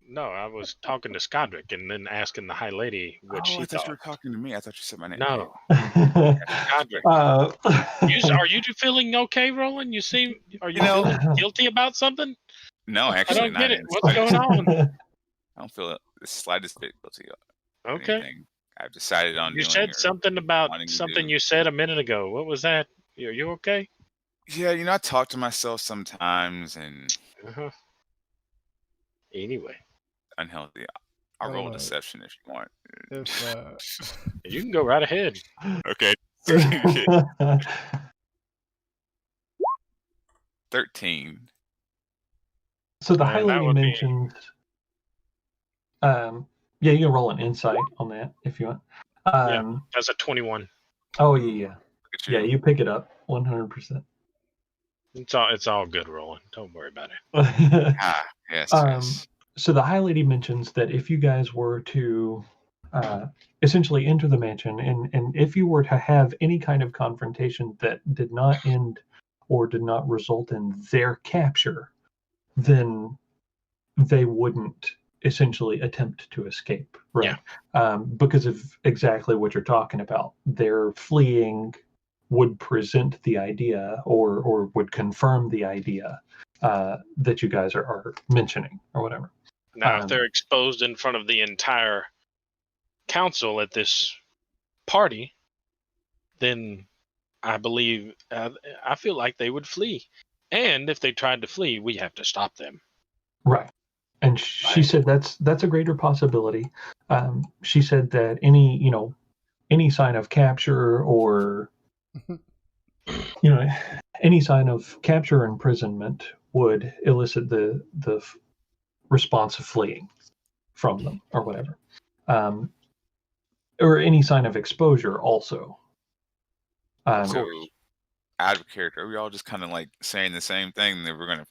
No, I was talking to Skodrick and then asking the High Lady what she I thought thought. you were talking to me. I thought you said my name. No, Skodrick. Are you feeling okay, Roland? Are you feeling guilty about something? No, I actually, don't not get it. in the What's going slightest. on? I don't feel the slightest bit guilty. Okay. Anything. I've decided on You doing. said or something about wanting to something do. you said a minute ago. What was that? Are you okay? Yeah, I talk to myself sometimes and Uh-huh. Anyway, unhealthy. I I'll don't roll know. deception if you want. If you can go right ahead. Okay. 13. So the And High that Lady would be- mentions. Yeah, you can roll an insight on that if you want. That's a 21. Oh yeah. Look at Yeah, you pick it up 100%. It's all good rolling. Don't worry about it. Ah, yes, Um, yes. So the High Lady mentions that if you guys were to essentially enter the mansion, and if you were to have any kind of confrontation that did not end or did not result in their capture, then they wouldn't essentially attempt to escape, right? Because of exactly what you're talking about. Their fleeing would present the idea or would confirm the idea that you guys are mentioning or whatever. Now, if they're exposed in front of the entire council at this party, then I believe I feel like they would flee. And if they tried to flee, we have to stop them. Right. And she said that's a greater possibility. She said that any sign of capture or any sign of capture or imprisonment would elicit the response of fleeing from them or whatever, or any sign of exposure also. So, out of character, are we all just kind of like saying the same thing that we're gonna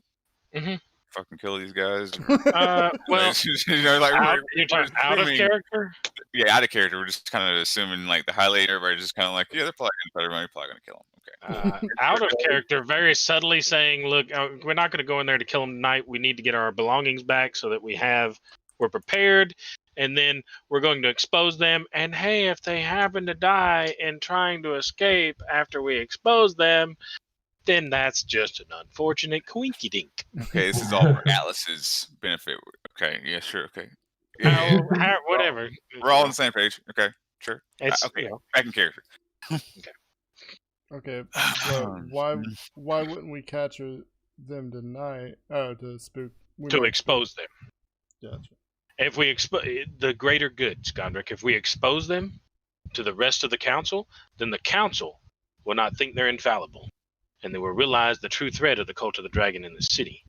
fucking kill these guys? Well, you're talking out of character. Yeah, out of character. We're just kind of assuming like the High Lady. Everybody's just kind of like, yeah, they're probably gonna fight. We're probably gonna kill them. Okay. Out of character, very subtly saying, "Look, we're not going to go in there to kill them tonight. We need to get our belongings back so that we're prepared, and then we're going to expose them. And hey, if they happen to die in trying to escape after we expose them, then that's just an unfortunate coinky dink." Okay, this is all for Alice's benefit. Okay, yeah, sure, okay. Yeah, whatever. We're all on the same page. Okay, sure. It's, okay, back in character. Okay, but why wouldn't we capture them tonight? Oh, to spook. To expose them. Gotcha. If we the greater good, Skondrick, if we expose them to the rest of the council, then the council will not think they're infallible, and they will realize the true threat of the cult of the dragon in the city.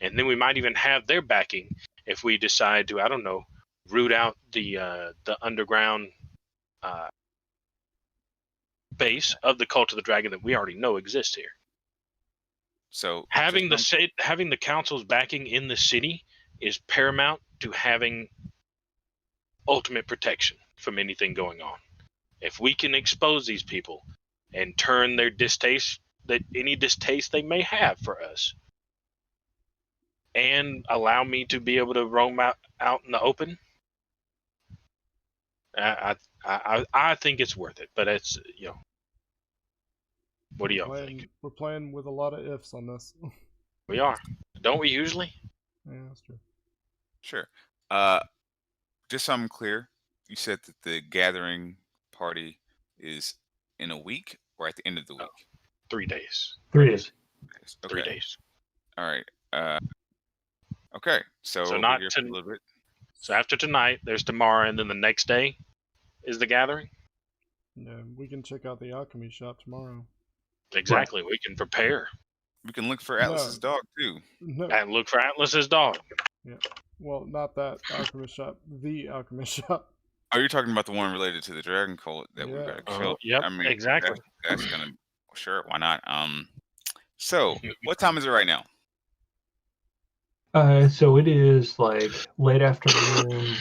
And then we might even have their backing if we decide to, I don't know, root out the underground base of the cult of the dragon that we already know exists here. So having the council's backing in the city is paramount to having ultimate protection from anything going on. If we can expose these people and turn their any distaste they may have for us, and allow me to be able to roam out in the open, I think it's worth it. But it's what do y'all think? We're playing with a lot of ifs on this. We are, don't we usually? Yeah, that's true. Sure. Just so I'm clear, you said that the gathering party is in a week or at the end of the week? 3 days. 3 days. Okay. 3 days. All right. Okay. So not a little bit. So after tonight, there's tomorrow, and then the next day is the gathering. Yeah, we can check out the alchemy shop tomorrow. Exactly. Right. We can prepare. We can look for Atlas's dog too. No. And look for Atlas's dog. Yeah. Well, not that alchemist shop. The alchemist shop. Oh, you're talking about the one related to the dragon cult that we got to kill. Yep. I mean, exactly. That's gonna. Sure. Why not? So what time is it right now? So it is like late afternoon,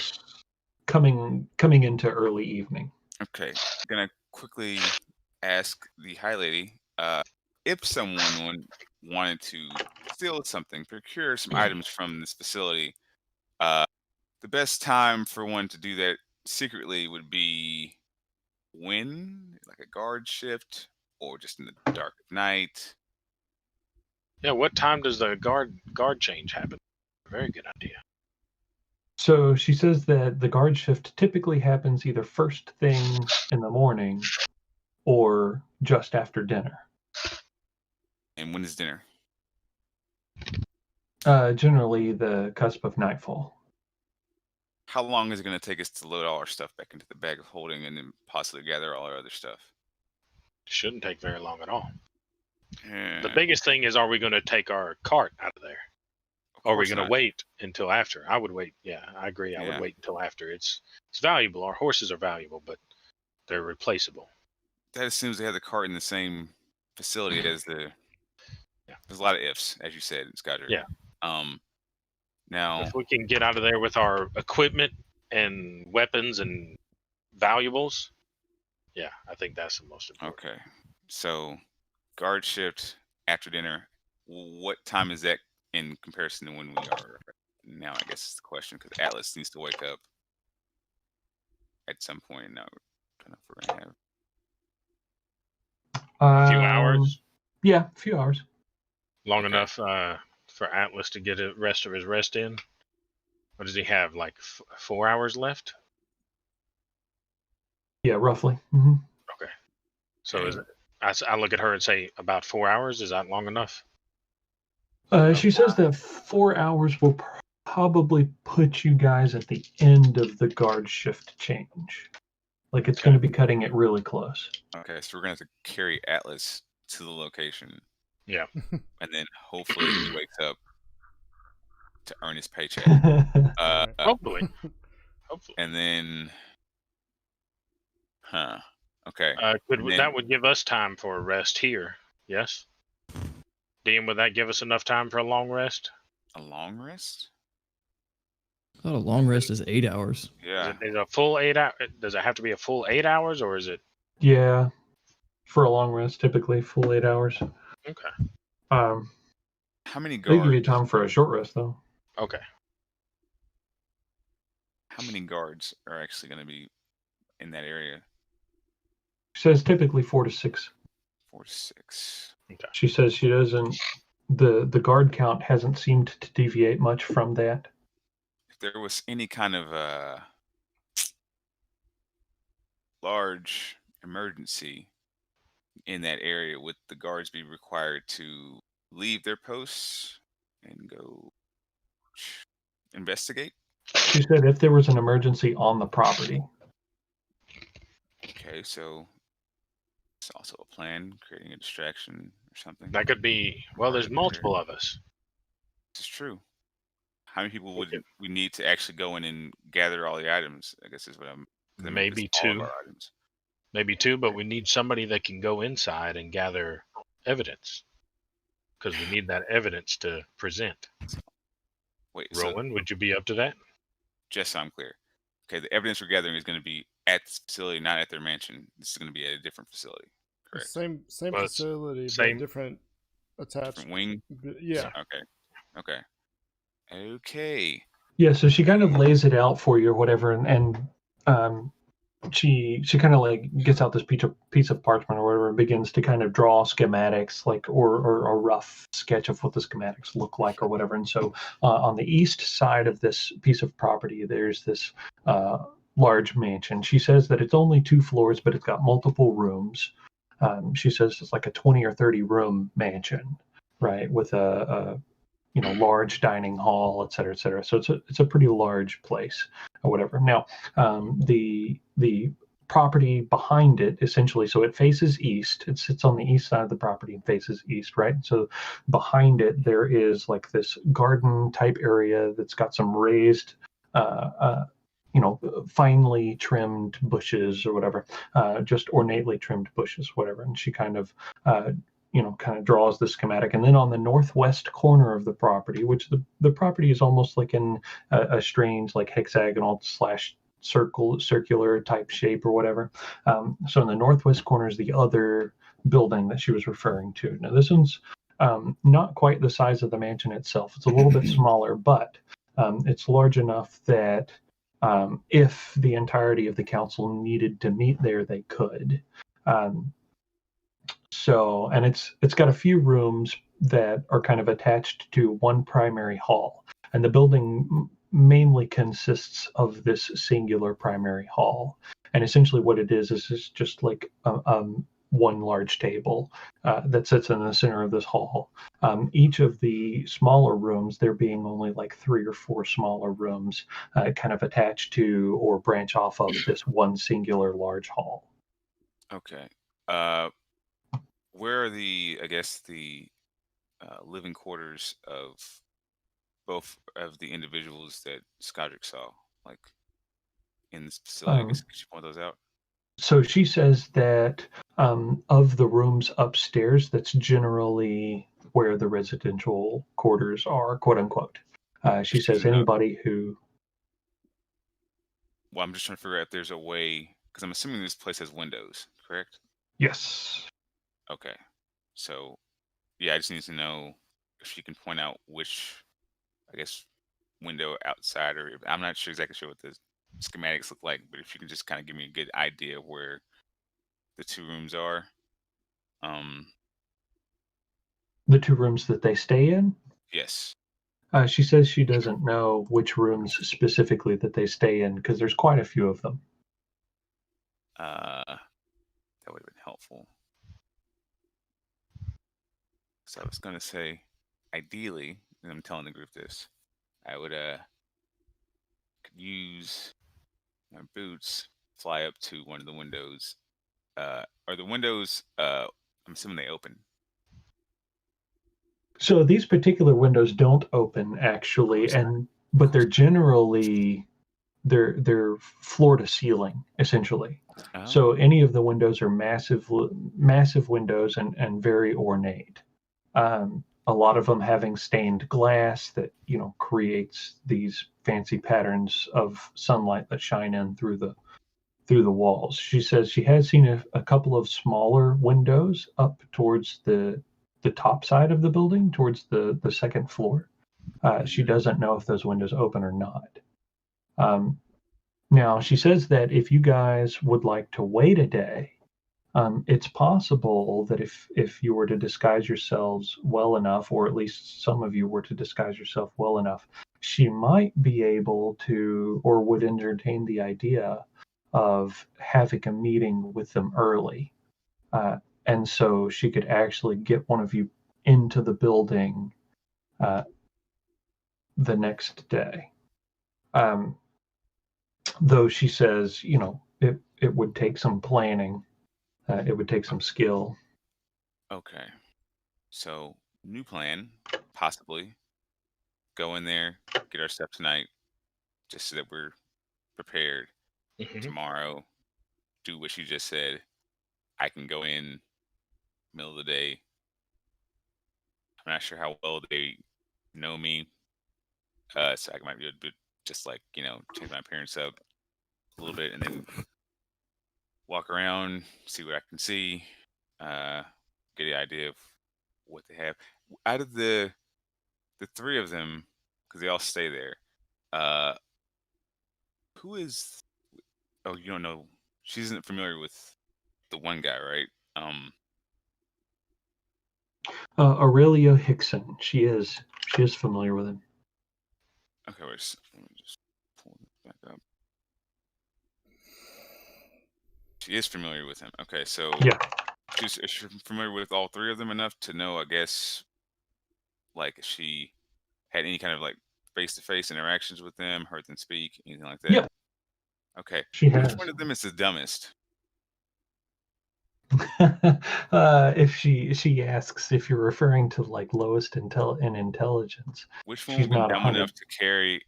coming into early evening. Okay, I'm gonna quickly ask the High Lady if someone wanted to steal something, procure some items from this facility. The best time for one to do that secretly would be when, like a guard shift, or just in the dark of night. Yeah. What time does the guard change happen? Very good idea. So she says that the guard shift typically happens either first thing in the morning or just after dinner. And when is dinner? Generally the cusp of nightfall. How long is it going to take us to load all our stuff back into the bag of holding and then possibly gather all our other stuff? Shouldn't take very long at all. Yeah, The biggest thing is, are we going to take our cart out of there? of Or are we course going to not. wait until after? I would wait. Yeah, I agree. I Yeah. would wait until after. It's valuable. Our horses are valuable, but they're replaceable. That assumes they have the cart in the same facility as the. Yeah. There's a lot of ifs, as you said, Scudder. Yeah. Now, If we can get out of there with our equipment and weapons and valuables, yeah, I think that's the most important. okay. So, guard shift after dinner. What time is that in comparison to when we are now? I guess is the question, because Atlas needs to wake up at some point. Now, I don't know if we're gonna have. A few hours, Yeah, a few hours. long Okay. enough for Atlas to get the rest of his rest in. What does he have? Like 4 hours left? Yeah, roughly. Hmm. Okay. So is Okay. it? I look at her and say about 4 hours. Is that long enough? She says that 4 hours will probably put you guys at the end of the guard shift change. Like it's going to be cutting it really close. Okay, so we're gonna have to carry Atlas to the location. Yeah. And then hopefully he wakes up to earn his paycheck. Right. Hopefully. Hopefully. And then, okay. Could And then- that would give us time for a rest here? Yes. Dean, would that give us enough time for a long rest? A long rest? I thought a long rest is 8 hours. Yeah. Is it a full 8 hour? Does it have to be a full 8 hours, or is it? Yeah, for a long rest, typically full 8 hours. Okay. How many They give you guards? time for a short rest though. Okay. How many guards are actually going to be in that area? She says typically 4 to 6. 4 to 6. She says she doesn't. The guard count hasn't seemed to deviate much from that. If there was any kind of large emergency in that area, would the guards be required to leave their posts and go investigate? She said if there was an emergency on the property. Okay, so it's also a plan, creating a distraction or something. That could be. Well, there's multiple of us. This is true. How many people would Okay. we need to actually go in and gather all the items? I guess is what I'm. 'Cause I mean, Maybe it's all of 2. our items. Maybe 2, but we need somebody that can go inside and gather evidence, because we need that evidence to present. Wait, so Rowan, would you be up to that? just so I'm clear, okay, the evidence we're gathering is going to be at this facility, not at their mansion. This is going to be at a different facility, correct? Same Well, it's facility, same- but different attached. Different wing. Yeah. Okay. Yeah, so she kind of lays it out for you or whatever, and she kind of like gets out this piece of parchment or whatever and begins to kind of draw schematics, like or a rough sketch of what the schematics look like or whatever. And so on the east side of this piece of property, there's this large mansion. She says that it's only 2 floors, but it's got multiple rooms. She says it's like a 20 or 30 room mansion, right, with a large dining hall, et cetera, et cetera. So it's a pretty large place or whatever. Now, the property behind it, essentially, so it faces east. It sits on the east side of the property and faces east, right? So behind it, there is like this garden type area that's got some raised, finely trimmed bushes or whatever, just ornately trimmed bushes, whatever. And she kind of draws the schematic. And then on the northwest corner of the property, which the property is almost like in a strange like hexagonal / circular type shape or whatever. So in the northwest corner is the other building that she was referring to. Now this one's not quite the size of the mansion itself. It's a little bit smaller, but it's large enough that if the entirety of the council needed to meet there, they could. So, and it's got a few rooms that are kind of attached to one primary hall, and the building mainly consists of this singular primary hall. And essentially, what it is it's just like one large table that sits in the center of this hall. Each of the smaller rooms, there being only like 3 or 4 smaller rooms, kind of attached to or branch off of this one singular large hall. Okay. Where are the, I guess, the living quarters of both of the individuals that Skodrick saw, like in this facility? I guess Um, could you point those out? so she says that of the rooms upstairs, that's generally where the residential quarters are, quote unquote. She She says doesn't know. anybody who. Well, I'm just trying to figure out if there's a way, because I'm assuming this place has windows, correct? Yes. Okay. So, yeah, I just need to know if she can point out which, I guess, window outside, or I'm not sure exactly sure what the schematics look like, but if you can just kind of give me a good idea of where the 2 rooms are. The 2 rooms that they stay in. Yes. She says she doesn't know which rooms specifically that they stay in because there's quite a few of them. That would have been helpful. So I was gonna say, ideally, and I'm telling the group this, I would could use my boots, fly up to one of the windows. Are the windows? I'm assuming they open. So these particular windows don't open actually, but they're generally they're floor to ceiling essentially. Oh. So any of the windows are massive windows and very ornate. A lot of them having stained glass that creates these fancy patterns of sunlight that shine in through the walls. She says she has seen a couple of smaller windows up towards the top side of the building, towards the second floor. She doesn't know if those windows open or not. Now, she says that if you guys would like to wait a day, it's possible that if you were to disguise yourselves well enough, or at least some of you were to disguise yourself well enough, she might be able to, or would entertain the idea of having a meeting with them early. And so she could actually get one of you into the building the next day. Though she says, it would take some planning, it would take some skill. Okay. So new plan, possibly go in there, get our stuff tonight, just so that we're prepared. Mhm. Tomorrow, do what you just said. I can go in middle of the day. I'm not sure how well they know me, so I might be able to just like change my appearance up a little bit, and then walk around, see what I can see, get the idea of what they have. Out of the 3 of them, because they all stay there, who is? Oh, you don't know. She isn't familiar with the one guy, right? Aurelio Hickson. She is familiar with him. Okay, let me just pull this back up. She is familiar with him. Okay, so Yeah. is she familiar with all 3 of them enough to know, I guess, like if she had any kind of like face-to-face interactions with them, heard them speak, anything like that? Yeah. Okay. She Which has. one of them is the dumbest? If she asks if you're referring to like lowest in intelligence, Which one she's would be not dumb 100. enough to carry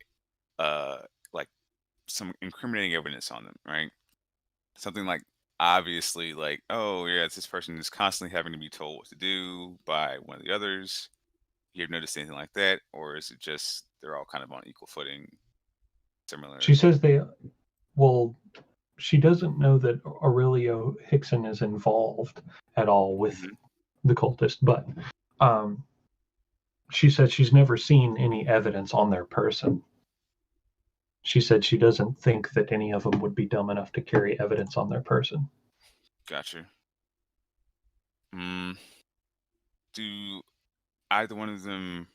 like some incriminating evidence on them, right? Something like obviously like, oh yeah, this person is constantly having to be told what to do by one of the others. You ever noticed anything like that? Or is it just they're all kind of on equal footing, similar? She says she doesn't know that Aurelio Hickson is involved at all with Mhm. the cultist, but she said she's never seen any evidence on their person. She said she doesn't think that any of them would be dumb enough to carry evidence on their person. Gotcha. Do either one of them,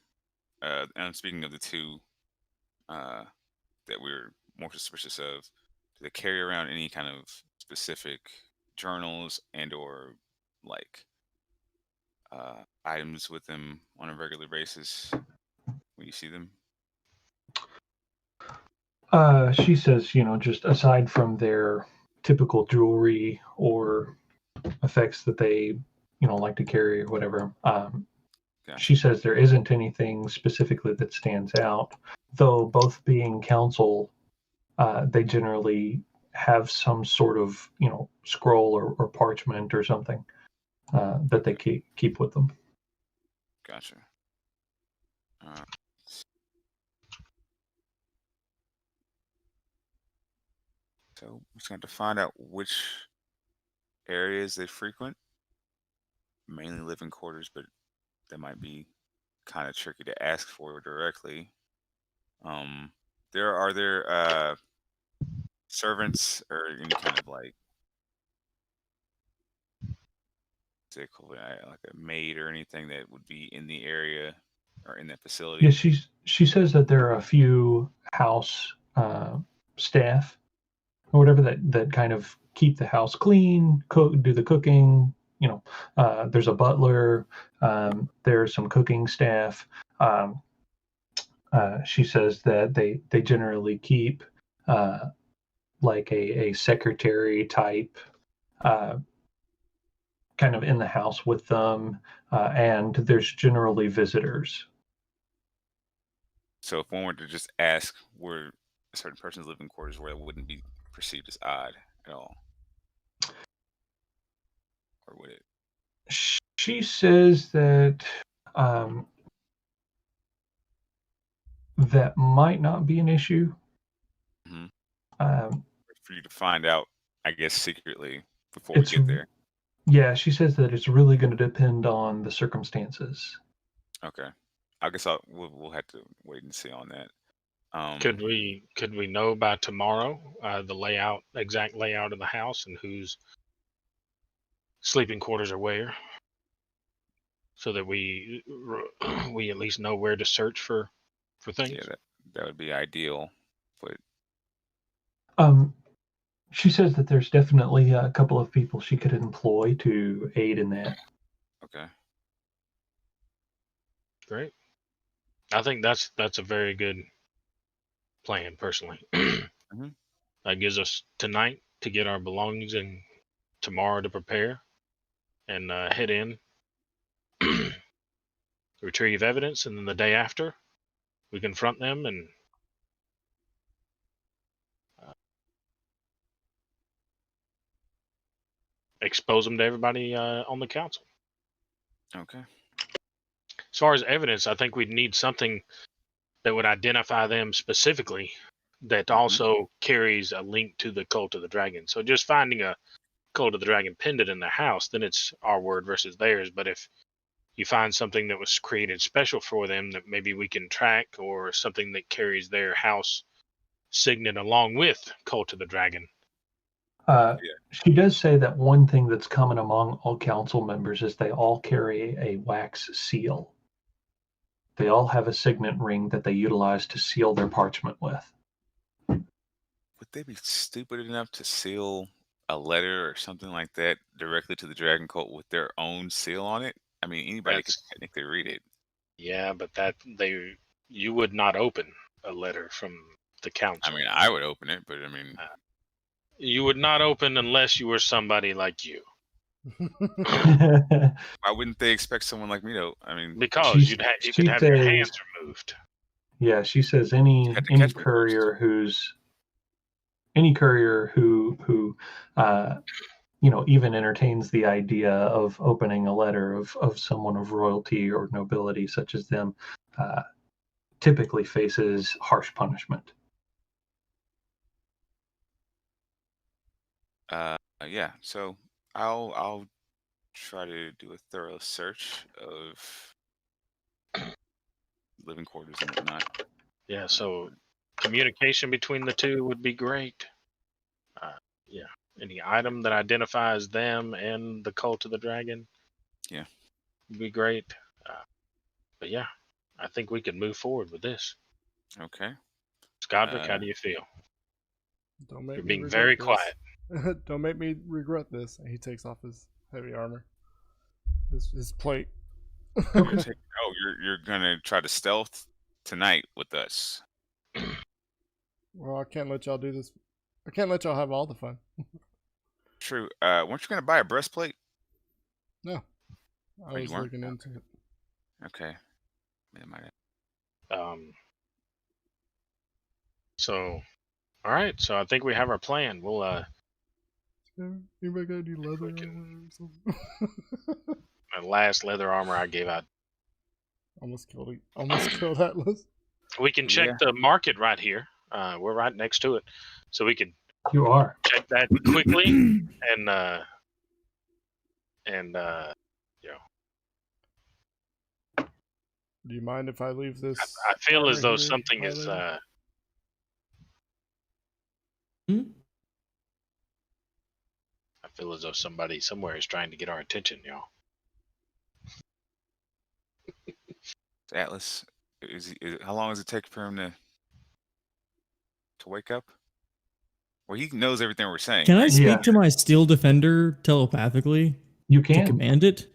and I'm speaking of the 2, that we're more suspicious of, do they carry around any kind of specific journals and or like items with them on a regular basis when you see them? She says, just aside from their typical jewelry or effects that they, like to carry or whatever, she says there isn't anything specifically that stands out, though both being council, they generally have some sort of, scroll or parchment or something that they keep with them. Gotcha. So we're just going to find out which areas they frequent. Mainly living quarters, but that might be kind of tricky to ask for directly. Are there servants or any kind of like like a maid or anything that would be in the area or in that facility? Yeah, she says that there are a few house staff or whatever that kind of keep the house clean, do the cooking. There's a butler. There's some cooking staff. She says that they generally keep like a secretary type kind of in the house with them, and there's generally visitors. So if one were to just ask where a certain person's living quarters, where it wouldn't be perceived as odd at all, or would it? She says that that might not be an issue. For you to find out, I guess, secretly before we get there. Yeah, she says that it's really going to depend on the circumstances. Okay, I guess we'll have to wait and see on that. Could we know by tomorrow the exact layout of the house and whose sleeping quarters are where, so that we at least know where to search for things? Yeah, that would be ideal. But she says that there's definitely a couple of people she could employ to aid in that. Okay. Great. I think that's a very good plan, personally. That gives us tonight to get our belongings and tomorrow to prepare and head in, retrieve evidence, and then the day after we confront them and expose them to everybody on the council. Okay. As far as evidence, I think we'd need something that would identify them specifically that also carries a link to the Cult of the Dragon. So just finding a Cult of the Dragon pendant in their house, then it's our word versus theirs. But if you find something that was created special for them that maybe we can track, or something that carries their house signet along with Cult of the Dragon. She does say that one thing that's common among all council members is they all carry a wax seal. They all have a signet ring that they utilize to seal their parchment with. Would they be stupid enough to seal a letter or something like that directly to the Dragon Cult with their own seal on it? I mean, anybody could technically read it. Yeah, but you would not open a letter from the council. I mean, I would open it, but I mean, you would not open unless you were somebody like you. Why wouldn't they expect someone like me to? I mean, because you could have your hands removed. Yeah, she says any courier who even entertains the idea of opening a letter of someone of royalty or nobility such as them typically faces harsh punishment. Yeah, so I'll try to do a thorough search of living quarters and whatnot. Yeah, so communication between the two would be great. Yeah, any item that identifies them and the Cult of the Dragon, yeah, would be great. But yeah, I think we can move forward with this. Okay. Godric, how do you feel? Don't make You're me being regret very this. quiet. Don't make me regret this. And he takes off his heavy armor, his plate. You're gonna try to stealth tonight with us. Well, I can't let y'all do this. I can't let y'all have all the fun. True. Weren't you gonna buy a breastplate? No, I Oh, you was weren't? looking into it. Okay. It might have- So, all right. So I think we have our plan. We'll Anybody got any leather We can- armor or something? my last leather armor I gave out. Almost killed Atlas. We can check Yeah. the market right here. We're right next to it, so we can You are. check that quickly and you know, Do you mind if I leave this? I feel as armor though here something is. highlighted? Hmm? I feel as though somebody somewhere is trying to get our attention, y'all. Atlas, how long does it take for him to wake up? Well, he knows everything we're saying. Can I right? speak Yeah. to my steel defender telepathically You to can. command it?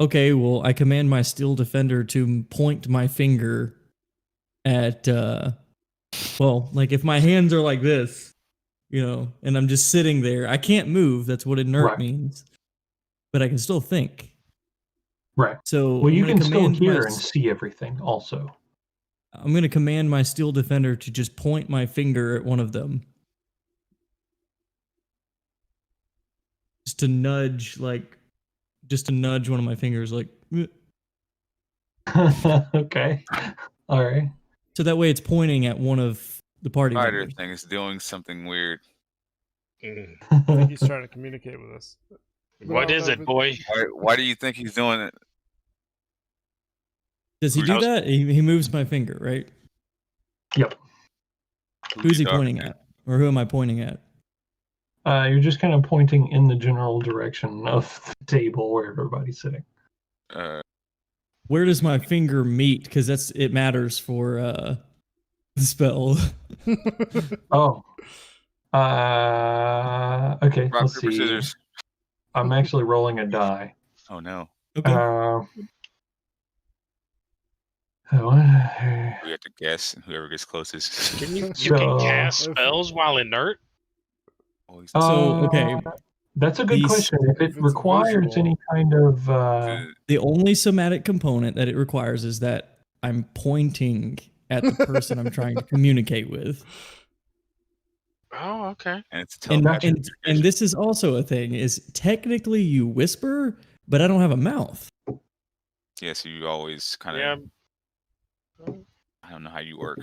Okay, well, I command my steel defender to point my finger at, well, like if my hands are like this, you know, and I'm just sitting there, I can't move. That's what inert Right. means. But I can still think. Right. So Well, I'm you gonna can still command hear my and see everything also. I'm going to command my steel defender to just point my finger at one of them. Just to nudge one of my fingers, like, "Eh." Okay. All right. So that way it's pointing at one of the party Spider members. thing is doing something weird. I think he's trying to communicate with us. What I is don't know it, boy? Why do you think he's doing it? Does he I do was- that? He moves my finger, right? Yep. Who's he you talking pointing to? at? Or who am I pointing at? You're just kind of pointing in the general direction of the table where everybody's sitting. Where does my finger meet? Because it matters for the spell. Oh. Okay. Rock, Let's paper, see. scissors. I'm actually rolling a die. Oh no. Okay. We have to guess, and whoever gets closest. Can you So- can cast spells while inert? Oh, he's- So, okay. That's a good These- question. If If it it's requires visual. any kind of The only somatic component that it requires is that I'm pointing at the person I'm trying to communicate with. Oh, okay. and it's And, telepathic. and this is also a thing, is technically you whisper, but I don't have a mouth. Yeah, so you always kind Yeah. of. I don't know how you work.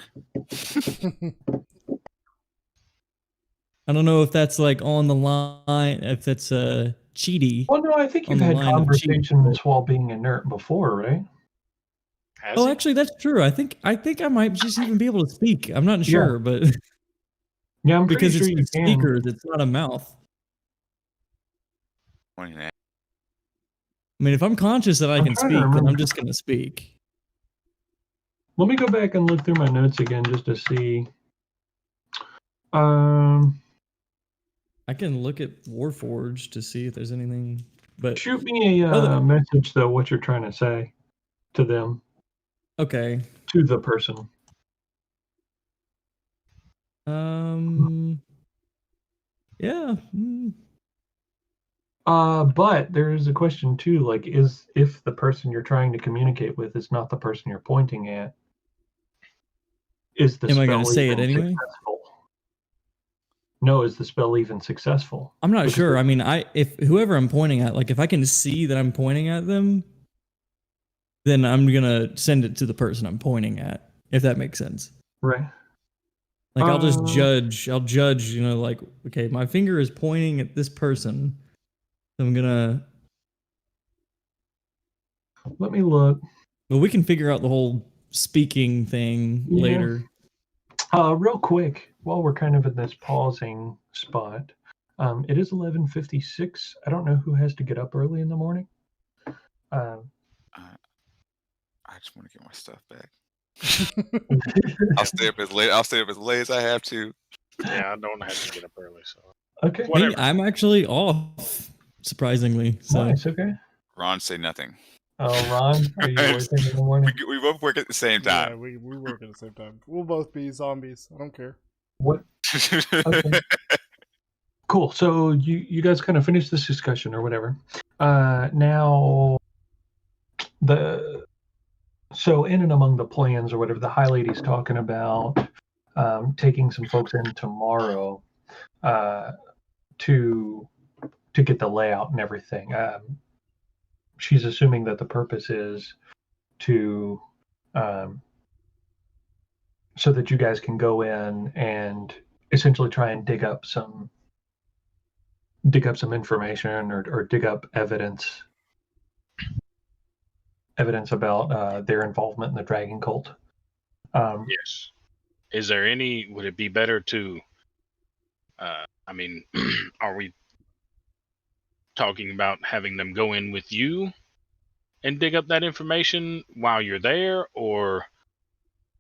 I don't know if that's like on the line, if that's cheaty. well, no, I think on you've the had line of cheat. conversations while being inert before, right? Has Oh, he? actually, that's true. I think I might just even be able to speak. I'm not sure, but Yeah, I'm pretty because sure you it's can. speakers, it's not a mouth. Pointing at- I mean, if I'm conscious that I I'm can trying to speak, then remember. I'm just going to speak. Let me go back and look through my notes again just to see. I can look at Warforged to see if there's anything, but Shoot me a Other- message though. What you're trying to say to them, okay. to the person. Yeah. But there is a question too. Like, if the person you're trying to communicate with is not the person you're pointing at, is the Am I spell gonna say it even anyway? successful? No, is the spell even successful? I'm not Because sure. I mean, if whoever I'm pointing at, like if I can see that I'm pointing at them, then I'm gonna send it to the person I'm pointing at, if that makes sense. Right. Like I'll just Uh, judge. I'll judge. You know, like okay, my finger is pointing at this person. So I'm gonna. Let me look. Well, we can figure out the whole speaking thing Yeah. later. Real quick, while we're kind of in this pausing spot, it is 11:56. I don't know who has to get up early in the morning. I just want to get my stuff back. I'll stay up as late. I'll stay up as late as I have to. Yeah, I don't have to get up early, so Okay. Me, whatever. I'm actually off, surprisingly. So Nice. Okay. Ron, say nothing. Oh, Ron, are you working in the morning? We both work at the same Yeah, time. we work at the same time. We'll both be zombies. I don't care. What? Okay. Cool. So you guys kind of finished this discussion or whatever. Now so in and among the plans or whatever, the High Lady's talking about taking some folks in tomorrow to get the layout and everything. She's assuming that the purpose is to so that you guys can go in and essentially try and dig up some information or dig up evidence about their involvement in the dragon cult. Yes. Is there any? Would it be better to? I mean, are we talking about having them go in with you and dig up that information while you're there, or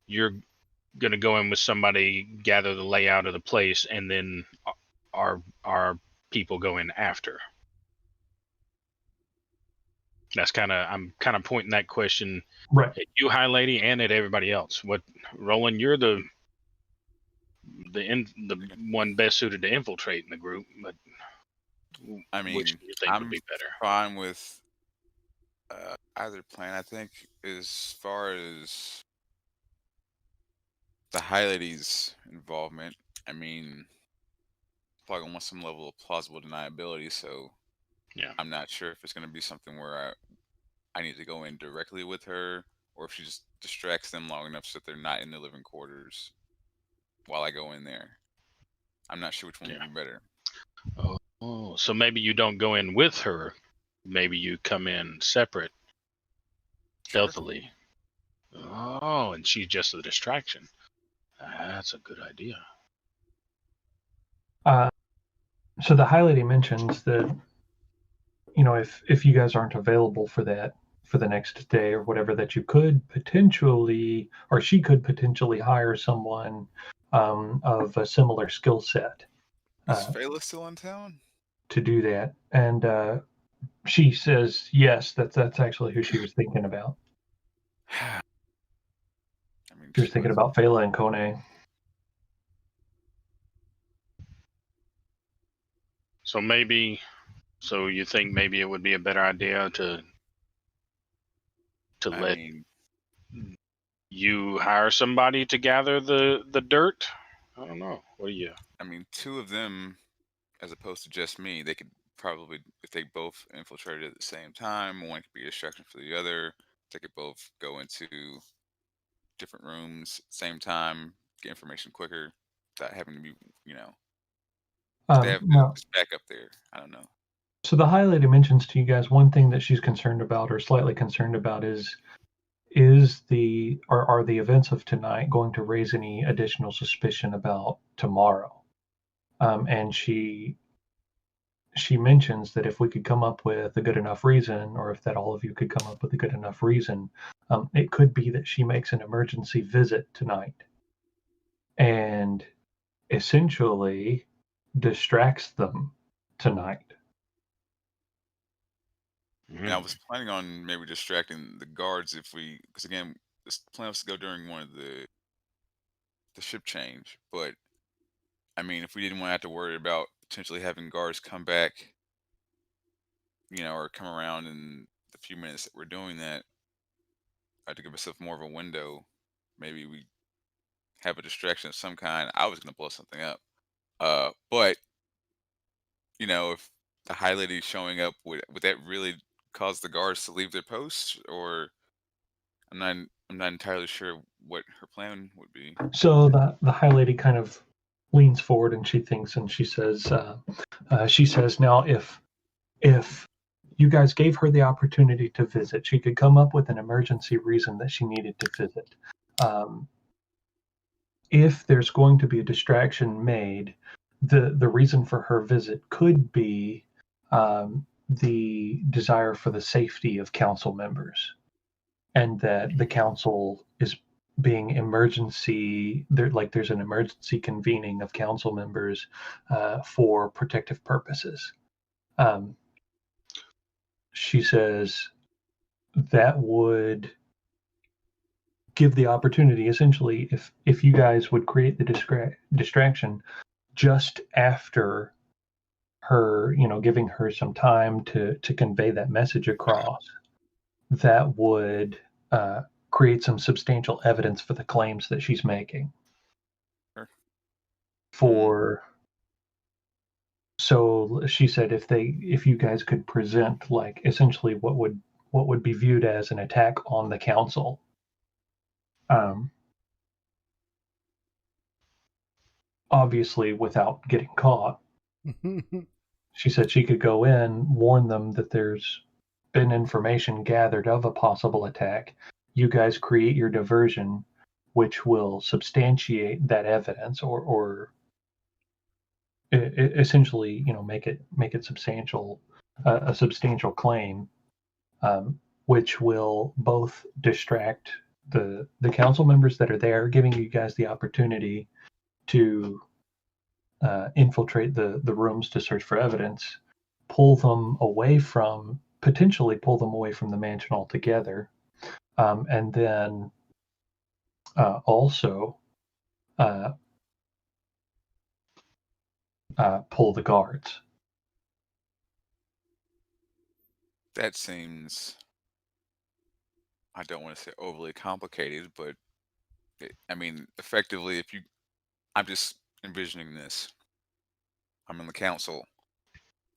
you're going to go in with somebody, gather the layout of the place, and then our people go in after? That's I'm kind of pointing that question Right. at you, High Lady, and at everybody else. What, Roland? You're the one best suited to infiltrate in the group, but I mean, which do you think I'm would be better? fine with either plan. I think as far as the High Lady's involvement, I mean, probably wants some level of plausible deniability. So Yeah. I'm not sure if it's going to be something where I need to go in directly with her, or if she just distracts them long enough so that they're not in the living quarters while I go in there. I'm not sure which one would be better. Oh, so maybe you don't go in with her. Maybe you come in separate, stealthily. Oh, and she's just a distraction. That's a good idea. So the High Lady mentions that, you know, if you guys aren't available for that for the next day or whatever, that you could potentially, or she could potentially hire someone of a similar skill set Is Phaela still in town? to do that. And she says yes, that's actually who she was thinking about. I mean, She was thinking about Phaela and Kone. So you think maybe it would be a better idea to let you hire somebody to gather the dirt? I don't know. What do you? I mean, two of them, as opposed to just me, they could probably, if they both infiltrated at the same time, one could be a distraction for the other. They could both go into different rooms same time, get information quicker, without having to be, they have this backup there. I don't know. So the High Lady mentions to you guys one thing that she's concerned about, or slightly concerned about, are the events of tonight going to raise any additional suspicion about tomorrow? And she mentions that if we could come up with a good enough reason, or if that all of you could come up with a good enough reason, it could be that she makes an emergency visit tonight and essentially distracts them tonight. And I was planning on maybe distracting the guards because again, this plan was to go during one of the ship change. But I mean, if we didn't want to have to worry about potentially having guards come back, or come around in the few minutes that we're doing that, I had to give myself more of a window. Maybe we have a distraction of some kind. I was going to blow something up. But if the High Lady showing up, would that really cause the guards to leave their posts? Or I'm not entirely sure what her plan would be. So the High Lady kind of leans forward and she thinks, and she says, now if you guys gave her the opportunity to visit, she could come up with an emergency reason that she needed to visit. If there's going to be a distraction made, the reason for her visit could be the desire for the safety of council members, and that the council is being emergency, there's an emergency convening of council members for protective purposes. She says that would give the opportunity, essentially, if you guys would create the distraction just after her, giving her some time to convey that message across, that would create some substantial evidence for the claims that she's making. Sure. So she said if you guys could present, like, essentially what would be viewed as an attack on the council, obviously without getting caught. She said she could go in, warn them that there's been information gathered of a possible attack. You guys create your diversion, which will substantiate that evidence, or essentially, make it substantial, a substantial claim, which will both distract the council members that are there, giving you guys the opportunity to infiltrate the rooms to search for evidence, potentially pull them away from the mansion altogether, and then also pull the guards. That seems, I don't want to say overly complicated, but effectively, I'm just envisioning this. I'm in the council,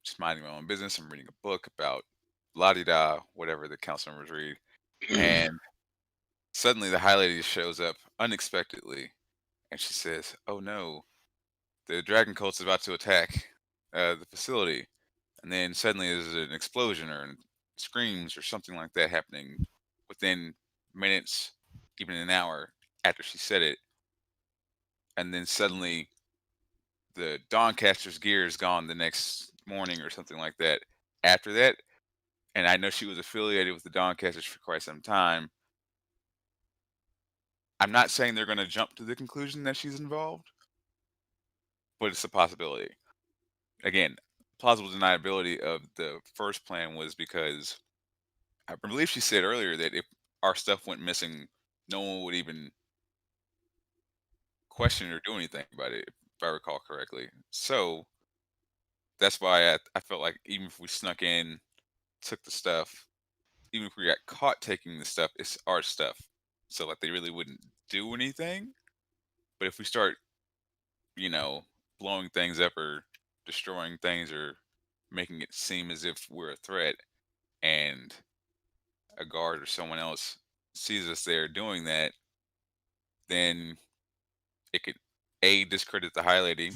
just minding my own business. I'm reading a book about la-di-da, whatever the council members read. And suddenly the High Lady shows up unexpectedly. And she says, "Oh no, the dragon cult's about to attack the facility." And then suddenly there's an explosion or screams or something like that happening within minutes, even an hour after she said it. And then suddenly the Dawncaster's gear is gone the next morning or something like that after that. And I know she was affiliated with the Dawncasters for quite some time. I'm not saying they're going to jump to the conclusion that she's involved, but it's a possibility. Again, plausible deniability of the first plan was because I believe she said earlier that if our stuff went missing, no one would even question or do anything about it, if I recall correctly. So that's why I felt like even if we snuck in, took the stuff, even if we got caught taking the stuff, it's our stuff. So like they really wouldn't do anything. But if we start, blowing things up or destroying things or making it seem as if we're a threat and a guard or someone else sees us there doing that, then it could discredit the High Lady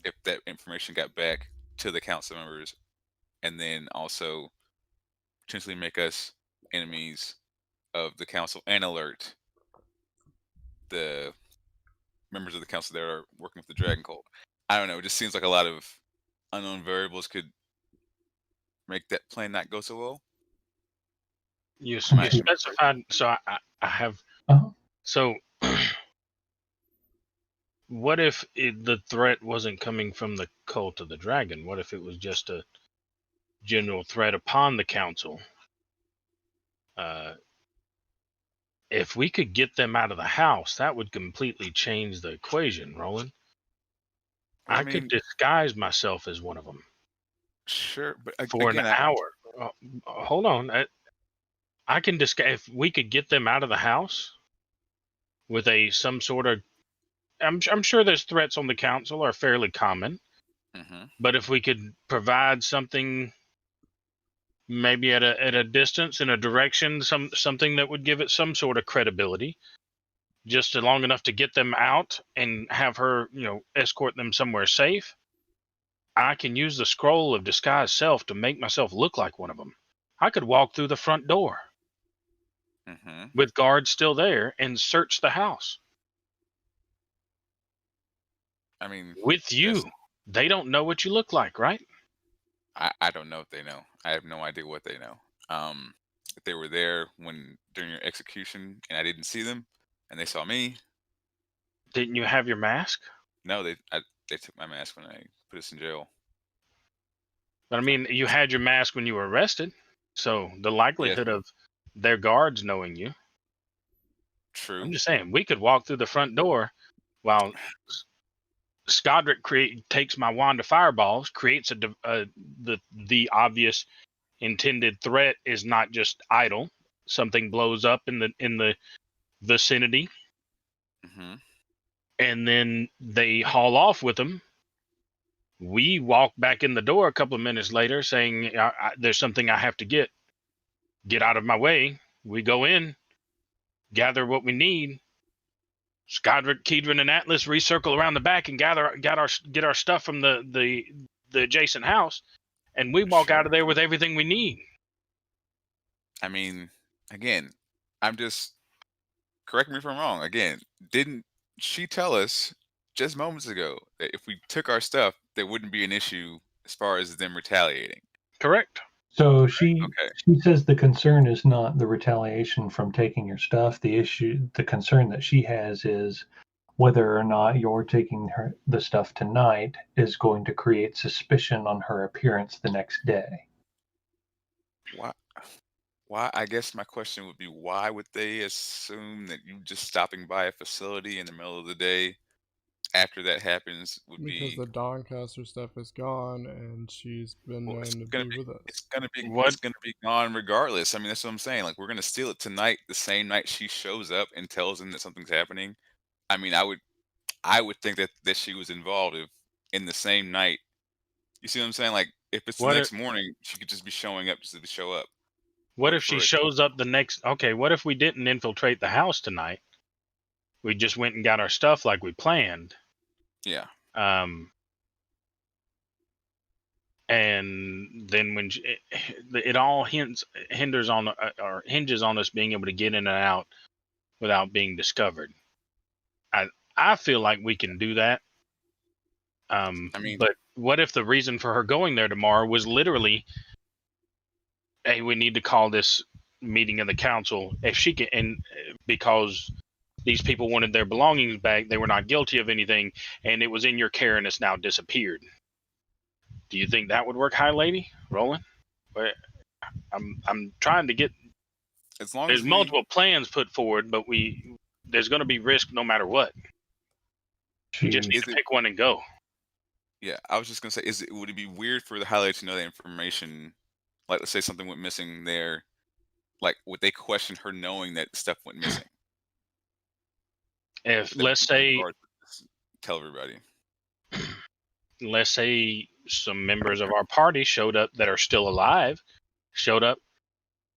if that information got back to the council members, and then also potentially make us enemies of the council and alert the members of the council that are working with the Dragon Cult. I don't know. It just seems like a lot of unknown variables could make that plan not go so well. You Right. specified. So I have. Uh-huh. So what if the threat wasn't coming from the cult of the dragon? What if it was just a general threat upon the council? If we could get them out of the house, that would completely change the equation, Roland. I could disguise myself as one of them. Sure, but for again, an hour. Hold on. I can disguise. If we could get them out of the house with some sort of, I'm sure there's threats on the council are fairly common. Mm-hmm. But if we could provide something, maybe at a distance, in a direction, something that would give it some sort of credibility, just long enough to get them out and have her, escort them somewhere safe, I can use the scroll of disguise self to make myself look like one of them. I could walk through the front door with guards still there and search the house. With you, they don't know what you look like, right? I don't know if they know. I have no idea what they know. If they were there during your execution and I didn't see them, and they saw me. Didn't you have your mask? No, they took my mask when they put us in jail. But I mean, you had your mask when you were arrested, so the Yes, likelihood of their guards knowing you. I'm true. just saying, we could walk through the front door while Skodrick takes my wand of fireballs, creates the obvious intended threat is not just idle. Something blows up in the vicinity, Hmm. and then they haul off with them. We walk back in the door a couple of minutes later, saying, "There's something I have to get out of my way." We go in, gather what we need. Skodrick, Kedron, and Atlas recircle around the back and get our stuff from the adjacent house, and we walk out of there with everything we need. I mean, again, I'm just correct me if I'm wrong. Again, didn't she tell us just moments ago that if we took our stuff, there wouldn't be an issue as far as them retaliating? Correct. So she Okay. says the concern is not the retaliation from taking your stuff. The concern that she has is whether or not you're taking the stuff tonight is going to create suspicion on her appearance the next day. Why? Why? I guess my question would be, why would they assume that you just stopping by a facility in the middle of the day after that happens would Because be the Doncaster stuff is gone and she's been well? known to be with us. What? It's gonna be gone regardless. I mean, that's what I'm saying. Like, we're gonna steal it tonight, the same night she shows up and tells them that something's happening. I mean, I would think that she was involved if in the same night. You see what I'm saying? Like, if it's the What if, next morning, she could just be showing up just to show up. what But if she for it, shows up the next? Okay, what if we didn't infiltrate the house tonight? We just went and got our stuff like we planned. yeah, And then when it all hinders on or hinges on us being able to get in and out without being discovered. I feel like we can do that. I mean, But what if the reason for her going there tomorrow was literally, hey, we need to call this meeting of the council if she can, and because these people wanted their belongings back, they were not guilty of anything, and it was in your care and it's now disappeared. Do you think that would work, High Lady? Roland? I'm trying to get. as long There's as we, multiple plans put forward, but there's going to be risk no matter what. We just need to pick one and go. yeah, I was just gonna say, would it be weird for the highlight to know that information? Like, let's say something went missing there. Like, would they question her knowing that stuff went missing? If Would let's the say guards just tell everybody. some members of our party showed up that are still alive, showed up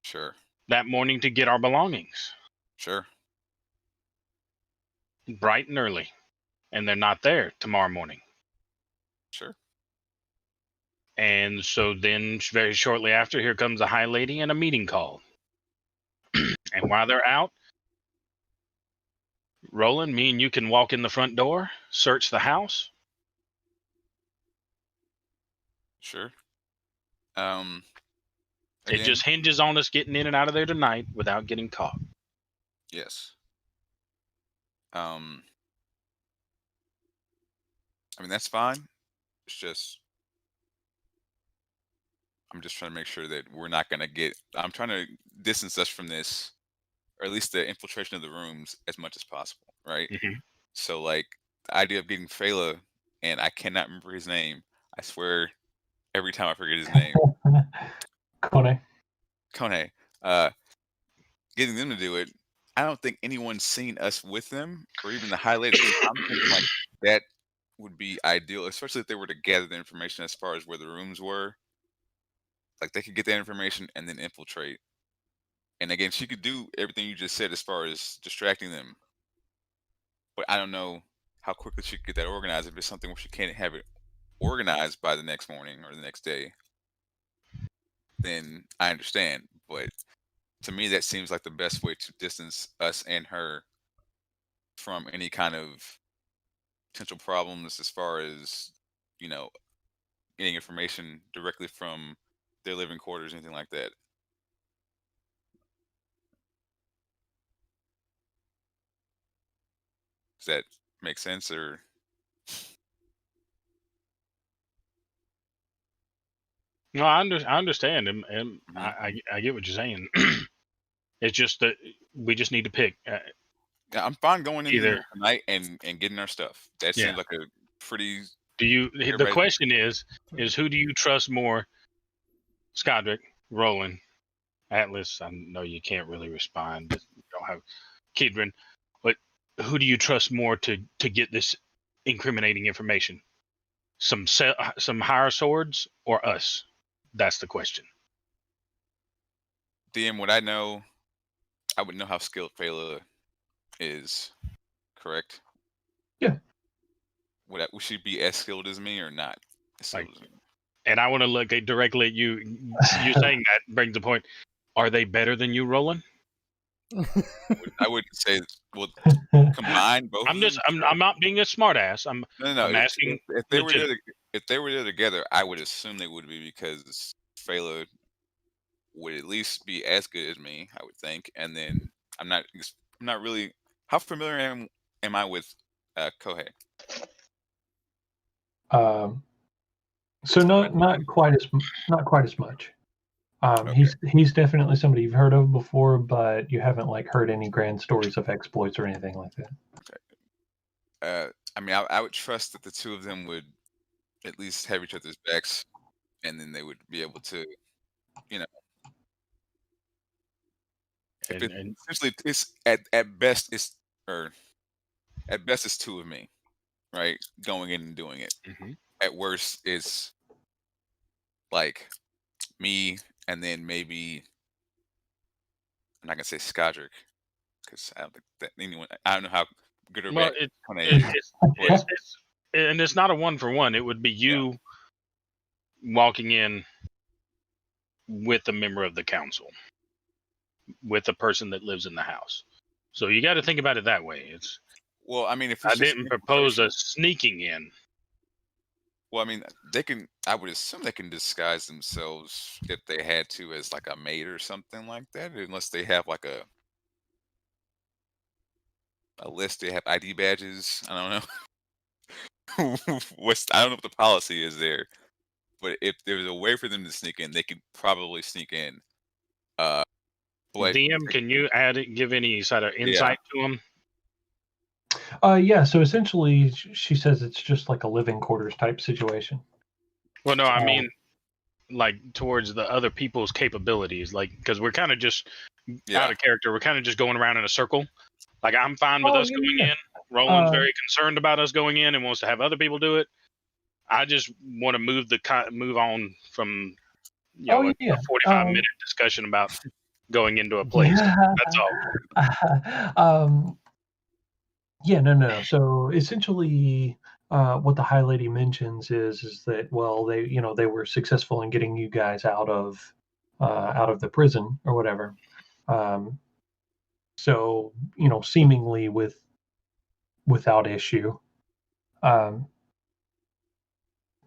Sure, that morning to get our belongings, sure. bright and early, and they're not there tomorrow morning. Sure. And so then very shortly after, here comes a High Lady and a meeting called. And while they're out, Roland, me and you can walk in the front door, search the house. Sure. It Again, just hinges on us getting in and out of there tonight without getting caught. yes. I mean, that's fine. It's just I'm just trying to make sure that we're not gonna get. I'm trying to distance us from this, or at least the infiltration of the rooms as much as possible, right? Mm-hmm. So, like, the idea of getting Fela, and I cannot remember his name. I swear, every time I forget his name, Kone. Getting them to do it. I don't think anyone's seen us with them, or even the highlighted. I'm thinking like that would be ideal, especially if they were to gather the information as far as where the rooms were. Like, they could get that information and then infiltrate. And again, she could do everything you just said as far as distracting them. But I don't know how quickly she could get that organized. If it's something where she can't have it organized by the next morning or the next day, then I understand. But to me, that seems like the best way to distance us and her from any kind of potential problems as far as, you know, getting information directly from their living quarters, anything like that. Does that make sense? Or No, I understand, and Mhm. I get what you're saying. It's just that we just need to pick Yeah, I'm fine going in either. there tonight and getting our stuff. That Yeah. seems like a pretty. Do you? The Everybody's- question is who do you trust more, Skodrick, Roland, Atlas? I know you can't really respond. But you don't have Kidron, but who do you trust more to get this incriminating information? Some higher swords or us? That's the question. DM, would I know? I would know how skilled Fela is. Correct. Yeah. Would she be as skilled as me or not as skilled Like- as me? And I want to look directly at you. You saying that brings the point. Are they better than you, Roland? I wouldn't say. Well, combine both. I'm of just. them, I'm not being a smartass. I'm No. I'm asking If they were there, legit. if they were there together, I would assume they would be because Fela would at least be as good as me. I would think, and then I'm not really. How familiar am I with Kohei? So not quite as much. Okay. He's definitely somebody you've heard of before, but you haven't like heard any grand stories of exploits or anything like that. I mean, I would trust that the two of them would at least have each other's backs, and then they would be able to, you know, if it And essentially it's at best it's two of me, right, going in and doing it. Mhm. At worst, it's like me, and then maybe I'm not gonna say Skodrick because I don't think that anyone. I don't know how good or well, bad it, Kone it, is. it's and it's not a 1-for-1. It would be you walking in with a member of the council, with a person that lives in the house. So you got to think about it that way. It's. Well, I mean, if I it's just didn't propose infiltration- us sneaking in. Well, I mean, they can. I would assume they can disguise themselves if they had to as like a maid or something like that, unless they have like a list. They have ID badges. I don't know. I don't know what the policy is there, but if there's a way for them to sneak in, they could probably sneak in. But DM, can you give any sort of insight to them? Yeah. So essentially, she says it's just like a living quarters type situation. Well, no, I mean, like towards the other people's capabilities, like because we're kind of just out of character. We're kind of just going around in a circle. Like I'm fine with us going in. Roland's very concerned about us going in and wants to have other people do it. I just want to move on from a 45-minute discussion about going into a place. That's all. No. So essentially, what the High Lady mentions is that they were successful in getting you guys out of the prison or whatever. So seemingly without issue.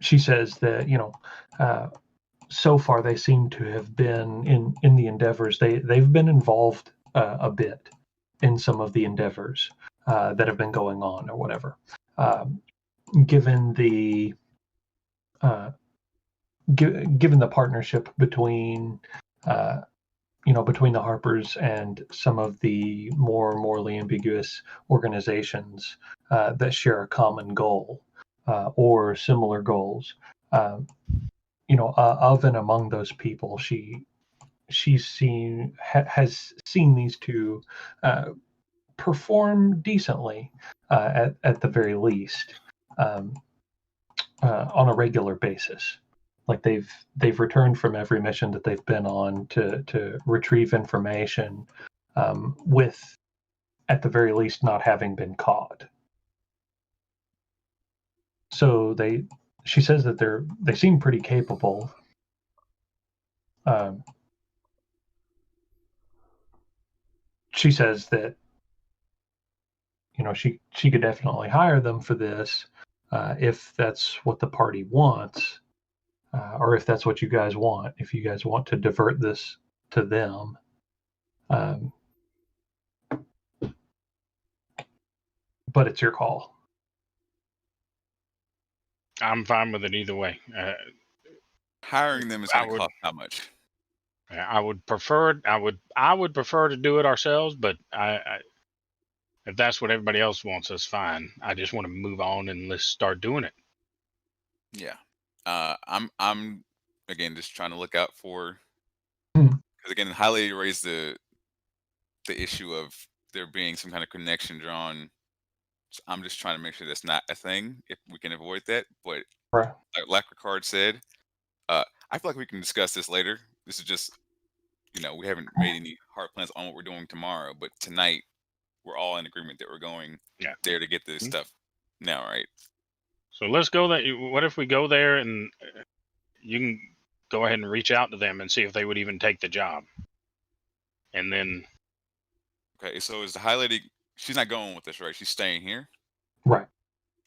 She says that so far they seem to have been in the endeavors. They've been involved a bit in some of the endeavors that have been going on or whatever. Given the given the partnership between between the Harpers and some of the more morally ambiguous organizations that share a common goal or similar goals. Of and among those people, has seen these two perform decently at the very least on a regular basis. Like they've returned from every mission that they've been on to retrieve information with, at the very least, not having been caught. So she says that they seem pretty capable. She says that she could definitely hire them for this if that's what the party wants. Or if that's what you guys want, if you guys want to divert this to them. but it's your call. I'm fine with it either way. Hiring them is I going to would- cost how much? I would prefer. I would prefer to do it ourselves, but if that's what everybody else wants, that's fine. I just want to move on and let's start doing it. Yeah. I'm again just trying to look out for, Hmm. because again, Highly raised the issue of there being some kind of connection drawn. So I'm just trying to make sure that's not a thing if we can avoid that. But Right. like Ricard said, I feel like we can discuss this later. This is just, we haven't made any hard plans on what we're doing tomorrow, but tonight we're all in agreement that we're going there to get this Mhm. stuff now, right? So let's go there. What if we go there and you can go ahead and reach out to them and see if they would even take the job, and then Okay, so is the High Lady? She's not going with us, right? She's staying here. Right.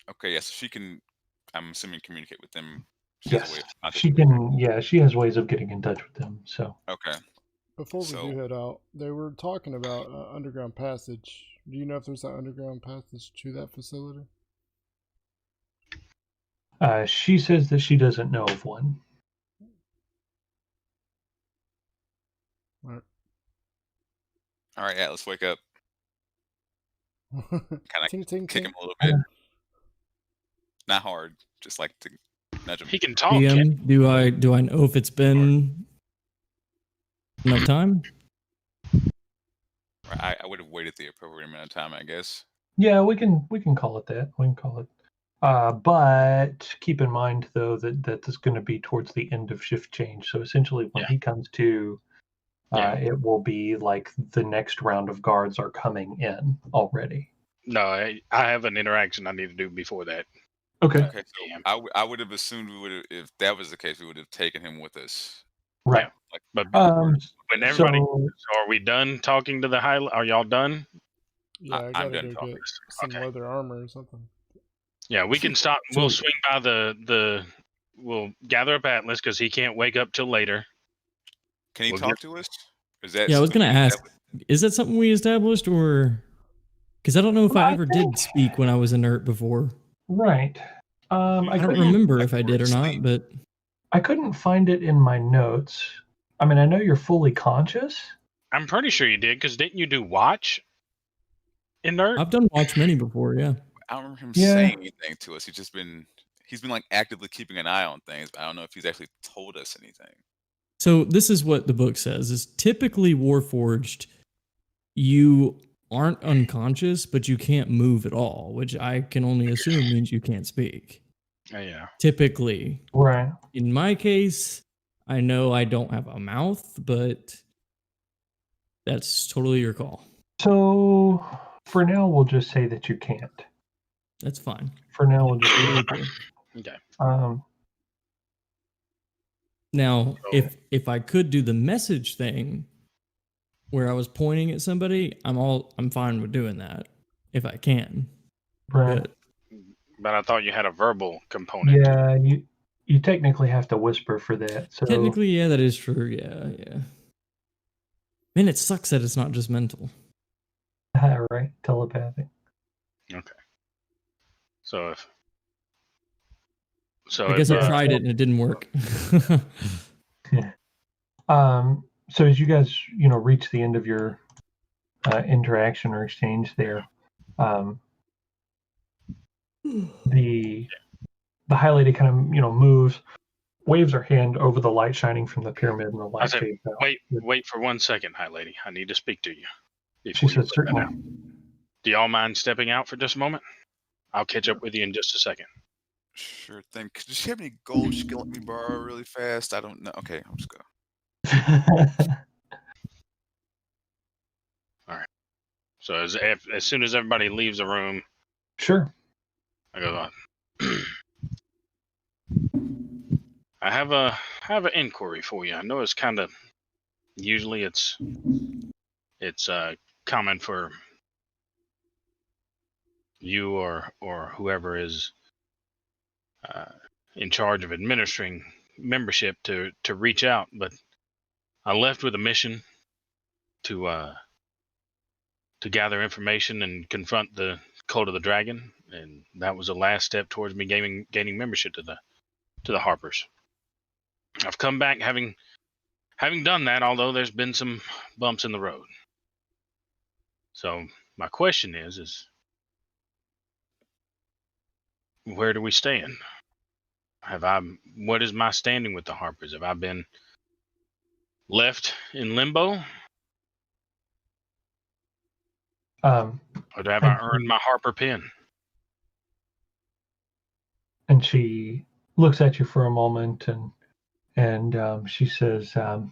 Okay, yeah. So she can, I'm assuming, communicate with them. She has a Yes. way of contact She with them. can. Yeah, she has ways of getting in touch with them. So. Okay. Before we So- do head out, they were talking about underground passage. Do you know if there's an underground passage to that facility? She says that she doesn't know of one. All right, yeah. Let's wake up. Kind of Ting, ting, kick ting. him a little bit. Not hard, just like to nudge him. he can talk. can't DM, do I know if it's been enough time? I would have waited the appropriate amount of time, I guess. Yeah, we can call it that. We can call it. But keep in mind though that this is going to be towards the end of shift change. So essentially, when Yeah. he comes to, Yeah. it will be like the next round of guards are coming in already. No, I have an interaction I need to do before that. Okay. Okay, so Yeah. I would have assumed we would have, if that was the case, we would have taken him with us. Right. Like, But before- when everybody, So, so are we done talking to the high? Are y'all done? Yeah, I I'm gotta done go talking. get some Okay. leather armor or something. Yeah, we can stop. We'll So- swing by the. We'll gather up Atlas because he can't wake up till later. Can he Well, talk to us? Is that Yeah, I was something gonna we ask. established? Is that something we established, or because I don't know if I I ever think- did speak when I was inert before. right. I don't couldn't- remember like if I we're did or not, asleep. but I couldn't find it in my notes. I mean, I know you're fully conscious. I'm pretty sure you did because didn't you do watch? Inert. I've done watch many before. Yeah. I don't remember him Yeah. saying anything to us. He's been like actively keeping an eye on things, but I don't know if he's actually told us anything. So this is what the book says: is typically Warforged, you aren't unconscious, but you can't move at all, which I can only assume means you can't speak. Yeah. Typically, Right. in my case, I know I don't have a mouth, but that's totally your call. So for now, we'll just say that you can't. That's fine. For now, we'll just. Totally cool. Okay. Now, So- if I could do the message thing where I was pointing at somebody, I'm fine with doing that if I can. Right. But But I thought you had a verbal component. Yeah, you technically have to whisper for that. So technically, yeah, that is true. Yeah. Man, it sucks that it's not just mental. right, telepathic. So I guess if, I tried it and it didn't work. So as you guys, reach the end of your interaction or exchange there, the High Lady kind of, moves, waves her hand over the light shining from the pyramid, and the light said, fades out. wait for 1 second, High Lady. I need to speak to you. She before you says, put that certainly. out. Do y'all mind stepping out for just a moment? I'll catch up with you in just a second. Sure thing. Does she have any gold she can let me borrow really fast? I don't know. Okay, I'll just go. So as soon as everybody leaves the room, Sure. I go on. I have an inquiry for you. I know it's kind of usually it's common for you or whoever is in charge of administering membership to reach out, but I left with a mission to gather information and confront the Cult of the Dragon, and that was the last step towards me gaining membership to the Harpers. I've come back having done that, although there's been some bumps in the road. So my question is where do we stand? What is my standing with the Harpers? Have I been left in limbo? Or have I earned my Harper pin? And she looks at you for a moment, and she says, "Well,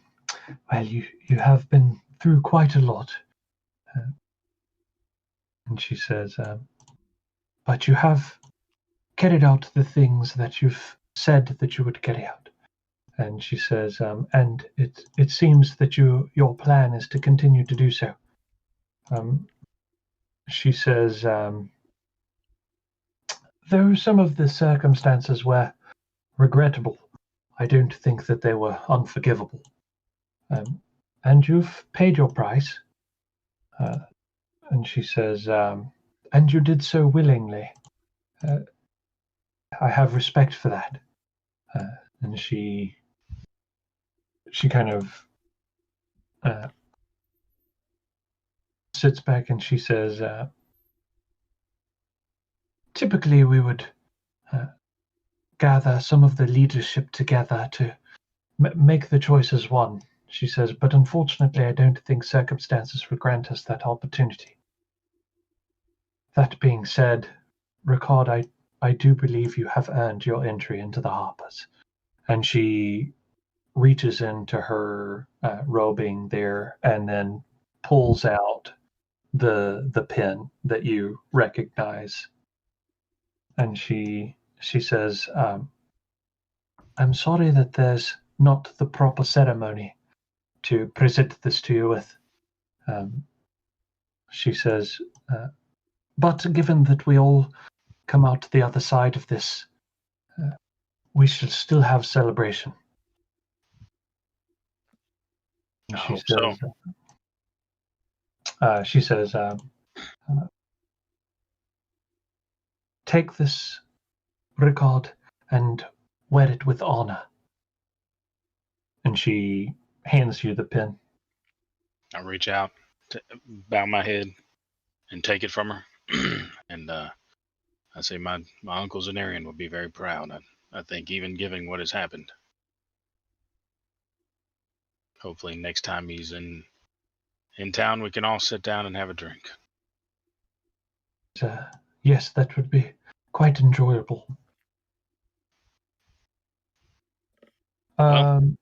you have been through quite a lot." And she says, "But you have carried out the things that you've said that you would carry out." And she says, "And it seems that your plan is to continue to do so." She says, "Though some of the circumstances were regrettable, I don't think that they were unforgivable. And you've paid your price." And she says, "And you did so willingly. I have respect for that." And she kind of sits back and she says, "Typically we would gather some of the leadership together to make the choice as one," she says, "but unfortunately I don't think circumstances would grant us that opportunity. That being said, Ricard, I do believe you have earned your entry into the Harpers." And she reaches into her robing there and then pulls out the pin that you recognize. And she says, "I'm sorry that there's not the proper ceremony to present this to you with." She says, "But given that we all come out the other side of this, we should still have celebration." I She hope says, so. She says, "Take this, Ricard, and wear it with honor." And she hands you the pin. I reach out, bow my head, and take it from her. And I say my Uncle Zanarian would be very proud. I think even given what has happened. Hopefully next time he's in town, we can all sit down and have a drink. Yes, that would be quite enjoyable. Well,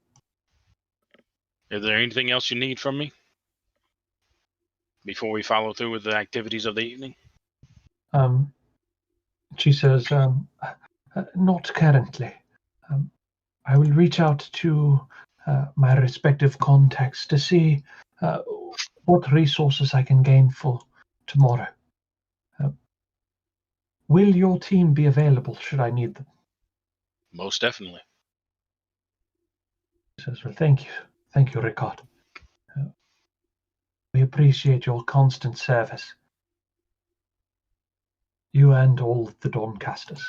is there anything else you need from me before we follow through with the activities of the evening? She says, "Not currently. I will reach out to my respective contacts to see what resources I can gain for tomorrow. Will your team be available should I need them?" Most definitely. She says, "Well, thank you, Ricard. We appreciate your constant service. You and all the Dorncasters."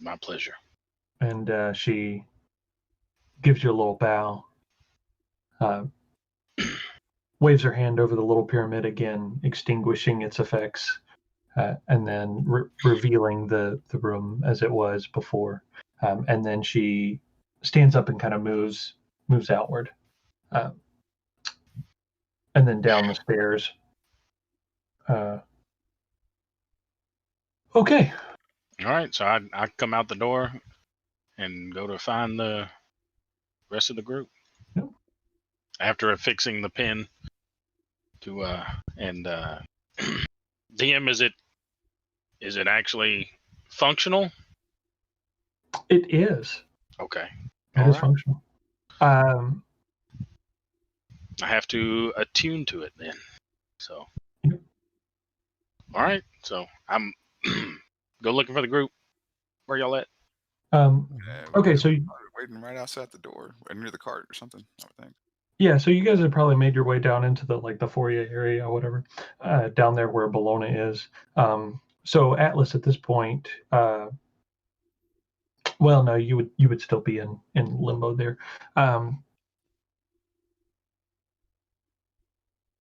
My pleasure. And she gives you a little bow, waves her hand over the little pyramid again, extinguishing its effects, and then revealing the room as it was before. And then she stands up and kind of moves outward, and then down the stairs. Okay. All right, so I come out the door and go to find the rest of the group. Yep. After affixing the pin to DM, is it actually functional? It is. Okay. It is functional. I have to attune to it then. So. Yep. All right. So I'm go looking for the group. Where y'all at? Okay, so waiting right outside the door, near the cart or something, I would think. Yeah, so you guys have probably made your way down into the foyer area or whatever, down there where Bologna is. So Atlas at this point, well, no, you would still be in limbo there.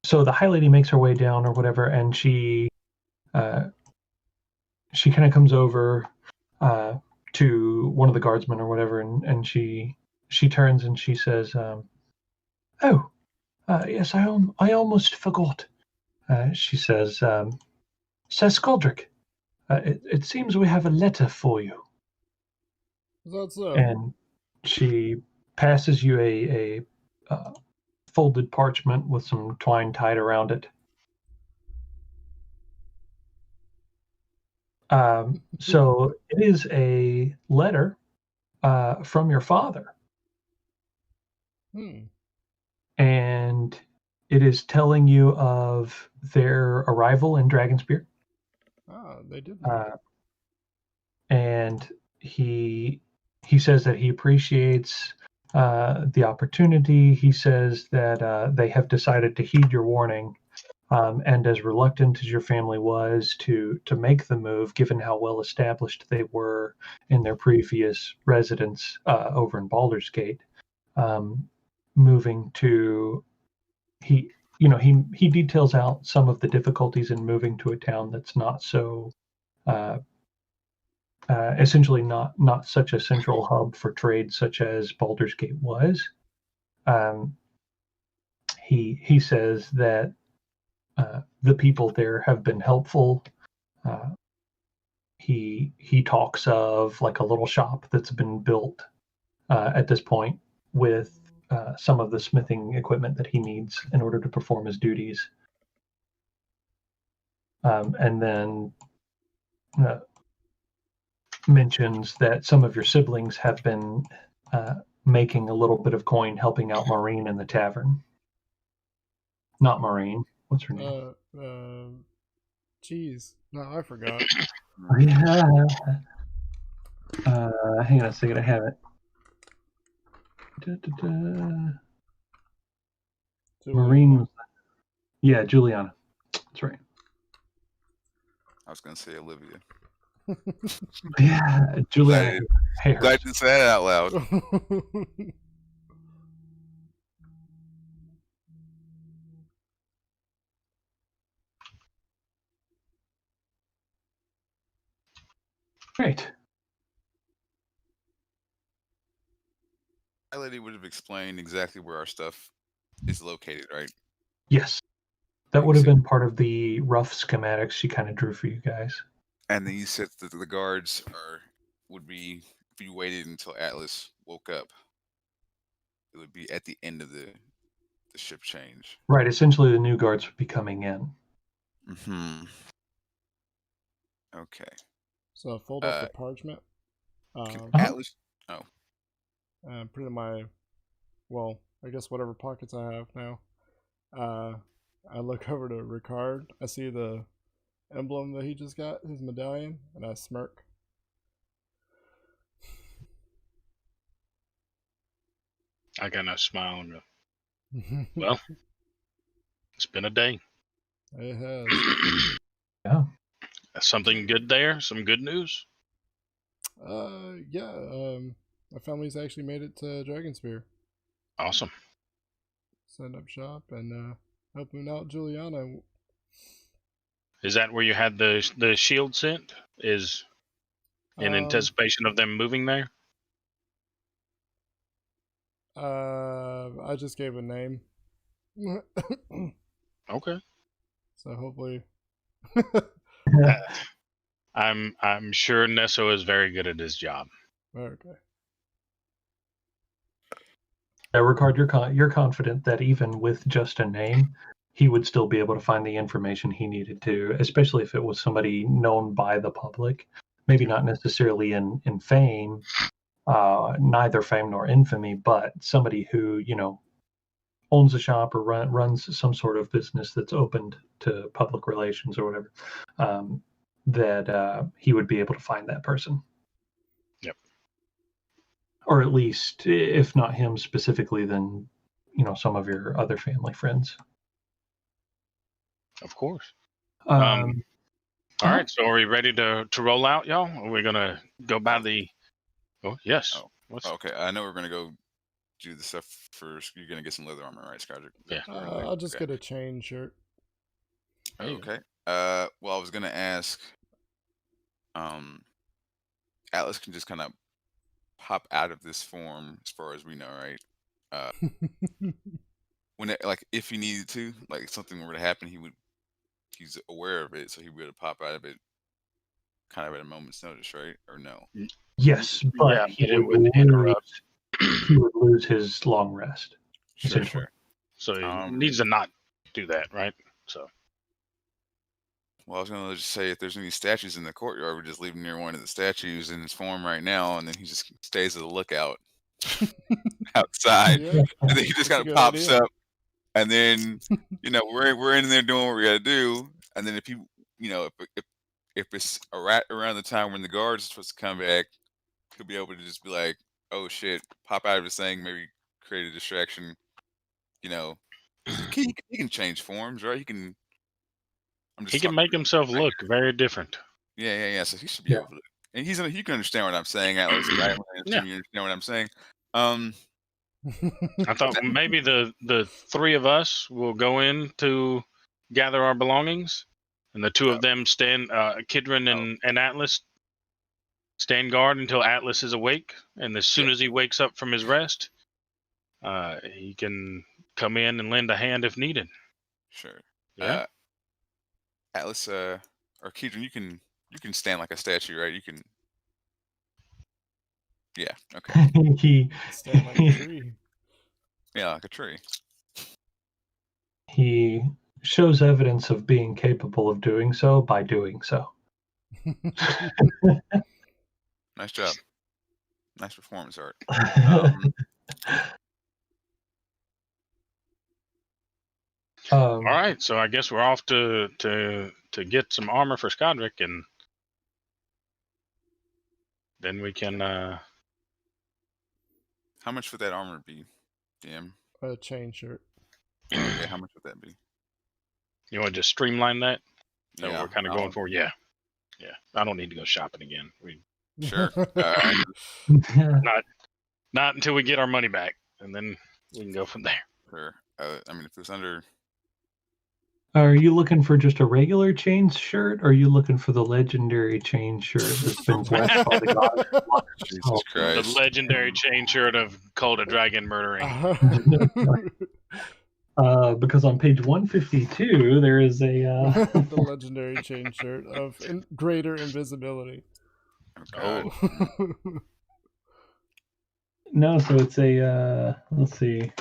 So the High Lady makes her way down or whatever, and she kind of comes over to one of the guardsmen or whatever, and she turns and she says, "Oh, yes, I almost forgot." She says, "Sir Skoldrick, it seems we have a letter for you." That's so. And she passes you a folded parchment with some twine tied around it. So it is a letter from your father. And it is telling you of their arrival in Dragonspear. They did. And he says that he appreciates the opportunity. He says that they have decided to heed your warning, and as reluctant as your family was to make the move, given how well established they were in their previous residence over in Baldur's Gate, moving to he details out some of the difficulties in moving to a town that's not so essentially not such a central hub for trade such as Baldur's Gate was. He says that the people there have been helpful. He talks of like a little shop that's been built at this point with some of the smithing equipment that he needs in order to perform his duties. And then mentions that some of your siblings have been making a little bit of coin helping out Maureen in the tavern. Not Maureen. What's her name? Jeez. No, I forgot. Yeah. Hang on a second. I have it. Maureen. Yeah, Juliana. That's right. I was gonna say Olivia. Yeah, Juliana. Glad you said it out loud. Great. That lady would have explained exactly where our stuff is located, right? Yes. That would have been part of the rough schematics she kind of drew for you guys. And then you said that the guards would be, if you waited until Atlas woke up, it would be at the end of the ship change. Right. Essentially, the new guards would be coming in. Mm-hmm. Okay. So fold up the parchment. Atlas. Oh. Put it in my, well, I guess whatever pockets I have now. I look over to Ricard. I see the emblem that he just got, his medallion, and I smirk. I got no smile on you. Well, it's been a day. It has. Yeah. Something good there? Some good news? Yeah. My family's actually made it to Dragonspear. Awesome. Setting up shop and helping out Juliana. Is that where you had the shield sent? Is in anticipation of them moving there? I just gave a name. Okay. So hopefully. I'm sure Nesso is very good at his job. Okay. Ricard, you're confident that even with just a name, he would still be able to find the information he needed to, especially if it was somebody known by the public. Maybe not necessarily in fame, neither fame nor infamy, but somebody who, owns a shop or runs some sort of business that's opened to public relations or whatever, that he would be able to find that person. Yep. Or at least, if not him specifically, then some of your other family friends. Of course. Um, All right. So are we ready to roll out, y'all? Are we gonna go by the? Oh yes. Oh, What's Okay, I know we're gonna go do the stuff first. You're gonna get some leather armor, right, Skadrick? Yeah. I'll just Okay. get a chain shirt. There you go. Okay. Well, I was gonna ask. Atlas can just kind of pop out of this form, as far as we know, right? Like, if he needed to, like something were to happen, he's aware of it, so he would have pop out of it, kind of at a moment's notice, right? Or no? yes, but Yeah, he but it would would interrupt. he would lose his long rest. Sure, Essentially. sure. So he Um, needs to not do that, right? So Well, I was gonna just say, if there's any statues in the courtyard, we just leave him near one of the statues in his form right now, and then he just stays as a lookout outside, Yeah, and then he just that's a kind of good pops idea. up, and then we're in there doing what we gotta do, and then if it's around the time when the guards are supposed to come back, he'll be able to just be like, oh shit, pop out of his thing, maybe create a distraction, 'cause he can change forms, right? He can. I'm just he can talking. make himself look very different. Yeah. So he should be Yeah. able to, and he can understand what I'm saying. Atlas, I assume you understand what I'm saying. I thought maybe the three of us will go in to gather our belongings, and the two of them stand, Kidron and Atlas, stand guard until Atlas is awake, and as soon as he wakes up from his rest, he can come in and lend a hand if needed. Sure. Yeah. Atlas, or Kedron, you can stand like a statue, right? You can. Yeah. Okay. he Stand like a tree. Yeah, like a tree. he shows evidence of being capable of doing so by doing so. Nice job. Nice performance art. All right, so I guess we're off to get some armor for Skadrick, and then we can. How much would that armor be, DM? A chain shirt. Okay, how much would that be? You want to just streamline that? That Yeah, we're kind of going for. Yeah. I don't need to go shopping again. Sure. Not until we get our money back, and then we can go from there. Sure. I mean, if it's under. Are you looking for just a regular chain shirt, or are you looking for the legendary chain shirt that's been blessed by the gods? Jesus Christ. The legendary chain shirt of Cult of Dragon murdering. Because on page 152 there is a the legendary chain shirt of greater invisibility. Oh. no, so it's a let's see.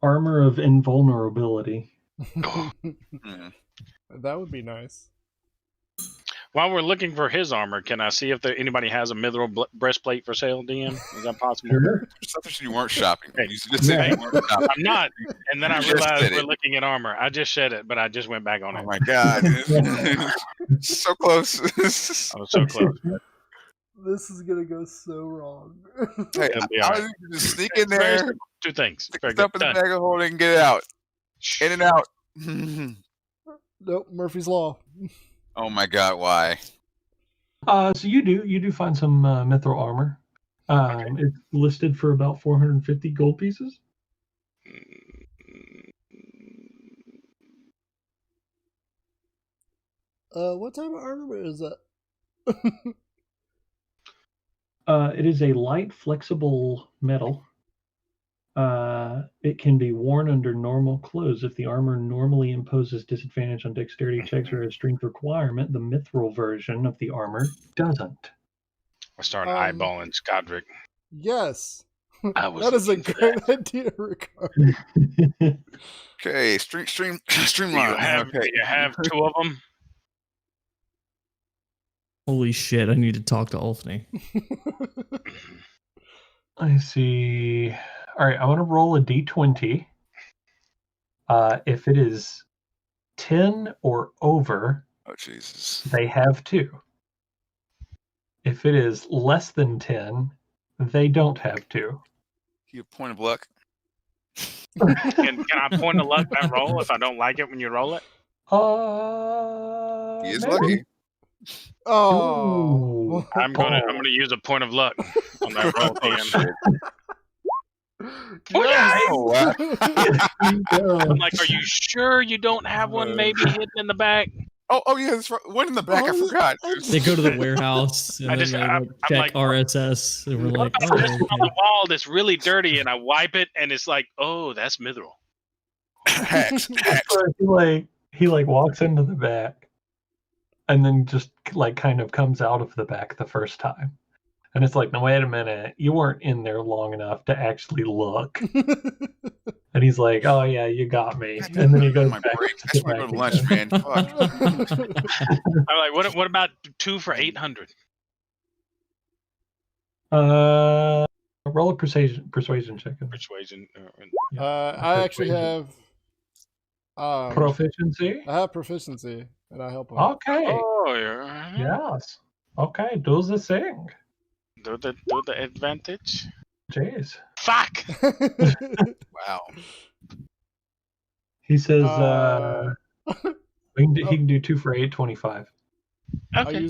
Armor of invulnerability. That would be nice. While we're looking for his armor, can I see if anybody has a mithril breastplate for sale, DM? Is that possible? Sure. Something you weren't shopping. Hey. You just said you weren't shopping. I'm not. And then I You just realized said we're it. looking at armor. I just said it, but I just went back on Oh it. my god. So close. I was so close. This is gonna go so wrong. Hey, It'll be I all was right. just sneak in Very there, simple. Two things. stick Very stuff good. in the Done. bag of holding, and get it out. In and out. Nope, Murphy's Law. Oh my god, why? So you do find some mithril armor. It's listed for about 450 gold pieces. What type of armor is that? It is a light, flexible metal. It can be worn under normal clothes. If the armor normally imposes disadvantage on dexterity checks or a strength requirement, the mithril version of the armor doesn't. I started eyeballing Skadrick. Yes. was That is a looking for great idea, Ricardo. Okay, streamline. You have two of them? Holy shit, I need to talk to Ulfney. I see. All right, I want to roll a d20. If it is 10 or over, Oh Jesus. they have two. If it is less than 10, they don't have to. You point of luck. Can I point a luck that roll if I don't like it when you roll it? He is Maybe. lucky. Oh. Ooh. I'm gonna use a point of luck on that roll, Oh, DM. shit. Yes! Oh, wow. I'm like, are you sure you don't have one maybe hidden in the back? Oh, yeah, that's right. One in the back. I Oh, forgot. They go to the warehouse and I then just- they I'm check like, RSS, and we're like, What oh, about this one on the okay. wall that's really dirty, and I wipe it, and it's like, oh, that's Mithril. Hacks. So he walks into the back, and then just like kind of comes out of the back the first time, and it's like, no, wait a minute, you weren't in there long enough to actually look. And he's like, oh yeah, you got me. And then he goes My back. break. to That's the why I go back to lunch, again. man. Fuck. I'm like, what about 2 for 800? Roll a persuasion check. Persuasion. I actually have Proficiency. I have proficiency, and I help him. Okay. Oh, yeah. Yes. Okay. Do the thing. Do the advantage. Jeez. Fuck. Wow. He says Uh, he can do 2 for 825. Okay.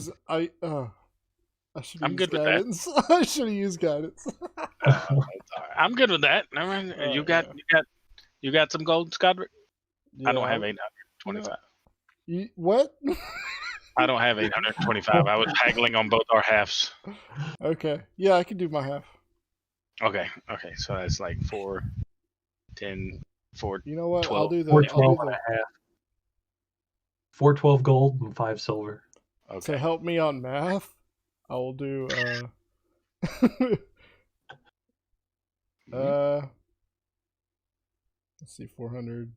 I should I'm use good with that. guidance. I should have used guidance. I'm good with that. I mean, you got some gold, Scodrick? I don't have 825. What? I don't have 825. I was haggling on both our halves. Okay. Yeah, I can do my half. Okay. So that's like 4, 10, 4. You know what? 12. I'll do the. 412 and a half. 412 gold and 5 silver. To Okay. help me on math, I will do. Let's see, 400.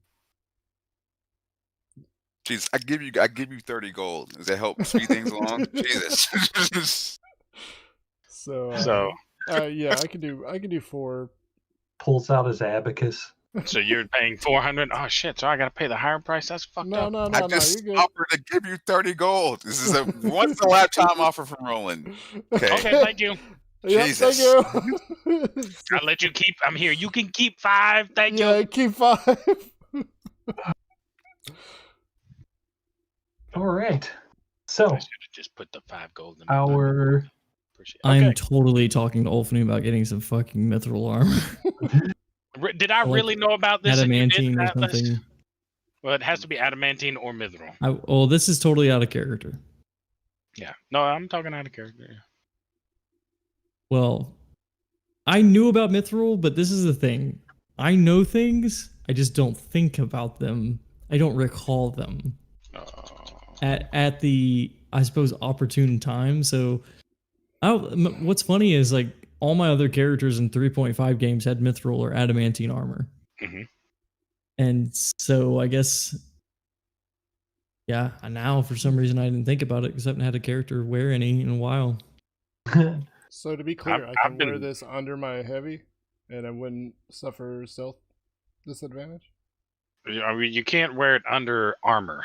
Jeez, I give you 30 gold. Does that help speed things along? Jesus. So. So Yeah, I can do 4. Pulls out his abacus. So you're paying 400? Oh shit! So I gotta pay the higher price? That's fucked No, up. no, I no, no. just You're good. offered to give you 30 gold. This is a once in a lifetime offer from Roland. Okay. Okay, thank you. Yep, Jesus. thank you. I'll let you keep. I'm here. You can keep 5. Thank Yeah, you. keep 5. All right. So I should have just put the 5 gold in. our Appreciate it. I'm Okay. totally talking to Olfney about getting some fucking mithril armor. Did I like really know about this? and you Adamantine didn't, or Atlas? something. Well, it has to be adamantine or mithril. Well, this is totally out of character. Yeah. No, I'm talking out of character. Yeah. Well, I knew about mithril, but this is the thing. I know things, I just don't think about them. I don't recall them at the, I suppose, opportune time. So, what's funny is like all my other characters in 3.5 games had mithril or adamantine armor. Mhm. And so I guess, yeah, now for some reason I didn't think about it because I haven't had a character wear any in a while. So to be clear, I I've can wear been- this under my heavy, and I wouldn't suffer stealth disadvantage. I mean, you can't wear it under armor,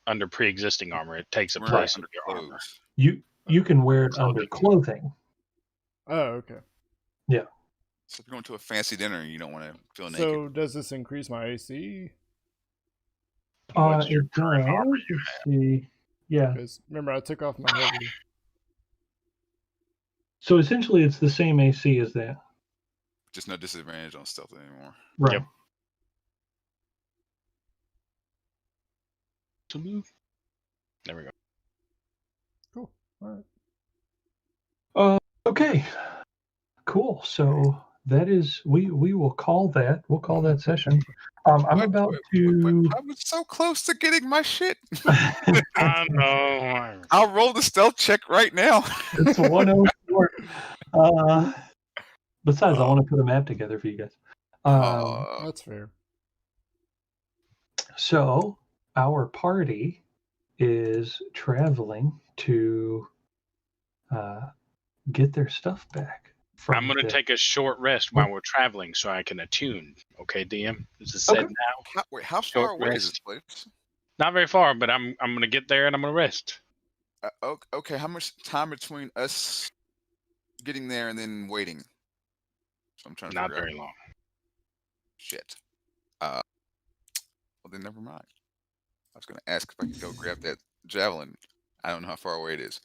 under pre-existing armor. It takes a Right, place under of your armor. clothes. you can wear it under clothing. Oh, okay. So if you're going to a fancy dinner and you don't want to feel naked. So does this increase my AC? What's your It current does. armor Let's see. Yeah. Because remember, I took off my heavy. So essentially, it's the same AC as that. Just no disadvantage on stealth anymore. Right. Yep. There we go. Cool. All right. Okay. Cool. So that is we will call that. We'll call that session. I'm What? about Wait, to. I was so close to getting my shit. I know. I'll roll the stealth check right now. It's 104. Besides, I want to put a map together for you guys. That's fair. So our party is traveling to get their stuff back. I'm going to take a short rest while we're traveling so I can attune. Okay, DM? This is said Okay. now. How far Short away is rest. this place? Not very far, but I'm going to get there and I'm going to rest. Okay, how much time between us getting there and then waiting? So I'm trying to Not figure out. very long. Shit. Well then never mind. I was gonna ask if I could go grab that javelin. I don't know how far away it is.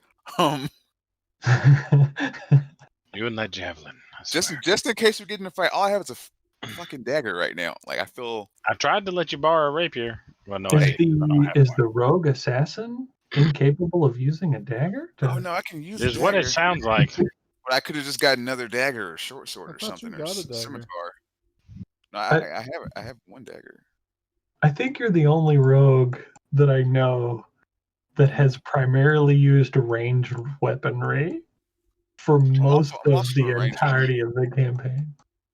You and that javelin. I swear. Just in case we get in a fight, all I have is a fucking dagger right now. Like I feel. I tried to let you borrow a rapier. Well, no, I Is didn't. I don't have is one. the rogue assassin incapable of using a dagger? Oh no, I can use This a is what dagger. it sounds like. But I could have just got another dagger or short sword I or thought you something or got a dagger. scimitar. No, I have one dagger. I think you're the only rogue that I know that has primarily used ranged weaponry for most I'm of also the a ranged entirety of the campaign.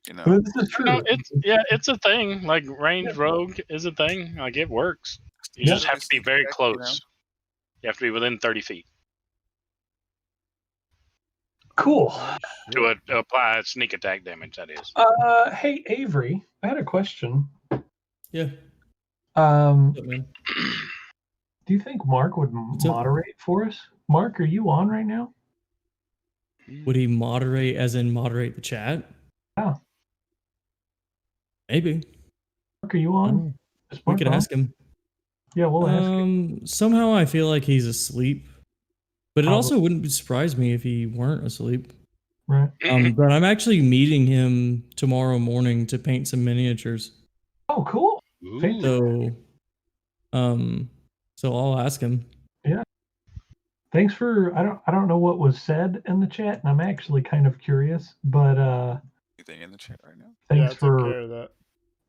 You know. Well, this is true. No, it's a thing. Like ranged rogue is a thing. Like it works. You Yeah. just have to be very close. You have to be within 30 feet Cool. to apply sneak attack damage. That is. Hey Avery, I had a question. Yeah. Um, What's up, man? do you think Mark would up? moderate for us? Mark, are you on right now? Would he moderate, as in moderate the chat? Yeah. Maybe. Mark, are you I on? don't know. Is We Mark could on? ask him. Yeah, we'll ask him. Somehow I feel like he's asleep, but it Probably. also wouldn't surprise me if he weren't asleep. Right. But I'm actually meeting him tomorrow morning to paint some miniatures. Oh, cool. Ooh. So I'll ask him. Thanks for I don't know what was said in the chat, and I'm actually kind of curious, but Anything in the chat right now? Yeah, I thanks took for care of that.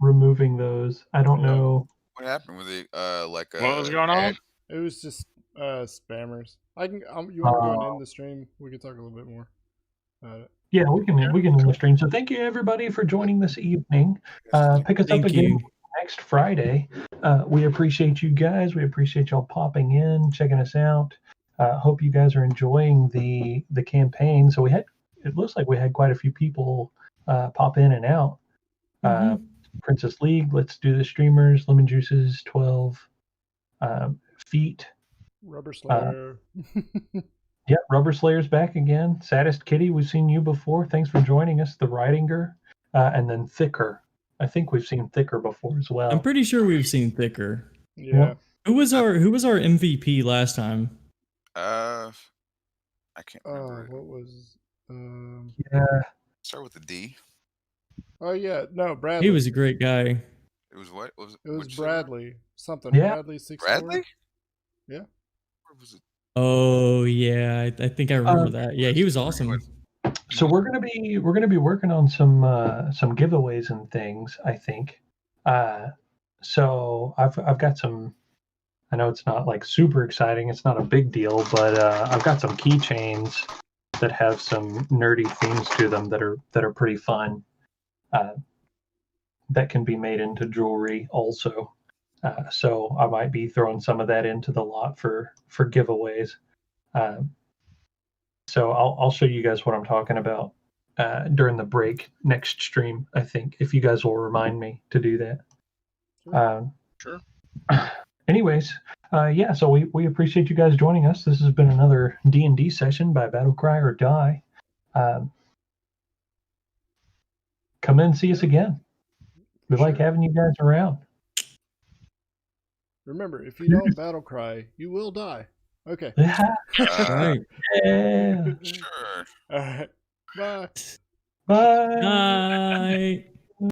removing those. I don't Yeah. know. What happened with it? Like What was going on? It was just spammers. You want to go and Oh. end the stream? We could talk a little bit more about it. Yeah, we can end the stream. So thank you everybody for joining this evening. Pick us up Thank again you. next Friday. We appreciate you guys. We appreciate y'all popping in, checking us out. Hope you guys are enjoying the campaign. So it looks like we had quite a few people pop in and out. Princess League, Let's Do the Streamers, Lemon Juices, 12 Feet. Rubber Slayer. Yeah, Rubber Slayer's back again. Saddest Kitty, we've seen you before. Thanks for joining us. The Ridinger, and then Thicker. I think we've seen Thicker before as well. I'm pretty sure we've seen Thicker. Yeah. Who was our MVP last time? I can't remember. What was? Yeah. Start with the D. Oh yeah, no, Bradley. He was a great guy. It was what? It was what'd you say? Bradley. Something. Yeah. Bradley 64. Bradley? Yeah. Or was it? Oh yeah, I think I remember that. Yeah, he was awesome. So we're gonna be working on some giveaways and things, I think. So I've got some. I know it's not like super exciting. It's not a big deal, but I've got some keychains that have some nerdy themes to them that are pretty fun. That can be made into jewelry also. So I might be throwing some of that into the lot for giveaways. So I'll show you guys what I'm talking about during the break next stream, I think, if you guys will remind me to do that. Sure. Anyways, yeah, so we appreciate you guys joining us. This has been another D&D session by Battlecry or Die. Come in and see us again. We like having you guys around. Remember, if you don't battle cry, you will die. Okay. Yeah. Right. Yeah. Sure. All right. Bye. Bye. Night.